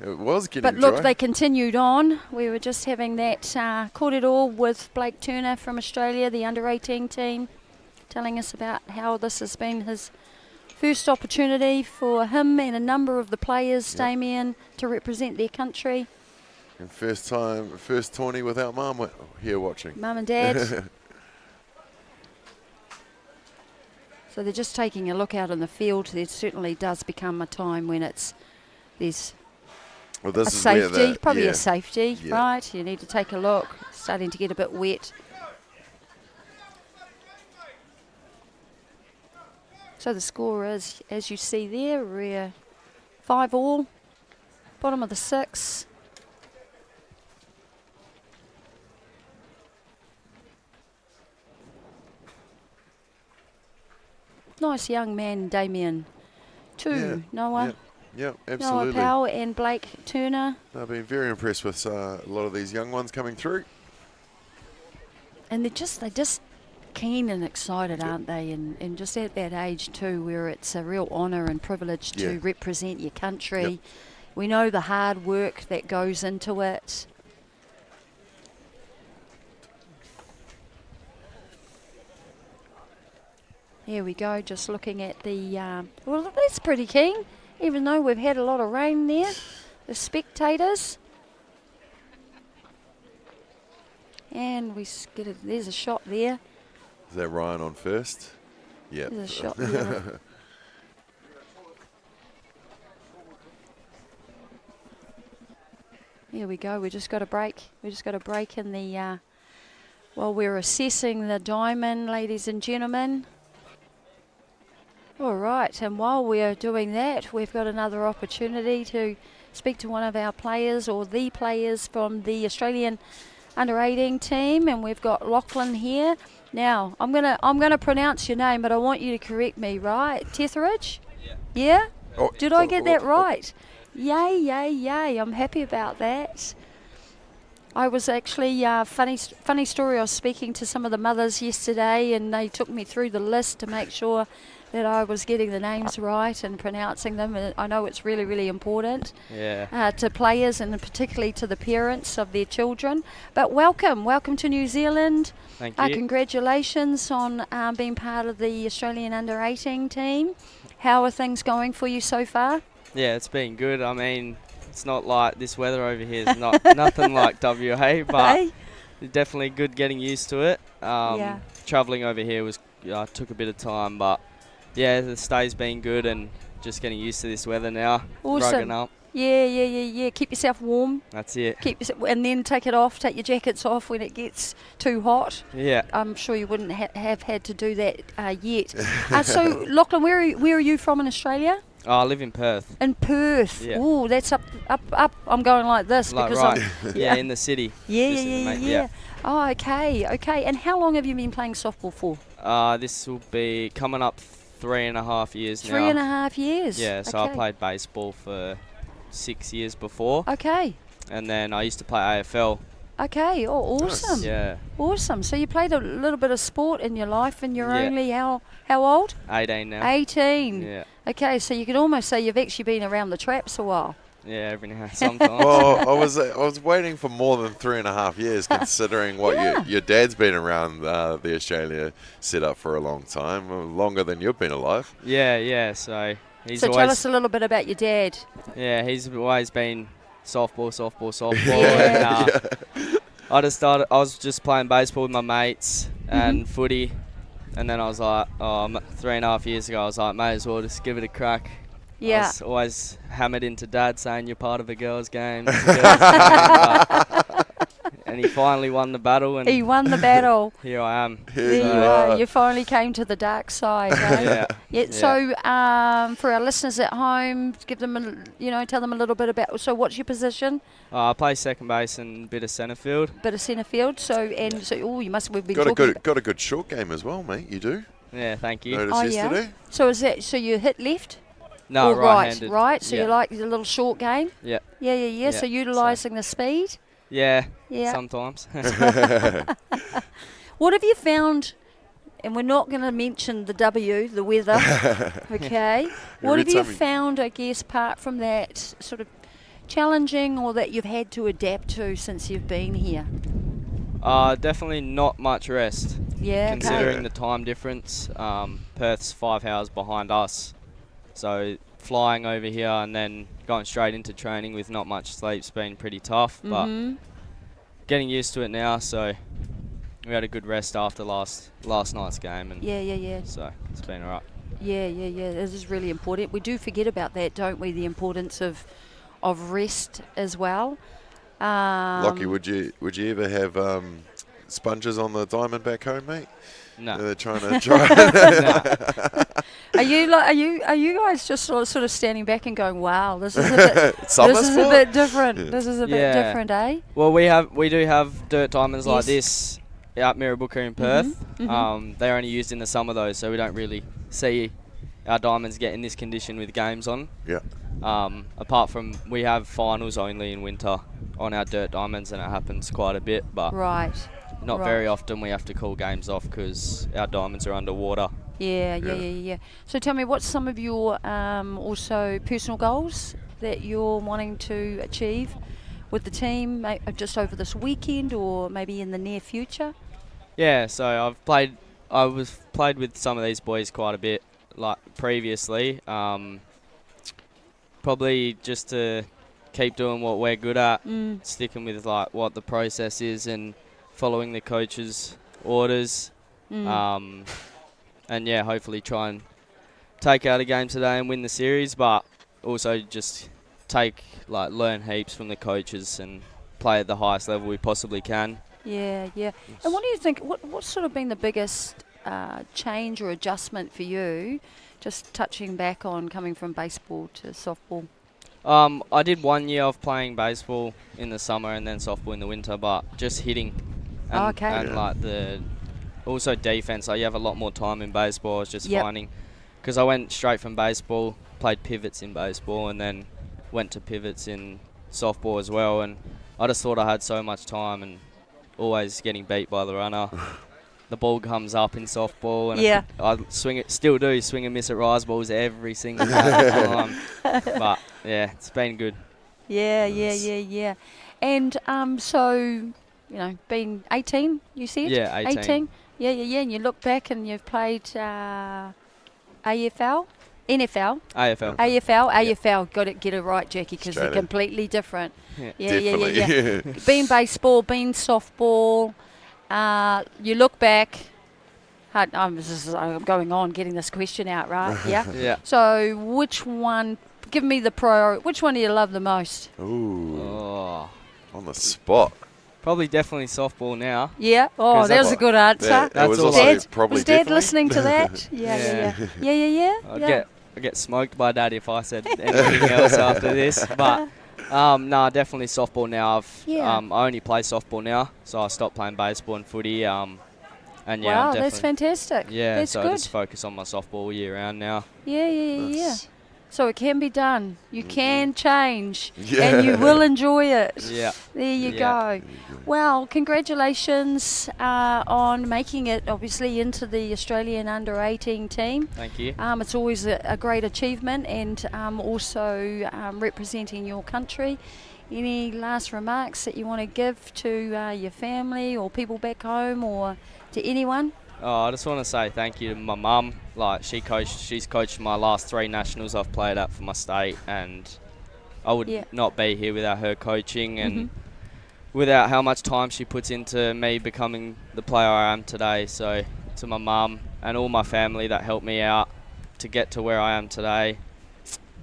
It was getting But look, dry. they continued on. We were just having that corridor with Blake Turner from Australia, the under-18 team, telling us about how this has been his first opportunity for him and a number of the players, Damien, to represent their country. And first tourney without Mum here watching. Mum and Dad. So they're just taking a look out in the field. There certainly does become a time when there's Well, this a is where safety, the, probably yeah, a safety, yeah. right? You need to take a look. Starting to get a bit wet. So the score is, as you see there, we're 5-all, bottom of the 6. Nice young man, Damien, too, Noah. Yeah, absolutely. Noah Powell and Blake Turner. I've been very impressed with a lot of these young ones coming through. And they're just keen and excited, aren't they? And just at that age too, where it's a real honour and privilege to represent your country. Yep. We know the hard work that goes into it. Here we go, just looking at the, well, that's pretty keen, even though we've had a lot of rain there. The spectators. And there's a shot there. Is that Ryan on first? Yeah. There's a shot there. Here we go. We just got a break. We just got a break in the, while we're assessing the diamond, ladies and gentlemen. All right, and while we're doing that, we've got another opportunity to speak to one of our players or the players from the Australian under-18 team, and we've got Lachlan here. Now, I'm gonna pronounce your name, but I want you to correct me, right? Tetheridge? Yeah? Oh, Did I get that right? Yay, yay, yay. I'm happy about that. I was actually, funny story, I was speaking to some of the mothers yesterday, and they took me through the list to make sure that I was getting the names right and pronouncing them. And I know it's really, really important to players and particularly to the parents of their children. But welcome to New Zealand. Thank you. Congratulations on being part of the Australian under-18 team. How are things going for you so far? Yeah, it's been good. I mean, it's not like this weather over here is not nothing like WA, but definitely good getting used to it. Travelling over here took a bit of time, but yeah, the stay's been good and just getting used to this weather now. Awesome. Rugging up. Yeah. Keep yourself warm. That's it. And then take it off. Take your jackets off when it gets too hot. Yeah. I'm sure you wouldn't have had to do that yet. So, Lachlan, where are you from in Australia? Oh, I live in Perth. In Perth. Yeah. Oh, that's up. I'm going like this because right. I'm in the city. Yeah. Oh, okay. And how long have you been playing softball for? This will be coming up 3.5 years now. 3.5 years. Yeah. So I played baseball for 6 years before. Okay. And then I used to play AFL. Okay. Oh, awesome. Yeah. Awesome. So you played a little bit of sport in your life, and you're only how old? 18 now. 18. Yeah. Okay, so you could almost say you've actually been around the traps a while. Yeah, every now sometimes. Well, I was waiting for more than 3.5 years, considering what your dad's been around the Australia setup for a long time, longer than you've been alive. Yeah. So he's always. Tell us a little bit about your dad. Yeah, he's always been softball. Yeah. And, I was just playing baseball with my mates and footy, and then I was like, 3.5 years ago, I was like, may as well just give it a crack. Yeah. I was always hammered into Dad saying you're part of a girls' game. And he finally won the battle. And he won the battle. Here I am. There you are. You finally came to the dark side. Eh? Yeah. So for our listeners at home, give them, tell them a little bit about. So what's your position? I play second base and a bit of centre field. You must. We've been got a good short game as well, mate. You do. Yeah, thank you. Noticed yesterday. So is that so you hit left? No, right-handed. Right. So you like the little short game? Yeah. Yeah. So utilising the speed. Yeah. Sometimes. What have you found? And we're not going to mention the weather. Okay. What have you found, I guess, apart from that sort of challenging or that you've had to adapt to since you've been here? Definitely not much rest. Yeah. Considering the time difference, Perth's 5 hours behind us. So flying over here and then going straight into training with not much sleep's been pretty tough, but getting used to it now, so we had a good rest after last night's game. And yeah. So it's been all right. Yeah. This is really important. We do forget about that, don't we? The importance of rest as well. Lockie, would you ever have sponges on the diamond back home, mate? No. They're trying to try. Are you guys just sort of standing back and going, "Wow, this is a bit different. Yeah. This is a bit different, eh?" Well, we do have dirt diamonds like this out Mirrabooka in Perth. They're only used in the summer though, so we don't really see our diamonds get in this condition with games on. Yeah. Apart from we have finals only in winter on our dirt diamonds, and it happens quite a bit, but not very often we have to call games off because our diamonds are underwater. Yeah. So tell me, what's some of your also personal goals that you're wanting to achieve with the team, just over this weekend or maybe in the near future? Yeah, so I've played with some of these boys quite a bit, like previously. Probably just to keep doing what we're good at, sticking with like what the process is and following the coach's orders. And yeah, hopefully try and take out a game today and win the series, but also just learn heaps from the coaches and play at the highest level we possibly can. Yeah. And what do you think, what's sort of been the biggest change or adjustment for you, just touching back on coming from baseball to softball? I did 1 year of playing baseball in the summer and then softball in the winter, but just hitting and like the also defense. You have a lot more time in baseball. I was just finding, because I went straight from baseball, played pivots in baseball, and then went to pivots in softball as well. And I just thought I had so much time and always getting beat by the runner. The ball comes up in softball, and I swing and miss at rise balls every single time. But yeah, it's been good. Yeah. And so, being 18, you said? Yeah, 18. Yeah. And you look back and you've played AFL? NFL? AFL. Got to get it right, Jackie, because they're completely different. Yeah. Being baseball, being softball. You look back. I'm going on getting this question out, right? Yeah. So, which one? Give me the pro. Which one do you love the most? Ooh. On the spot. Probably definitely softball now. Yeah. Oh, that was a good answer. That's also probably was Dad listening to that? Yeah. I get smoked by Dad if I said anything else after this, but. No, definitely softball now. I only play softball now, so I stopped playing baseball and footy. Wow, that's fantastic. Yeah, that's so good. I just focus on my softball year round now. Yeah. So it can be done. You can change, and you will enjoy it. Yeah. There you go. Well, congratulations on making it, obviously, into the Australian under-18 team. Thank you. It's always a great achievement, and also representing your country. Any last remarks that you want to give to your family or people back home or to anyone? I just want to say thank you to my mum. She's coached my last 3 nationals I've played at for my state, and I would not be here without her coaching and without how much time she puts into me becoming the player I am today. So to my mum and all my family that helped me out to get to where I am today,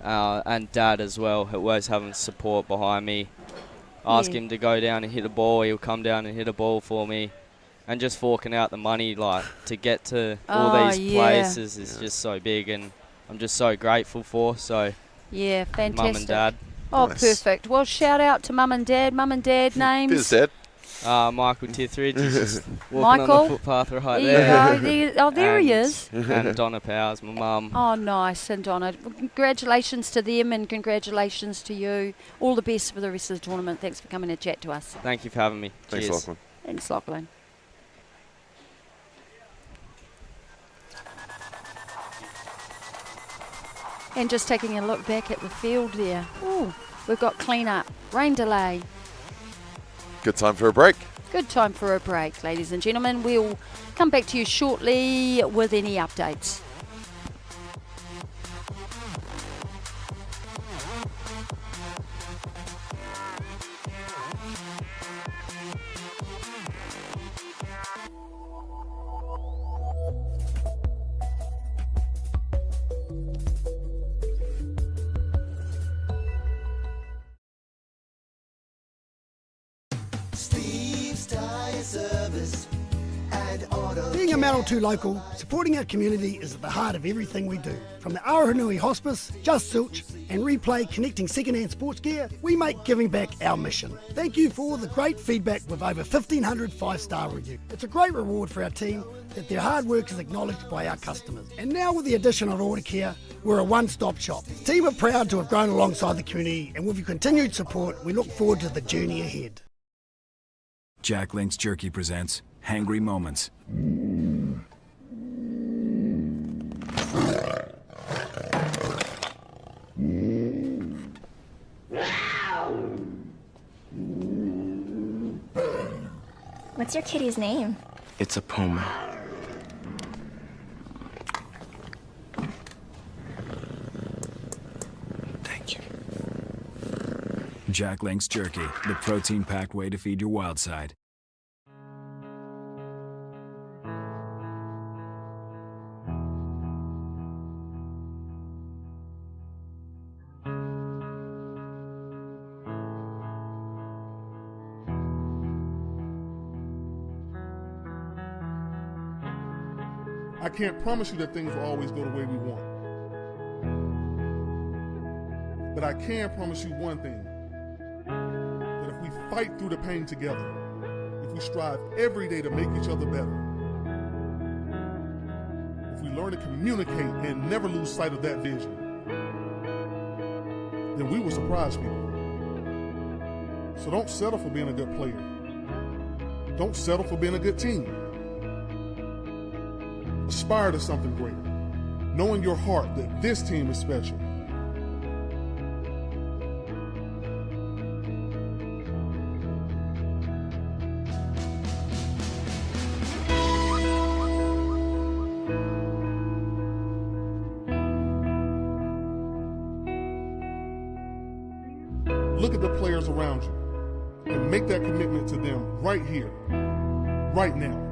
and Dad as well, always having support behind me. Ask him to go down and hit a ball, he'll come down and hit a ball for me. And just forking out the money to get to all these places is just so big, and I'm just so grateful for. So yeah, fantastic. Mum and Dad. Oh, nice. Perfect. Well, shout out to Mum and Dad. Mum and Dad names. Who's Dad? Michael Tithridge is just walking on the footpath right there. There he is. And Donna Powers, my mum. Oh, nice. And Donna, congratulations to them and congratulations to you. All the best for the rest of the tournament. Thanks for coming to chat to us. Thank you for having me. Thanks, Cheers. Lachlan. Thanks, Lachlan. And just taking a look back at the field there. Ooh, we've got clean up, rain delay. Good time for a break. Good time for a break, ladies and gentlemen. We'll come back to you shortly with any updates. a Manawatū local, supporting our community is at the heart of everything we do. From the Aotearoa Hospice, Just Silch, and Replay connecting second-hand sports gear, we make giving back our mission. Thank you for all the great feedback with over 1,500 5-star reviews. It's a great reward for our team that their hard work is acknowledged by our customers. And now with the addition of Order Care, we're a one-stop shop. The team are proud to have grown alongside the community, and with your continued support, we look forward to the journey ahead. Jack Link's Jerky presents Hangry Moments. What's your kitty's name? It's a puma. Thank you. Jack Link's Jerky, the protein-packed way to feed your wild side. I can't promise you that things will always go the way we want. But I can promise you one thing, that if we fight through the pain together, if we strive every day to make each other better, if we learn to communicate and never lose sight of that vision, then we will surprise people. So don't settle for being a good player. Don't settle for being a good team. Aspire to something greater, know in your heart that this team is special. Look at the players around you and make that commitment to them right here, right now.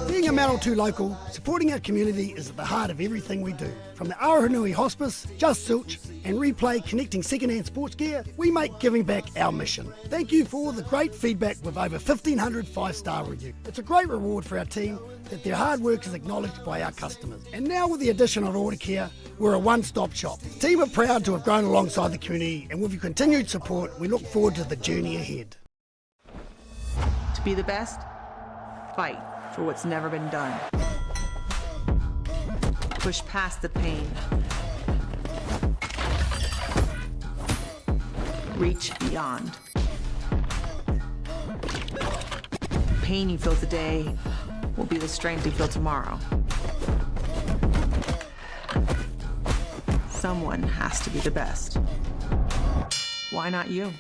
Being a Manawatū local, supporting our community is at the heart of everything we do. From the Aotearoa Hospice, Just Silch and Replay connecting second-hand sports gear, we make giving back our mission. Thank you for all the great feedback with over 1,500 5-star reviews. It's a great reward for our team that their hard work is acknowledged by our customers. And now with the addition of Order Care, we're a one-stop shop. The team are proud to have grown alongside the community, and with your continued support, we look forward to the journey ahead. To be the best, fight for what's never been done. Push past the pain. Reach beyond. The pain you feel today will be the strength you feel tomorrow. Someone has to be the best. Why not you?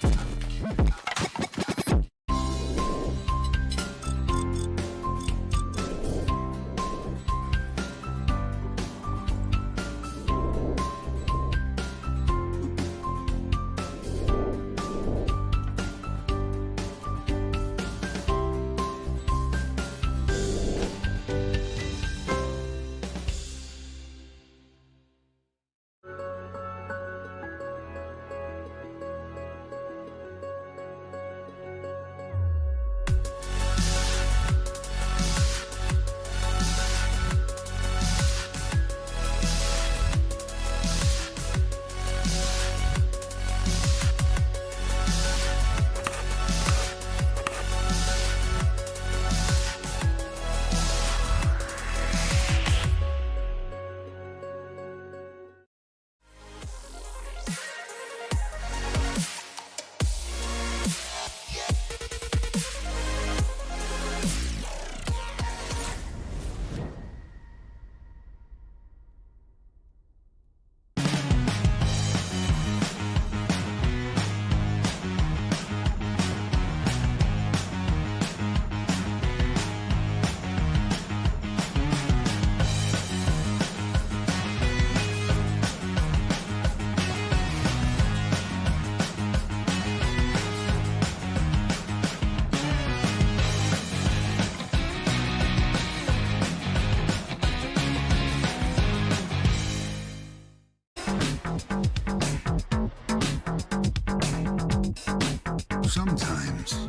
Sometimes,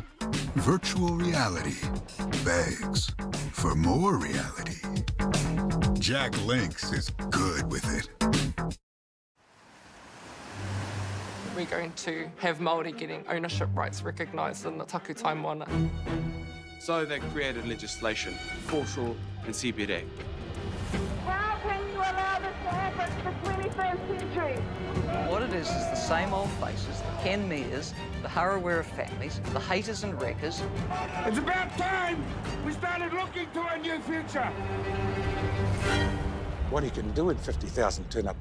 virtual reality begs for more reality. Jack Lynx is good with it. We're going to have Māori getting ownership rights recognised in the taku time moana. So they created legislation, foreshore and CBD. How can you allow this to happen in the 21st century? What it is the same old faces, the Ken Mears, the Harawira families, the haters and wreckers. It's about time we started looking to a new future. What he can do in 50,000 turn up.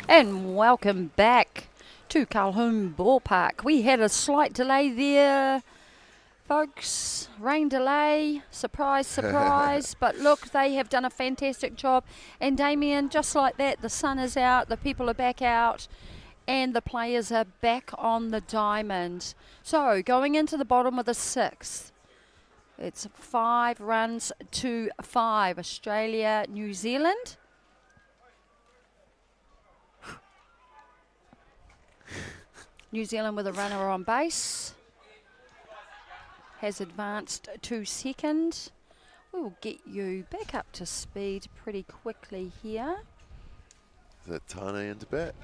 And welcome back to Colquhoun Ballpark. We had a slight delay there, folks. Rain delay, surprise, surprise. But look, they have done a fantastic job. And Damien, just like that, the sun is out, the people are back out, and the players are back on the diamond. So going into the bottom of the sixth, it's 5 runs to 5. Australia, New Zealand. New Zealand with a runner on base has advanced to second. We will get you back up to speed pretty quickly here. Is that Tyre into bat?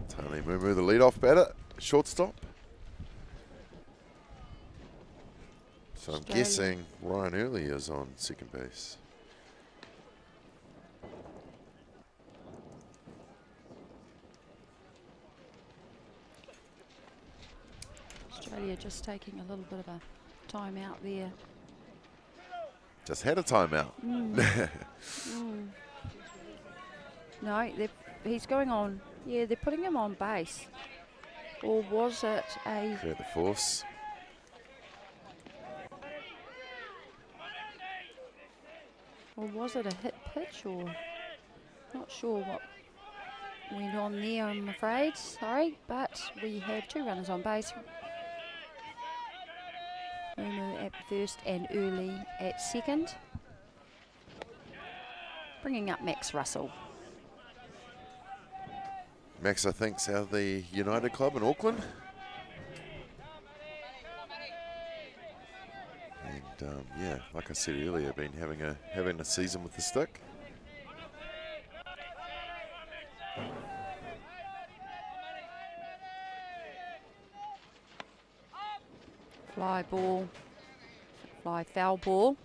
Tyre Mumu, the leadoff batter, shortstop. So I'm guessing Ryan Early is on second base. Australia just taking a little bit of a time out there. Just had a timeout. No, he's going on. Yeah, they're putting him on base. Or was it a... Create the force. Or was it a hit pitch, or... Not sure what went on there, I'm afraid. Sorry, but we have 2 runners on base. Mumu at first and Early at second. Bringing up Max Russell. Max, I think, is out of the United Club in Auckland. And yeah, like I said earlier, been having a season with the stick. Fly ball, fly foul ball.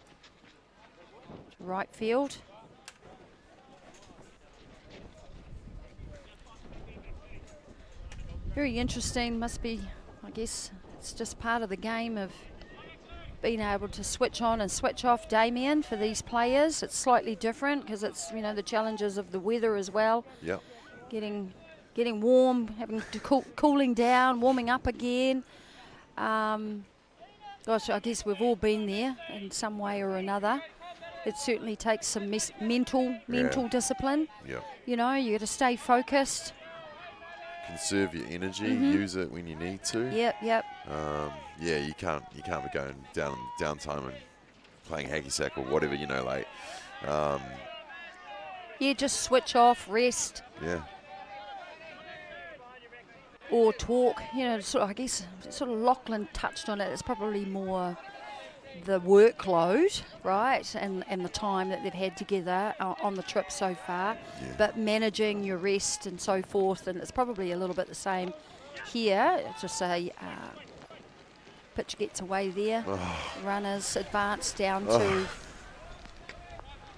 right field. Very interesting. Must be, I guess, it's just part of the game of being able to switch on and switch off, Damien, for these players. It's slightly different because it's, you know, the challenges of the weather as well. Yeah. Getting warm, having to cooling down, warming up again. Gosh, I guess we've all been there in some way or another. It certainly takes some mental discipline. Yeah. You know, you got to stay focused. Conserve your energy. Use it when you need to. Yep. Yeah, you can't be going downtime and playing hacky sack or whatever, you know, like. Yeah, just switch off, rest. Yeah. Or talk, you know, sort of, I guess, sort of Lachlan touched on it. It's probably more the workload, right, and the time that they've had together on the trip so far, but managing your rest and so forth, and it's probably a little bit the same here. It's just a pitch gets away there. Runners advance down to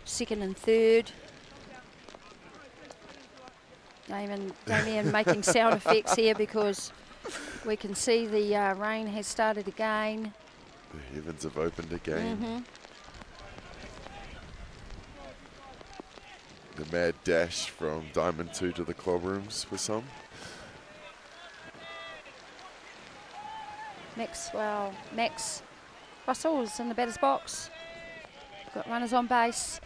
second and third. Damien making sound effects here because we can see the rain has started again. The heavens have opened again. The mad dash from Diamond 2 to the club rooms for some. Max Russell is in the batter's box. Got runners on base.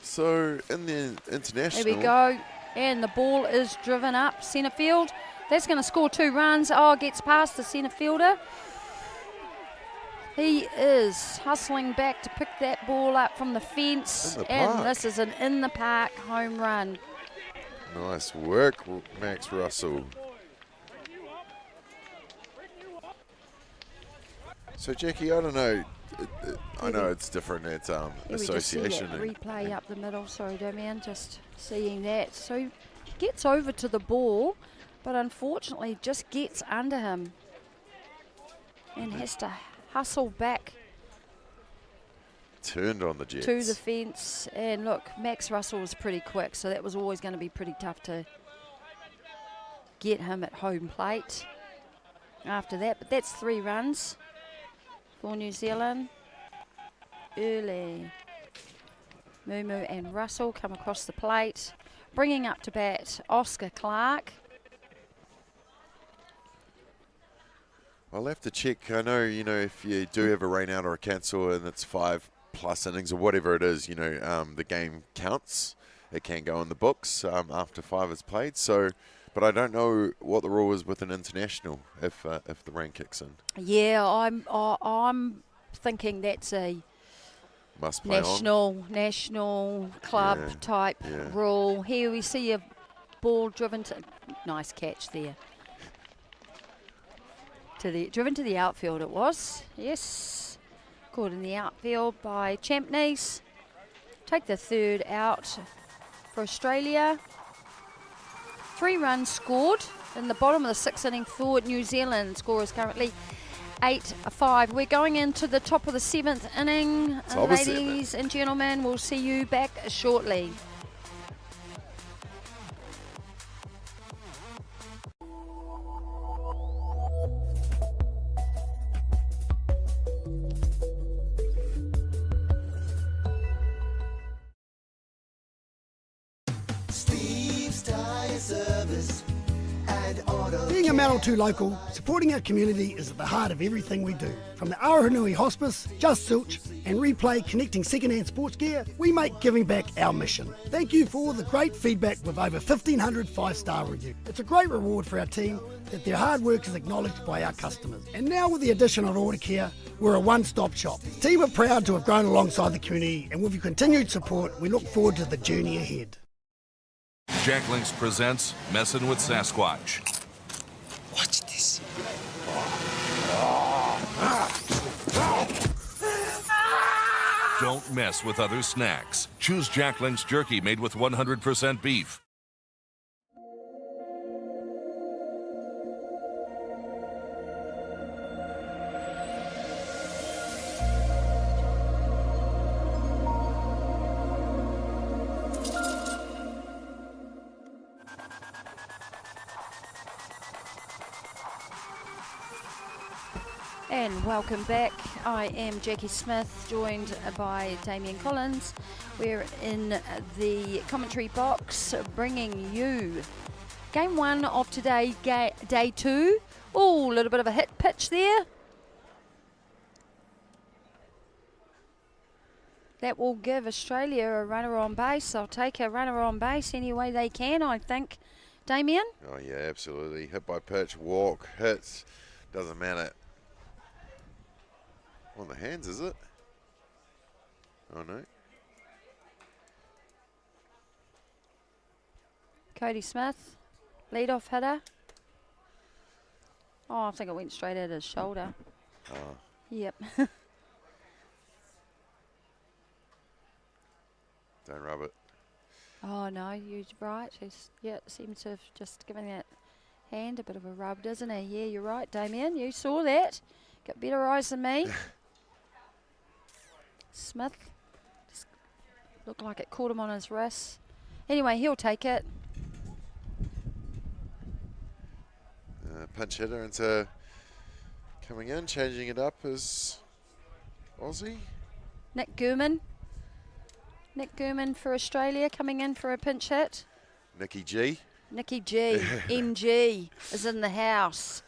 So in the international. There we go. And the ball is driven up centre field. That's going to score 2 runs. Oh, gets past the centre fielder. He is hustling back to pick that ball up from the fence. And this is an in the park home run. Nice work, Max Russell. So Jackie, I don't know. I know it's different at association. We just see that replay up the middle. Sorry, Damien, just seeing that. So he gets over to the ball, but unfortunately just gets under him and has to hustle back. Turned on the Jets. To the fence. And look, Max Russell was pretty quick, so that was always going to be pretty tough to get him at home plate after that. But that's 3 runs for New Zealand. Early. Mumu and Russell come across the plate. Bringing up to bat, Oscar Clark. I'll have to check. I know, you know, if you do have a rain out or a cancel and it's 5+ innings or whatever it is, you know, the game counts. It can go in the books after 5 is played. So, but I don't know what the rule is with an international if the rain kicks in. Yeah, I'm thinking that's a must play national club type rule. Here we see a ball driven to, nice catch there. Driven to the outfield it was, yes. Caught in the outfield by Champneys. Take the 3rd out for Australia. 3 runs scored in the bottom of the 6th inning for New Zealand. Score is currently 8-5. We're going into the top of the 7th inning. Ladies and gentlemen, we'll see you back shortly. Being a Manawatū local, supporting our community is at the heart of everything we do. From the Aotearoa Hospice, Just Silch and Replay connecting second-hand sports gear, we make giving back our mission. Thank you for all the great feedback with over 1,500 5-star reviews. It's a great reward for our team that their hard work is acknowledged by our customers. And now with the addition of Order Care, we're a one-stop shop. The team are proud to have grown alongside the community, and with your continued support, we look forward to the journey ahead. Jack Links presents Messin' with Sasquatch. Watch this. Don't mess with other snacks. Choose Jack Links jerky made with 100% beef. And welcome back. I am Jackie Smith, joined by Damien Collins. We're in the commentary box, bringing you game one of today, day two. Oh, a little bit of a hit pitch there. That will give Australia a runner on base. They'll take a runner on base any way they can, I think. Damien? Oh, yeah, absolutely. Hit by pitch, walk, hits, doesn't matter. On the hands, is it? Oh, no. Cody Smith, lead-off hitter. Oh, I think it went straight at his shoulder. Oh. Yep. Don't rub it. Oh, no, you're right. Yeah, seems to have just given that hand a bit of a rub, doesn't he? Yeah, you're right, Damien. You saw that. Got better eyes than me. Smith just looked like it caught him on his wrist. Anyway, he'll take it. Punch hitter into coming in, changing it up is Aussie. Nick Gurman. Nick Gurman for Australia coming in for a pinch hit. Nicky G. Nicky G. MG is in the house.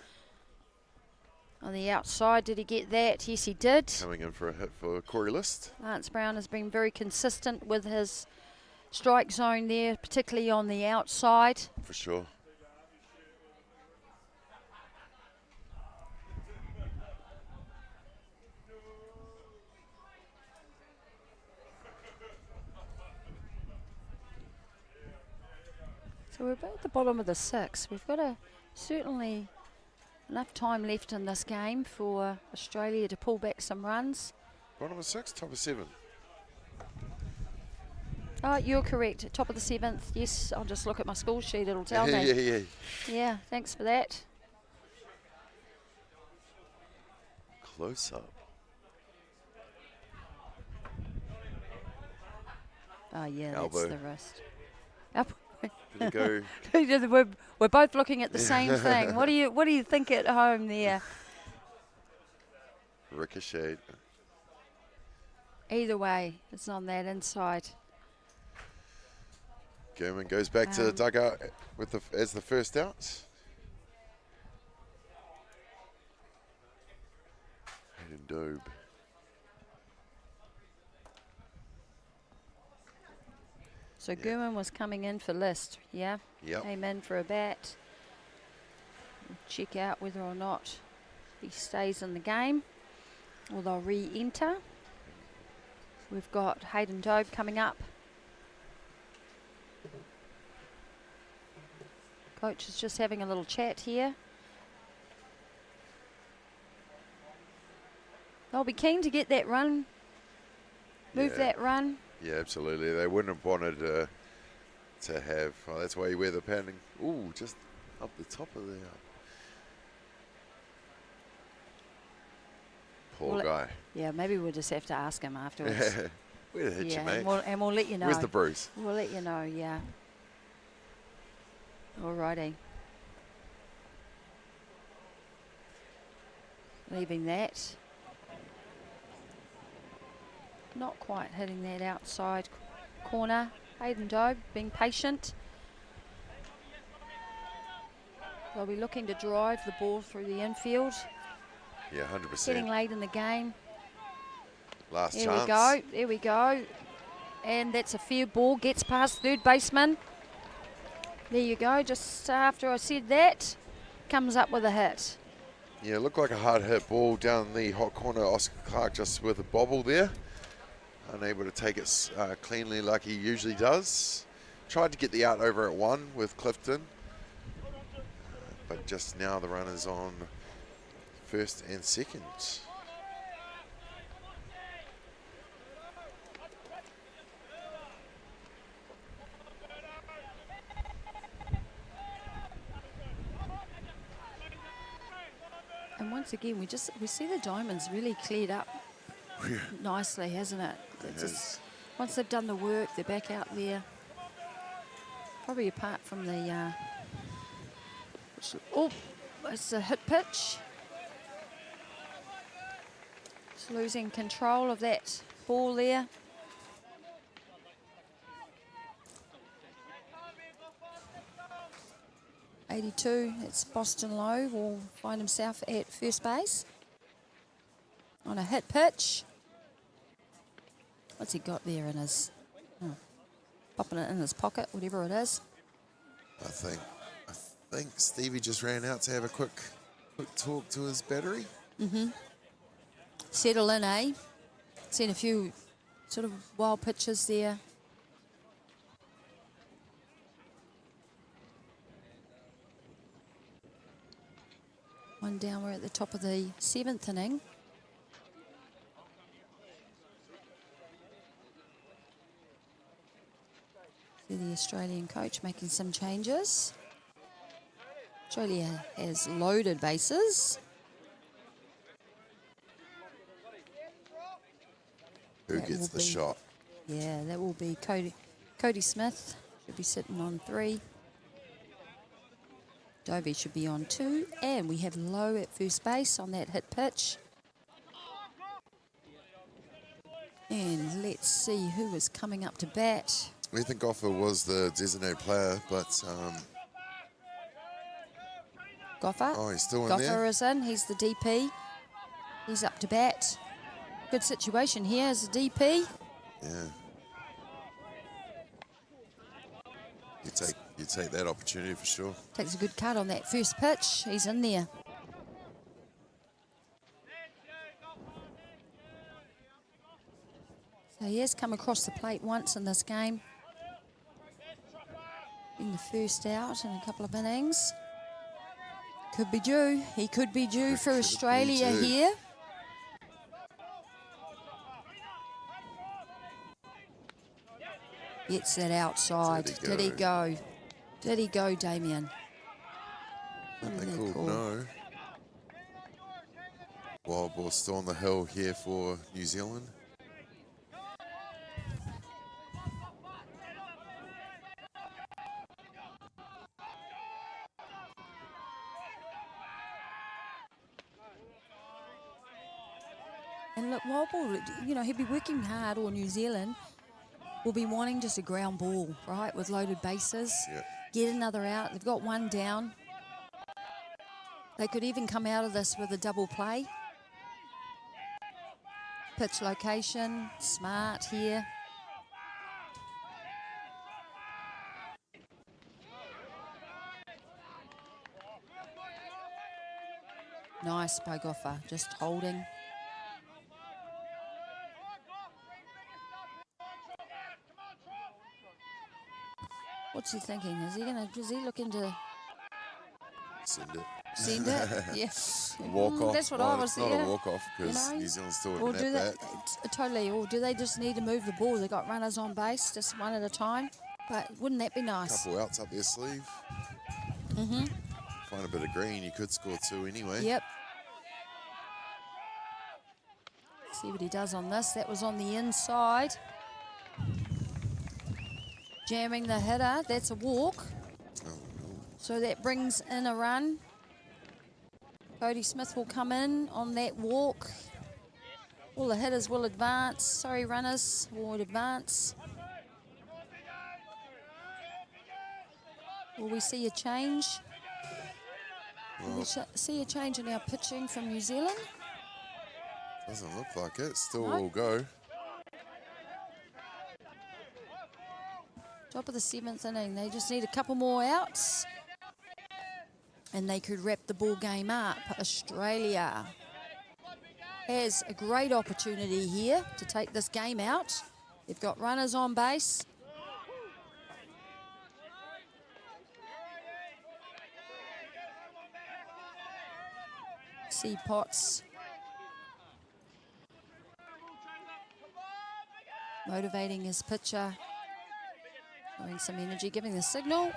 On the outside, did he get that? Yes, he did. Coming in for a hit for Corey List. Lance Brown has been very consistent with his strike zone there, particularly on the outside. For sure. So we're about at the bottom of the sixth. We've got certainly enough time left in this game for Australia to pull back some runs. Bottom of six, top of seven. Oh, you're correct. Top of the seventh. Yes, I'll just look at my score sheet. It'll tell me. Yeah. Yeah, thanks for that. Close up. Oh, yeah, Elbow. that's the wrist. Up. Did it go? We're both looking at the same thing. What do you think at home there? Ricochet. Either way, it's on that inside. Gurman goes back to the dugout with as the first out. Hayden Dobe. So Gurman was coming in for List, yeah? Yep. Came in for a bat. We'll check out whether or not he stays in the game or they'll re-enter. We've got Hayden Dobe coming up. Coach is just having a little chat here. They'll be keen to get that run, move that run. Yeah, absolutely. They wouldn't have wanted to have. Oh, that's why you wear the padding. Ooh, just up the top of the. Poor guy. Yeah, maybe we'll just have to ask him afterwards. Where did you, mate? And we'll let you know. Where's the bruise? We'll let you know, yeah. Alrighty. Leaving that. Not quite hitting that outside corner. Hayden Dobe being patient. They'll be looking to drive the ball through the infield. Yeah, 100%. Getting late in the game. Last there chance. We go. There we go. And that's a fair ball. Gets past third baseman. There you go. Just after I said that, comes up with a hit. Yeah, looked like a hard hit ball down the hot corner. Oscar Clark just with a bobble there. Unable to take it cleanly like he usually does. Tried to get the out over at one with Clifton. But just now the runner's on first and second. And once again, we see the diamonds really cleared up nicely, hasn't it? It's just, once they've done the work, they're back out there. Probably apart from the it's a hit pitch. Just losing control of that ball there. '82, it's Boston Lowe, will find himself at first base on a hit pitch. What's he got there in his, popping it in his pocket, whatever it is. I think Stevie just ran out to have a quick talk to his battery. Settle in, eh? Seen a few sort of wild pitches there. One down, we're at the top of the 7th inning. See the Australian coach making some changes. Australia has loaded bases. Who gets the shot? Yeah, that will be Cody Smith. Should be sitting on 3. Dovey should be on 2. And we have Lowe at first base on that hit pitch. And let's see who is coming up to bat. Ethan Goffer was the designated player, but Goffer. Oh, he's still in Goffer there? is in. He's the DP. He's up to bat. Good situation here as a DP. yeah. You take that opportunity for sure. Takes a good cut on that first pitch. He's in there. So he has come across the plate once in this game. In the first out in a couple of innings. Could be due. He could be due for Australia here. Gets that outside. Did he go? Did he go, Damien? They called no. Wild ball still on the hill here for New Zealand. And look, wild ball, you know, he'll be working hard, or New Zealand will be wanting just a ground ball, right, with loaded bases. Yeah. Get another out. They've got one down. They could even come out of this with a double play. Pitch location, smart here. Nice by Goffer, just holding. What's he thinking? Is he looking to Send it. send it? Yes. Walk off. That's what Well, I was it's not thinking. a walk off because New Zealand's still Or in do that they bat. totally? Or do they just need to move the ball? They got runners on base, just one at a time. But wouldn't that be nice? Couple outs up their sleeve. Mm-hmm. Find a bit of green, you could score 2 anyway. Yep. See what he does on this. That was on the inside. Jamming the hitter. That's a walk. So that brings in a run. Cody Smith will come in on that walk. All the hitters will advance. Sorry, runners will advance. Will we see a change? Will we see a change in our pitching from New Zealand? Doesn't look like it. Still No. will go. Top of the 7th inning. They just need a couple more outs. And they could wrap the ball game up. Australia has a great opportunity here to take this game out. They've got runners on base. See Potts motivating his pitcher, showing some energy, giving the signal.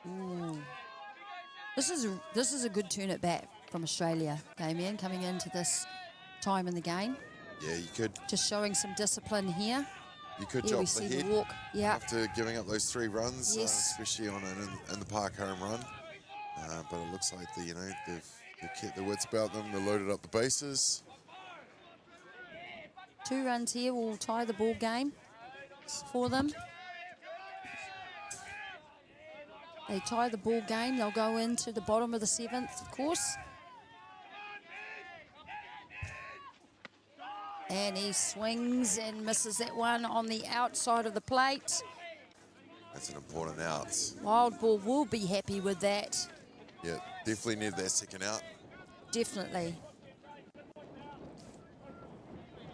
Ooh. This is a good turn at bat from Australia, Damien, coming into this time in the game. Yeah, you could. Just showing some discipline here. You could Here drop we the see head the walk. Yeah. after giving up those 3 runs, Yes. especially on an in the park home run. But it looks like they've kept their wits about them. They loaded up the bases. 2 runs here will tie the ball game for them. They tie the ball game. They'll go into the bottom of the 7th, of course. And he swings and misses that one on the outside of the plate. That's an important out. Wild Ball will be happy with that. Yeah, definitely need that second out. Definitely.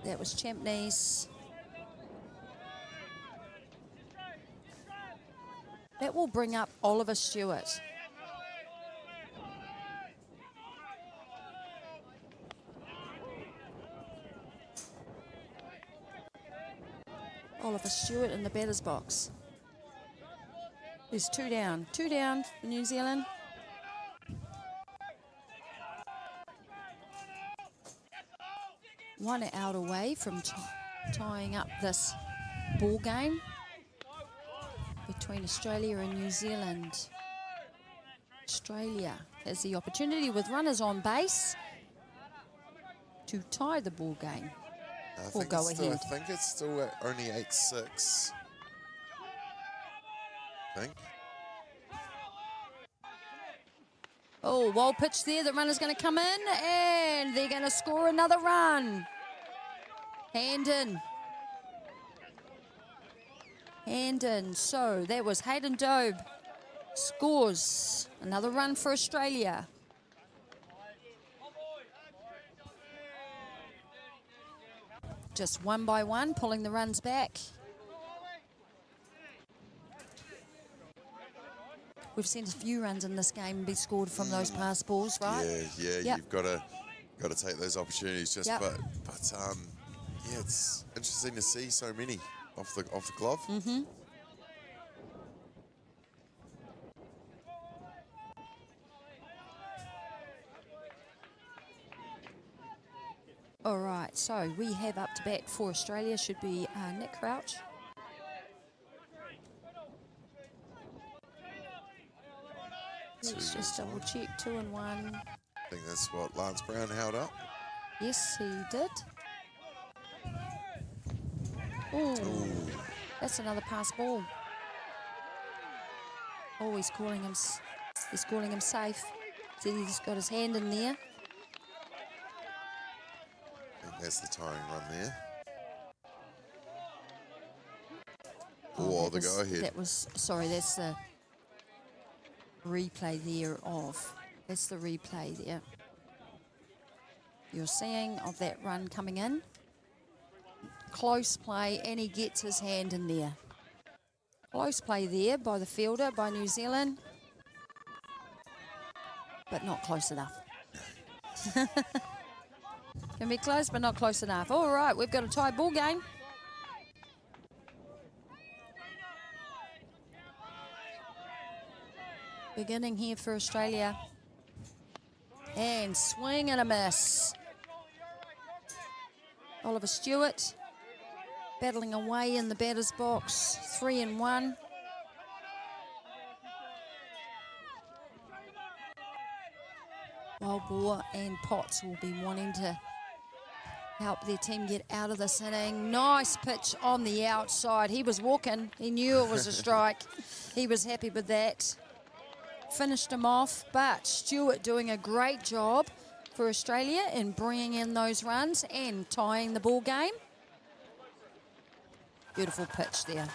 That was Champney's. That will bring up Oliver Stewart. Oliver Stewart in the batter's box. There's 2 down. 2 down for New Zealand. One out away from tying up this ball game between Australia and New Zealand. Australia has the opportunity with runners on base to tie the ball game. Or go ahead. I think it's still at only 8-6. I think. Oh, wild pitch there. The runner's going to come in and they're going to score another run. Hand in. Hand in. So that was Hayden Dobe. Scores another run for Australia. Just one by one, pulling the runs back. We've seen a few runs in this game be scored from those pass balls, right? Yeah, Yep. you've got to take those opportunities. Just, Yep. but yeah, it's interesting to see so many off the glove. Mm-hmm. All right, so we have up to bat for Australia should be Nick Crouch. Let's just double check, 2 and 1. I think that's what Lance Brown held up. Yes, he did. Ooh, that's another pass ball. Oh, he's calling him safe. See, he's got his hand in there. I think that's the tying run there. Oh, the go ahead. That's the replay there of. That's the replay there. You're seeing of that run coming in. Close play, and he gets his hand in there. Close play there by the fielder, by New Zealand. But not close enough. Can be close, but not close enough. All right, we've got a tie ball game. Beginning here for Australia. And swing and a miss. Oliver Stewart battling away in the batter's box. 3 and 1. Wild Boar and Potts will be wanting to help their team get out of this inning. Nice pitch on the outside. He was walking. He knew it was a strike. He was happy with that. Finished him off, but Stewart doing a great job for Australia in bringing in those runs and tying the ball game. Beautiful pitch there.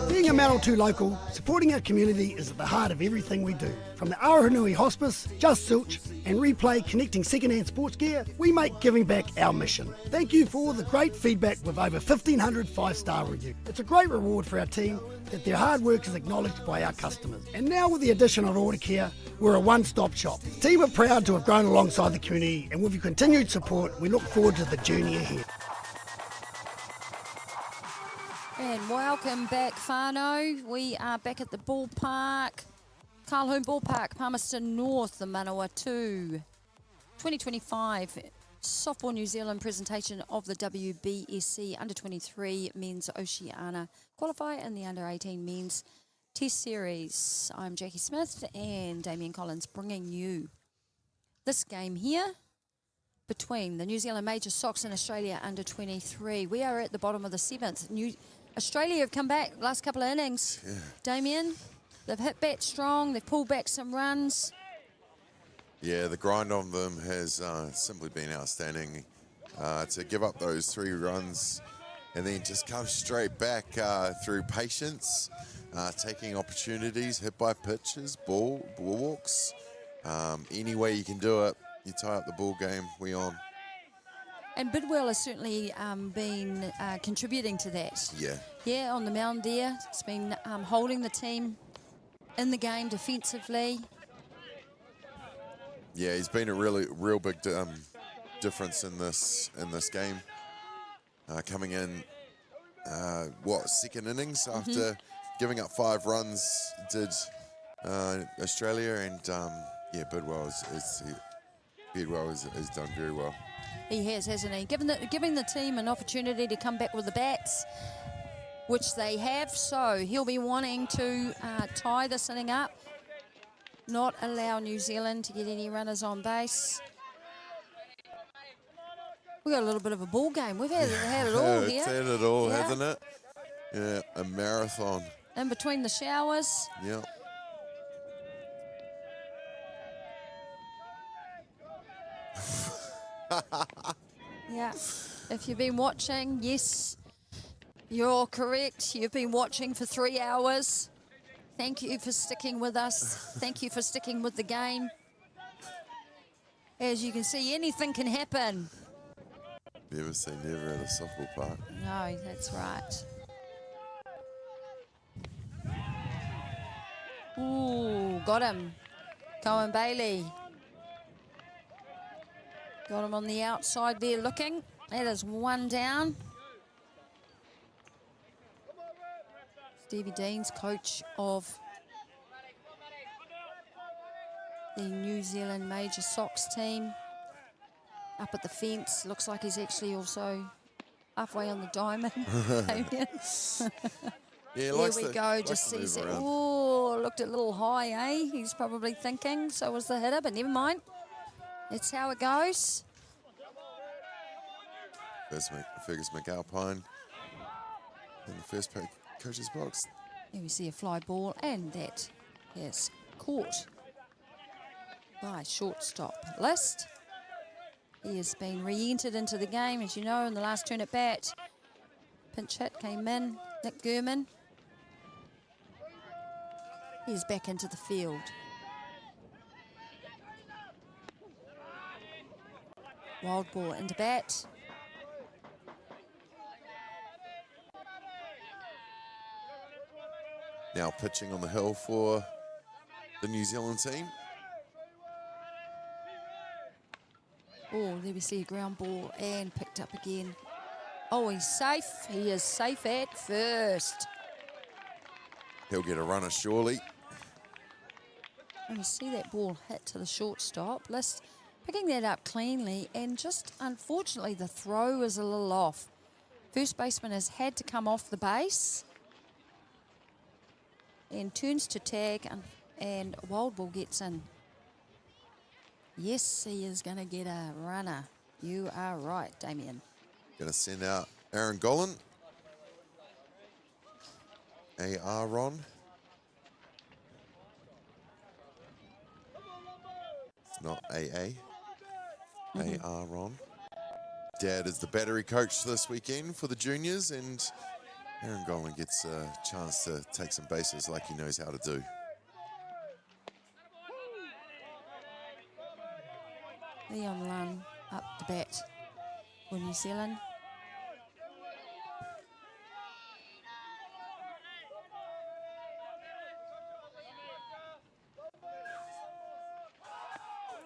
Being a Manawatū local, supporting our community is at the heart of everything we do. From the Aotearoa Hospice, Just Silch, and Replay connecting second-hand sports gear, we make giving back our mission. Thank you for all the great feedback with over 1,500 5-star reviews. It's a great reward for our team that their hard work is acknowledged by our customers. And now with the addition of Order Care, we're a one-stop shop. The team are proud to have grown alongside the community, and with your continued support, we look forward to the journey ahead. And welcome back, whānau. We are back at the ballpark, Colquhoun Ballpark, Palmerston North, the Manawatū 2025 Softball New Zealand presentation of the WBSC Under-23 Men's Oceania Qualifier and the Under-18 Men's Test Series. I'm Jackie Smith and Damien Collins bringing you this game here between the New Zealand Major Sox and Australia Under-23. We are at the bottom of the 7th. Australia have come back last couple of innings. Yeah. Damien, they've hit bat strong. They've pulled back some runs. Yeah, the grind on them has simply been outstanding. To give up those 3 runs and then just come straight back through patience, taking opportunities, hit by pitches, ball walks. Any way you can do it, you tie up the ball game, we on. And Bidwell has certainly been contributing to that. Yeah. Yeah, on the mound there. It's been holding the team in the game defensively. Yeah, he's been a real big difference in this game. Coming in, second innings after giving up 5 runs, did Australia, and Bidwell has done very well. He has, hasn't he? Giving the team an opportunity to come back with the bats, which they have. So he'll be wanting to tie this inning up, not allow New Zealand to get any runners on base. We've got a little bit of a ball game. We've had it all here. It's had it all, hasn't it? Yeah, a marathon. In between the showers. Yeah. Yeah, if you've been watching, yes, you're correct. You've been watching for 3 hours. Thank you for sticking with us. Thank you for sticking with the game. As you can see, anything can happen. Never say never at a softball park. No, that's right. Ooh, got him. Cohen Bailey. Got him on the outside there looking. That is 1 down. Stevie Deans, coach of the New Zealand Major Sox team. Up at the fence. Looks like he's actually also halfway on the diamond. Yeah, there we go. Just sees it. Oh, looked a little high, eh? He's probably thinking. So was the hitter, but never mind. That's how it goes. Fergus McAlpine in the first coach's box. Here we see a fly ball, and that is caught by shortstop List. He has been re-entered into the game, as you know, in the last turn at bat. Pinch hit came in, Nick Gurman. He's back into the field. Wild ball into bat. Now pitching on the hill for the New Zealand team. Oh, there we see a ground ball and picked up again. Oh, he's safe. He is safe at first. He'll get a runner surely. And you see that ball hit to the shortstop. List picking that up cleanly, and just unfortunately the throw is a little off. First baseman has had to come off the base and turns to tag, and wild ball gets in. Yes, he is going to get a runner. You are right, Damien. Going to send out Aaron Golan. Aaron. It's not AA. Aaron. Dad is the battery coach this weekend for the juniors, and Aaron Golan gets a chance to take some bases like he knows how to do. Leon Lunn up the bat for New Zealand.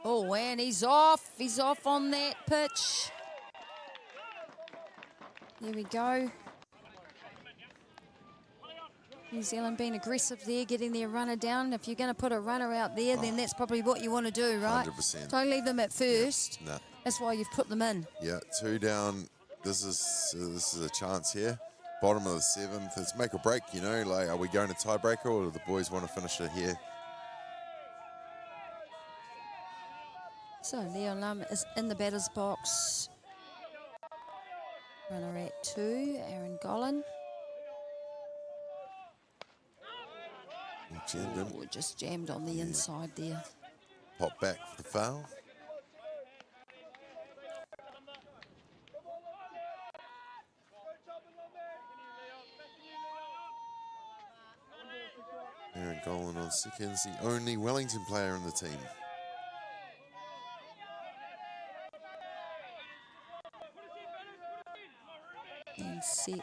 Oh, and he's off. He's off on that pitch. There we go. New Zealand being aggressive there, getting their runner down. If you're going to put a runner out there, then that's probably what you want to do, right? 100%. Don't leave them at first. No. That's why you've put them in. Yeah, 2 down. This is a chance here. Bottom of the 7th. It's make or break, you know. Like, are we going to tiebreaker, or do the boys want to finish it here? So Leon Lum is in the batter's box. Runner at 2, Aaron Golan. Oh, just jammed on the inside there. Pop back for the foul. Aaron Golan on seconds, the only Wellington player in the team. And set.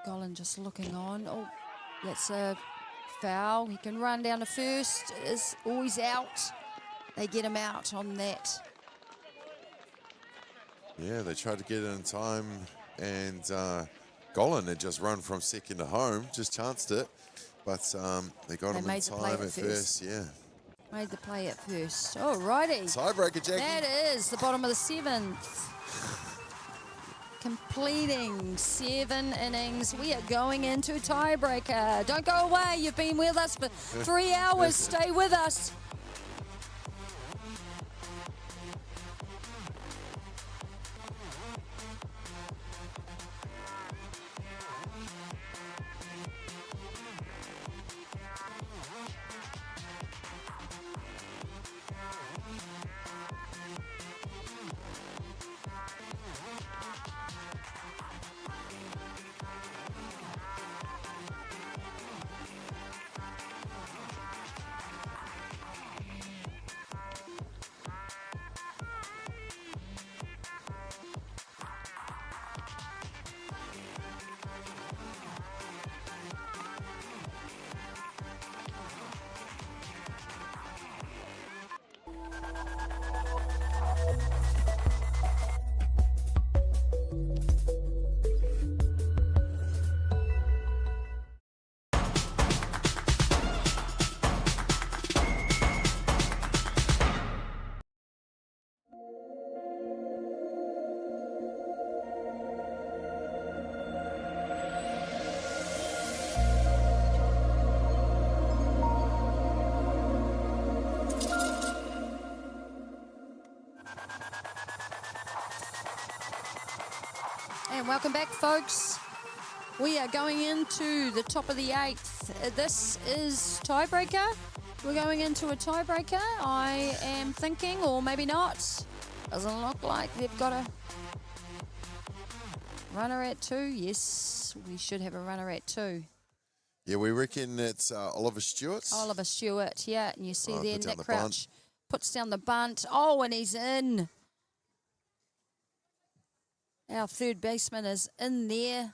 Golan just looking on. Oh, that's a foul. He can run down to first. Is always out. They get him out on that. Yeah, they tried to get it in time, and Golan had just run from second to home, just chanced it, but they got him in time at first. Yeah. Made the play at first. Oh, righty. Tiebreaker, Jackie. That is the bottom of the 7th. Completing 7 innings. We are going into tiebreaker. Don't go away. You've been with us for 3 hours. Stay with us. And welcome back, folks. We are going into the top of the 8th. This is tiebreaker. We're going into a tiebreaker. I am thinking, or maybe not. Doesn't look like they've got a runner at 2. Yes, we should have a runner at 2. Yeah, we reckon it's Oliver Stewart. Oliver Stewart, yeah. And you see there, put down Nick the Crouch bunt. puts down the bunt. Oh, and he's in. Our third baseman is in there.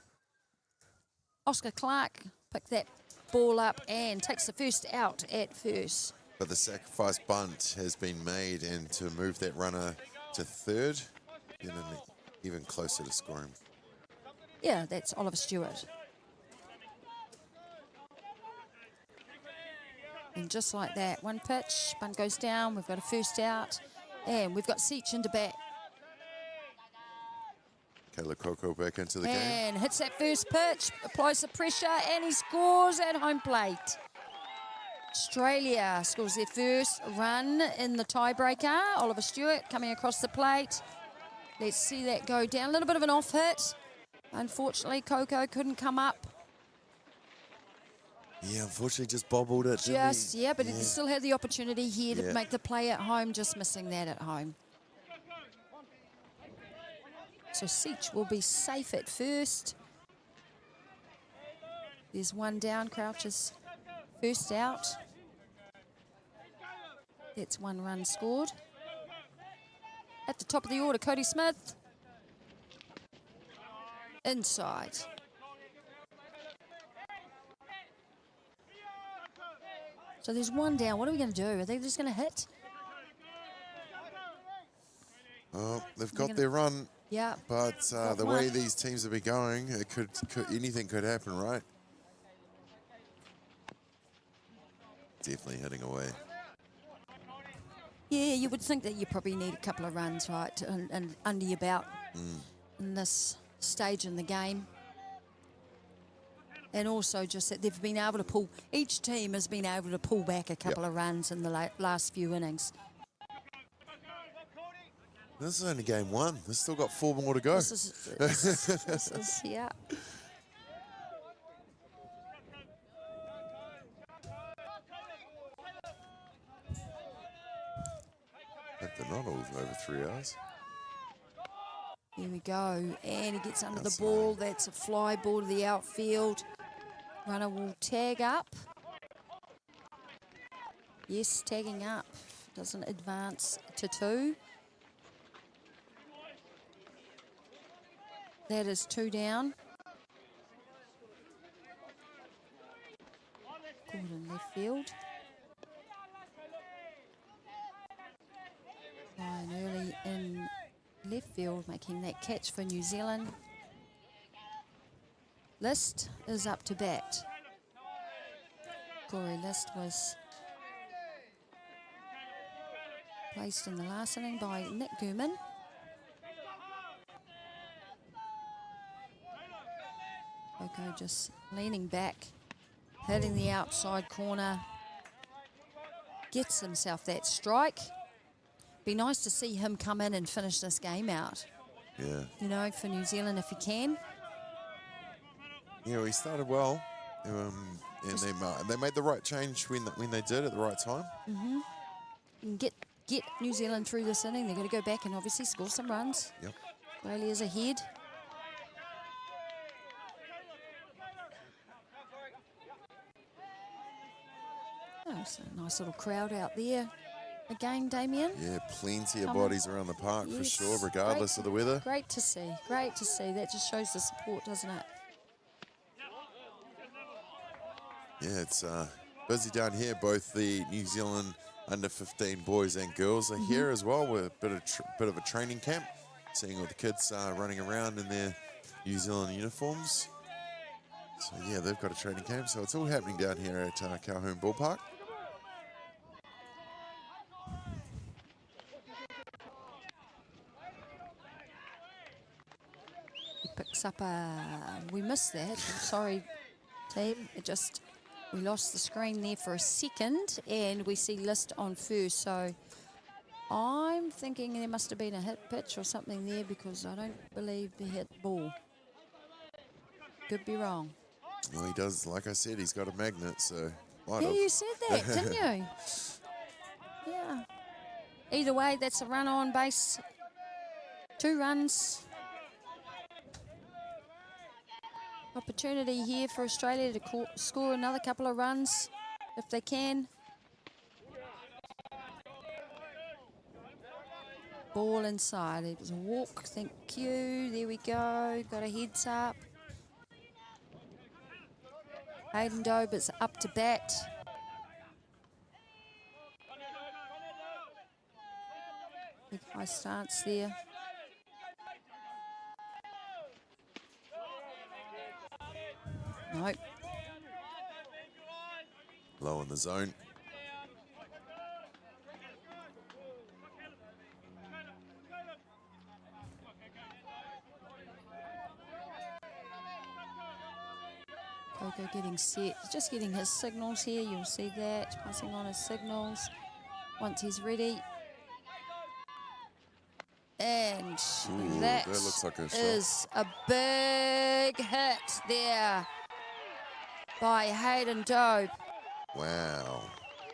Oscar Clark picked that ball up and takes the first out at first. But the sacrifice bunt has been made, and to move that runner to third, even closer to scoring. Yeah, that's Oliver Stewart. And just like that, one pitch, bunt goes down, we've got a first out, and we've got Seach into bat. Kayla Coco back into the game. And hits that first pitch, applies the pressure, and he scores at home plate. Australia scores their first run in the tiebreaker. Oliver Stewart coming across the plate. Let's see that go down. A little bit of an off hit. Unfortunately, Coco couldn't come up. Yeah, unfortunately just bobbled it. Just, yeah, but he still had the opportunity here to make the play at home, just missing that at home. So Seach will be safe at first. There's one down. Crouch is first out. That's 1 run scored. At the top of the order, Cody Smith. Inside. So there's one down. What are we going to do? Are they just going to hit? Oh, they've got their run. Yeah. But the way these teams have been going, it could anything could happen, right? Definitely heading away. Yeah, you would think that you probably need a couple of runs, right, and under your belt in this stage in the game. And also just that they've been able to pull, each team has been able to pull back a couple of runs in the last few innings. This is only game 1. They've still got 4 more to go. This is yeah. Hope they're not all over 3 hours. Here we go. And he gets under the ball. That's a fly ball to the outfield. Runner will tag up. Yes, tagging up. Doesn't advance to 2. That is 2 down. Gordon left field. Ryan early in left field making that catch for New Zealand. List is up to bat. Corey List was placed in the last inning by Nick Gurman. Coco just leaning back, hitting the outside corner. Gets himself that strike. Be nice to see him come in and finish this game out. Yeah. You know, for New Zealand if he can. Yeah, he started well, and they made the right change when they did at the right time. And get New Zealand through this inning. They're going to go back and obviously score some runs. Yep. Australia's ahead. Oh, it's a nice little crowd out there. Again, Damien. Yeah, plenty of bodies around the park for sure, regardless of the weather. Great to see. Great to see. That just shows the support, doesn't it? Yeah, it's busy down here. Both the New Zealand under-15 boys and girls are here as well with a bit of a training camp. Seeing all the kids running around in their New Zealand uniforms. So yeah, they've got a training camp. So it's all happening down here at Colquhoun Ballpark. He picks up we missed that. I'm sorry, team. We lost the screen there for a second, and we see List on first. So I'm thinking there must have been a hit pitch or something there because I don't believe they hit ball. Could be wrong. Well, he does. Like I said, he's got a magnet, so might Yeah, have. you said that, didn't you? Yeah. Either way, that's a run on base. 2 runs. Opportunity here for Australia to score another couple of runs if they can. Ball inside. It was a walk. Thank you. There we go. Got a heads up. Hayden Dobe is up to bat. Big high stance there. Nope. Low in the zone. Coco getting set. He's just getting his signals here. You'll see that. Passing on his signals once he's ready. And that looks like a shot. is a big hit there by Hayden Dobe. Wow.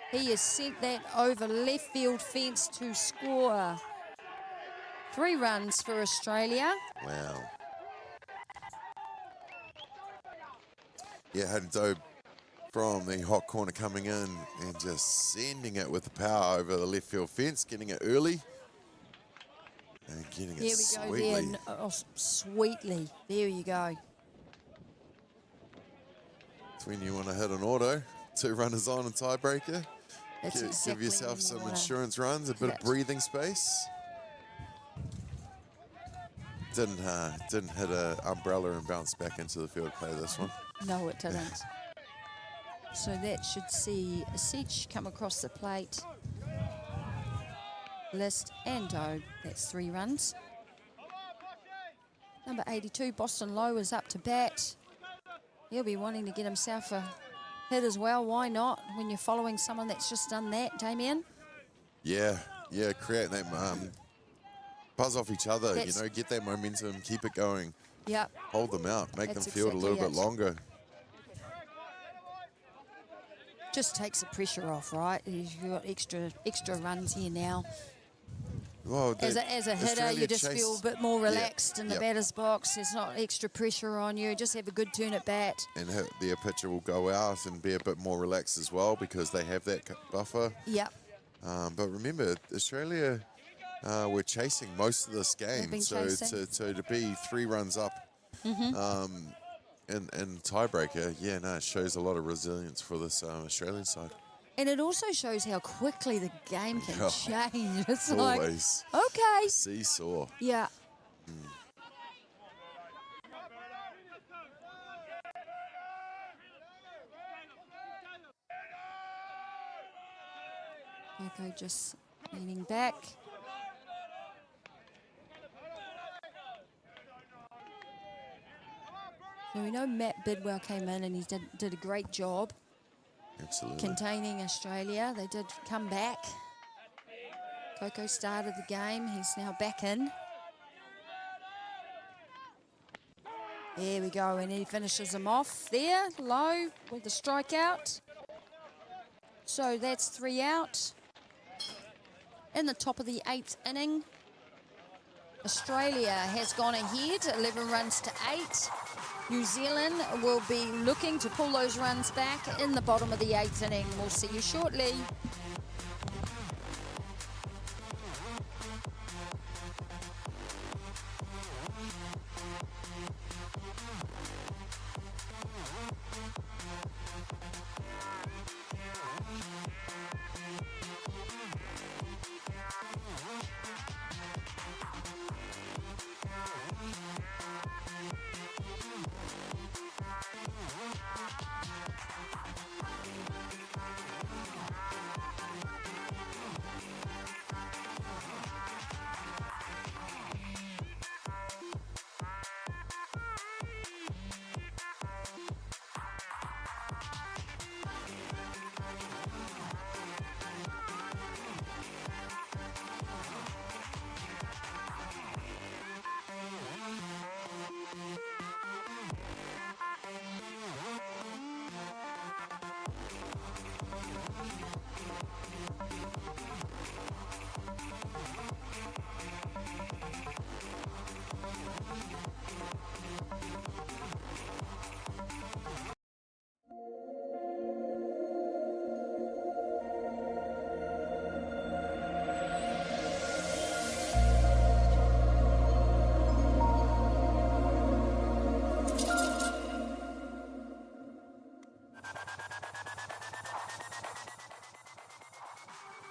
He has sent that over left field fence to score. 3 runs for Australia. Wow. Yeah, had a dope from the hot corner coming in and just sending it with the power over the left field fence, getting it early and getting it sweetly. There we go there. Oh, sweetly. There you go. It's when you want to hit an auto, 2 runners on and tiebreaker. That's exactly give yourself when you some wanna insurance runs, a bit of breathing space. Didn't hit an umbrella and bounce back into the field play this one. No, it didn't. So that should see a Siege come across the plate. List and Do. That's 3 runs. Number 82, Boston Lowe, is up to bat. He'll be wanting to get himself a hit as well. Why not when you're following someone that's just done that, Damien? Yeah, create that buzz off each other, get that momentum, keep it going. Yep. Hold them out, make That's them field a little bit longer. Just takes the pressure off, right? You've got extra runs here now. Well, as a hitter, you just feel a bit more relaxed in the batter's box. There's not extra pressure on you. Just have a good turn at bat. And their pitcher will go out and be a bit more relaxed as well because they have that buffer. Yep. But remember, Australia were chasing most of this game. So to be 3 runs up in tiebreaker, it shows a lot of resilience for this Australian side. And it also shows how quickly the game can change. It's always like, okay. Seesaw. Yeah. Coco just leaning back. So we know Matt Bidwell came in and he did a great job. Absolutely. Containing Australia. They did come back. Coco started the game. He's now back in. There we go, and he finishes him off there, low, with the strikeout. So that's 3 out. In the top of the 8th inning, Australia has gone ahead, 11 runs to 8. New Zealand will be looking to pull those runs back in the bottom of the 8th inning. We'll see you shortly.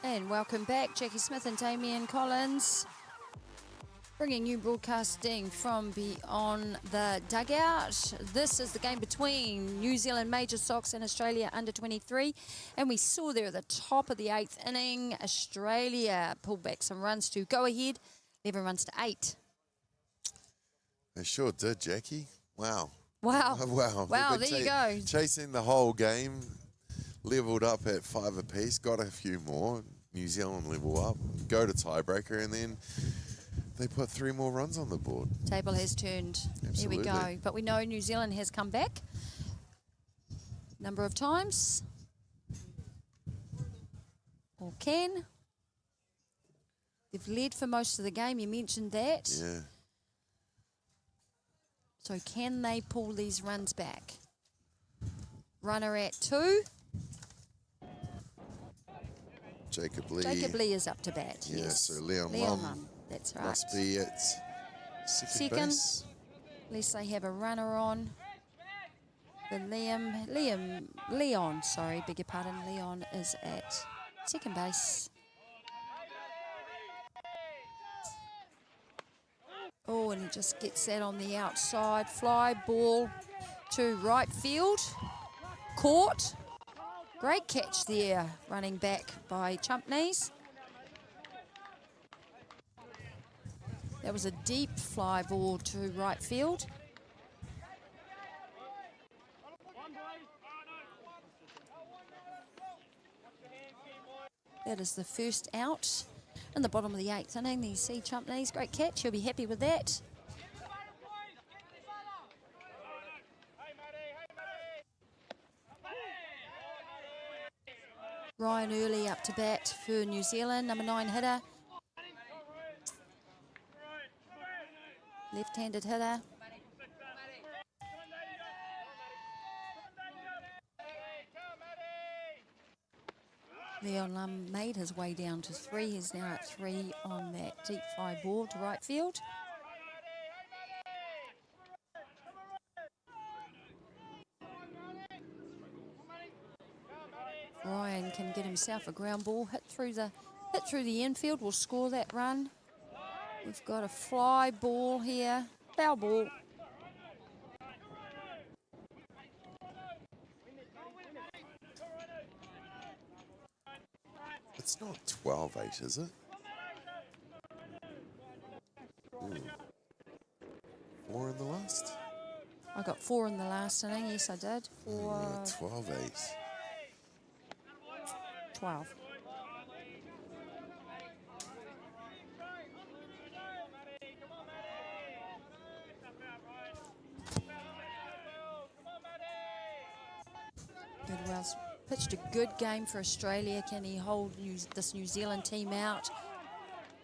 And welcome back, Jackie Smith and Damien Collins, bringing you broadcasting from beyond the dugout. This is the game between New Zealand Major Sox and Australia under 23. And we saw there at the top of the 8th inning, Australia pulled back some runs to go ahead, 11 runs to 8. They sure did, Jackie. Wow. Wow. Wow, there you go. Chasing the whole game, leveled up at 5 apiece, got a few more. New Zealand level up, go to tiebreaker, and then they put 3 more runs on the board. Table has turned. Absolutely. Here we go. But we know New Zealand has come back number of times. Or can. They've led for most of the game. You mentioned that. Yeah. So can they pull these runs back? runner at 2. Jacob Lee. Jacob Lee is up to bat. Yeah, yes. so Leon Lum. That's right. Must be at second base. At least they have a runner on. The Leon, sorry, beg your pardon. Leon is at second base. Oh, and he just gets that on the outside. Fly ball to right field. Caught. Great catch there, running back by Chumpneys. That was a deep fly ball to right field. That is the first out in the bottom of the 8th inning. You see Chumpneys, great catch. He'll be happy with that. Ryan Early up to bat for New Zealand, number 9 hitter. Left-handed hitter. Leon Lum made his way down to 3. He's now at 3 on that deep fly ball to right field. Ryan can get himself a ground ball, hit through the infield, will score that run. We've got a fly ball here, foul ball. It's not 12-8, is it? Ooh. 4 in the last? I got 4 in the last inning, yes I did. 12-8. 12. Goodwell's pitched a good game for Australia. Can he hold this New Zealand team out?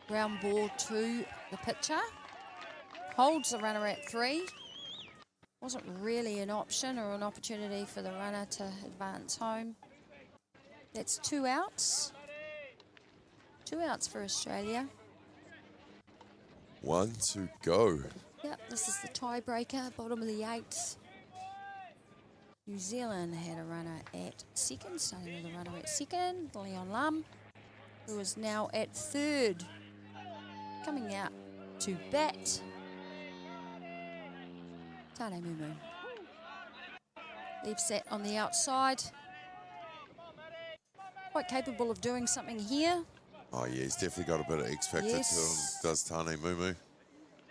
Ground ball to the pitcher. Holds the runner at 3. Wasn't really an option or an opportunity for the runner to advance home. That's 2 outs. 2 outs for Australia. 1 to go. Yep, this is the tiebreaker, bottom of the 8th. New Zealand had a runner at 2nd, starting with a runner at 2nd, Leon Lum, who is now at 3rd. Coming out to bat, Taane Mumu. Leaves that on the outside. Quite capable of doing something here. Oh, yeah, he's definitely got a bit of X factor to him, does Taane Mumu.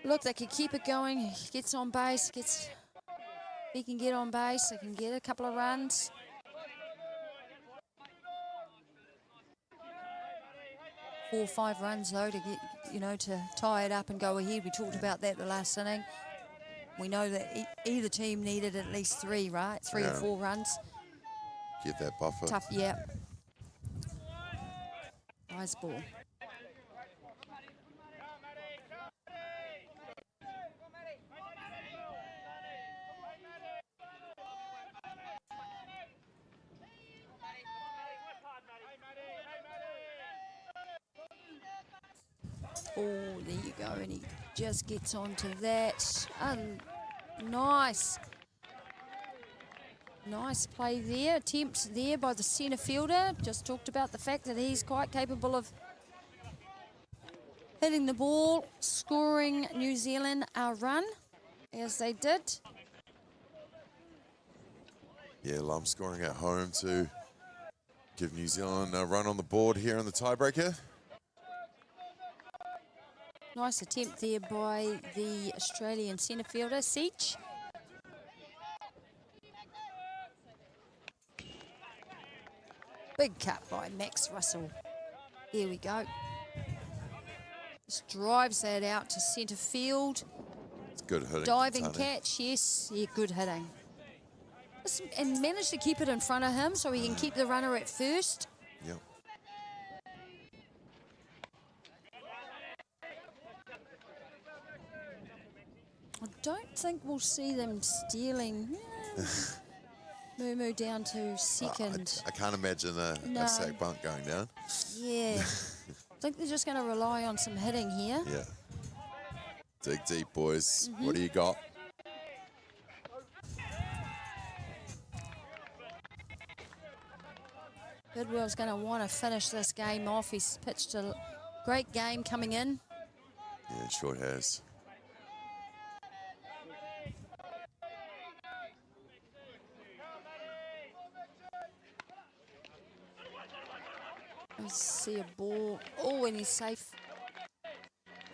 Look, they could keep it going. He gets on base, he can get on base, they can get a couple of runs. Four or 5 runs though to get, to tie it up and go ahead. We talked about that the last inning. We know that either team needed at least 3, right? 3 or 4 runs. Get that buffer. Tough, yeah. Nice ball. Oh, there you go, and he just gets onto that. Nice play there. Attempts there by the centre fielder. Just talked about the fact that he's quite capable of hitting the ball, scoring New Zealand a run, as they did. Yeah, Lum scoring at home to give New Zealand a run on the board here in the tiebreaker. Nice attempt there by the Australian centre fielder, Seach. Big cut by Max Russell. Here we go. Just drives that out to centre field. It's good hitting. Diving catch, yes. Yeah, good hitting. And managed to keep it in front of him so he can keep the runner at first. Yep. I don't think we'll see them stealing. Moo down to second. I can't imagine a sack bunt going down. Yeah. I think they're just going to rely on some hitting here. Yeah. Dig deep, boys. Mm-hmm. What do you got? Bidwell's going to want to finish this game off. He's pitched a great game coming in. Yeah, it sure has. We see a ball. Oh, and he's safe.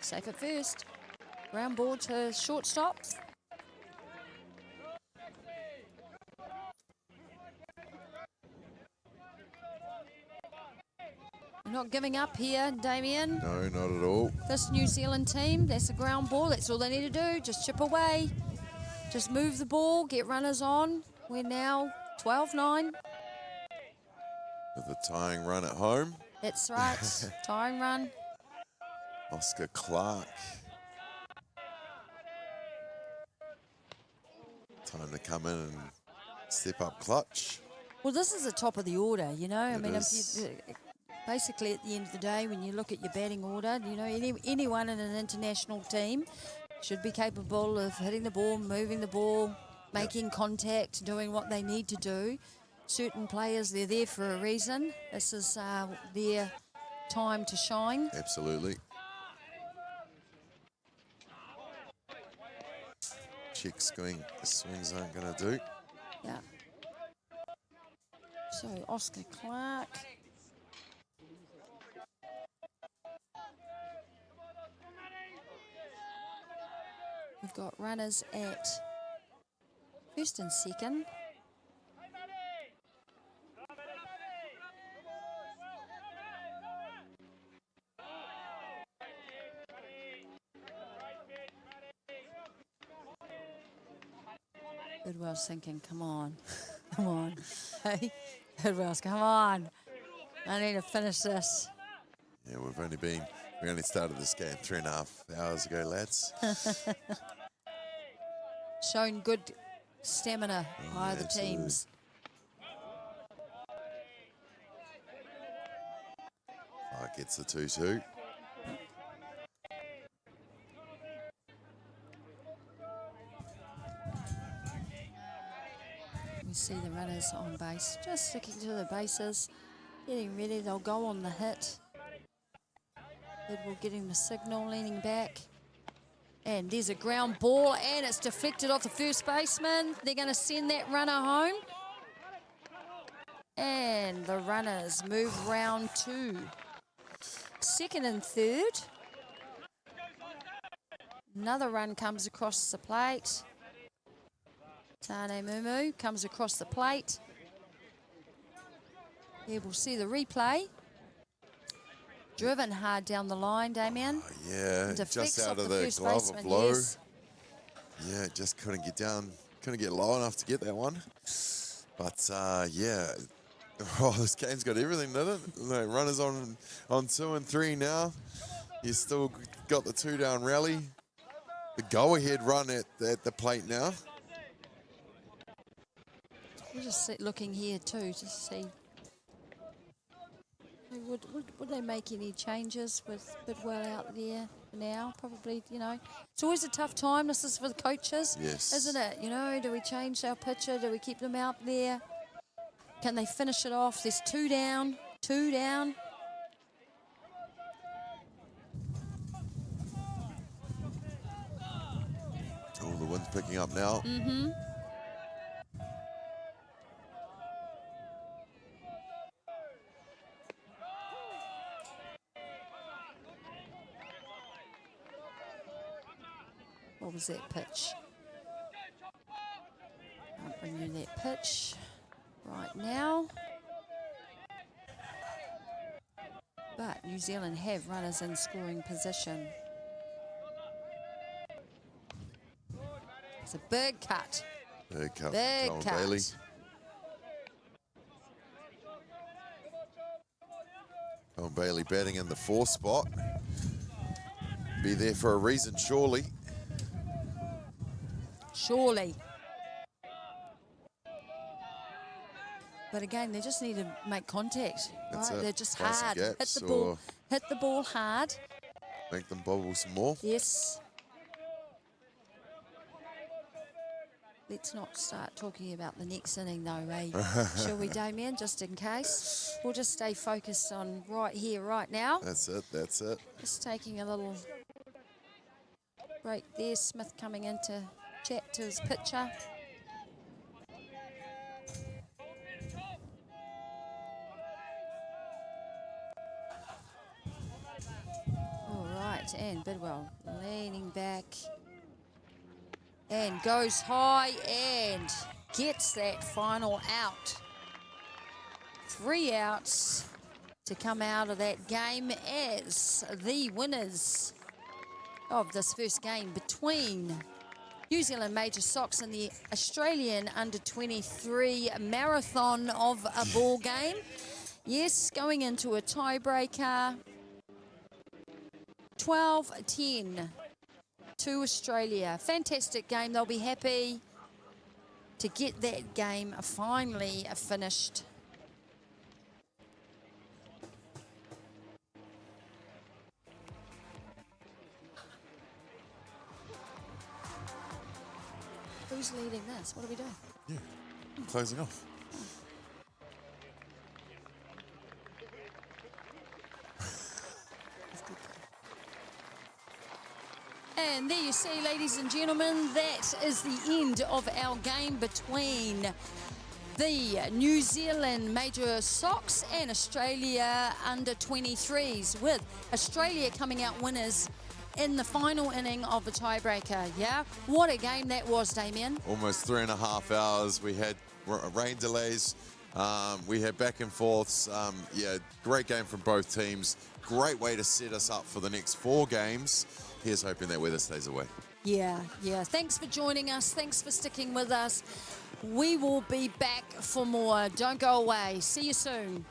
Safe at first. Ground ball to shortstop. We're not giving up here, Damien. No, not at all. This New Zealand team, that's a ground ball. That's all they need to do. Just chip away. Just move the ball, get runners on. We're now 12-9. With a tying run at home. That's right. Tying run. Oscar Clark. Time to come in and step up clutch. Well, this is the top of the order, you know. I It mean, is. if you, basically at the end of the day, when you look at your batting order, you know, anyone in an international team should be capable of hitting the ball, moving the ball, making contact, doing what they need to do. Certain players, they're there for a reason. This is their time to shine. Absolutely. Check swings aren't going to do. Yeah. So Oscar Clark. We've got runners at first and second. Bidwell's thinking, come on, come on. Hey, Bidwell's, come on. I need to finish this. Yeah, we only started this game 3.5 hours ago, lads. Shown good stamina by the absolutely. teams. Clark gets the 2-2. We see the runners on base, just sticking to the bases, getting ready. They'll go on the hit. Bidwell getting the signal, leaning back. And there's a ground ball, and it's deflected off the first baseman. They're going to send that runner home. And the runners move round to second and third. Another run comes across the plate. Tane Mumu comes across the plate. Here we'll see the replay. Driven hard down the line, Damien. Yeah, Deflects just out off of the the first glove baseman, of low. yes. Yeah, just couldn't get down, couldn't get low enough to get that one. But yeah, this game's got everything, doesn't it? Like, runners on 2 and 3 now. You still got the 2-down rally. The go-ahead run at the plate now. We're just looking here too to see. Would they make any changes with Bidwell out there for now? Probably, you know. It's always a tough time. This is for the coaches, yes, isn't it? You know, do we change our pitcher? Do we keep them out there? Can they finish it off? There's 2 down, 2 down. Oh, the wind's picking up now. Mm-hmm. What was that pitch? I'll bring you that pitch right now. But New Zealand have runners in scoring position. It's a big cut. Big cut. Big Colin cut. Bailey. Colin Bailey batting in the 4th spot. Be there for a reason, surely. Surely. But again, they just need to make contact. That's Right? it. They're just Try some hard. gaps Hit the ball hard. Make them bobble some more. Yes. Let's not start talking about the next inning though, eh? Shall we, Damien, just in case? We'll just stay focused on right here, right now. That's it. That's it. Just taking a little break there. Smith coming in to chat to his pitcher. All right, and Bidwell leaning back. And goes high and gets that final out. 3 outs to come out of that game as the winners of this first game between New Zealand Major Sox and the Australian Under-23 marathon of a ball game. Yes, going into a tiebreaker. 12-10. To Australia. Fantastic game. They'll be happy to get that game finally finished. Who's leading this? What are we doing? Yeah, closing off. And there you see, ladies and gentlemen, that is the end of our game between the New Zealand Major Sox and Australia Under-23s, with Australia coming out winners in the final inning of the tiebreaker. Yeah, what a game that was, Damien. Almost 3.5 hours. We had rain delays. We had back and forths. Yeah, great game from both teams. Great way to set us up for the next 4 games. Here's hoping that weather stays away. Yeah. Thanks for joining us. Thanks for sticking with us. We will be back for more. Don't go away. See you soon.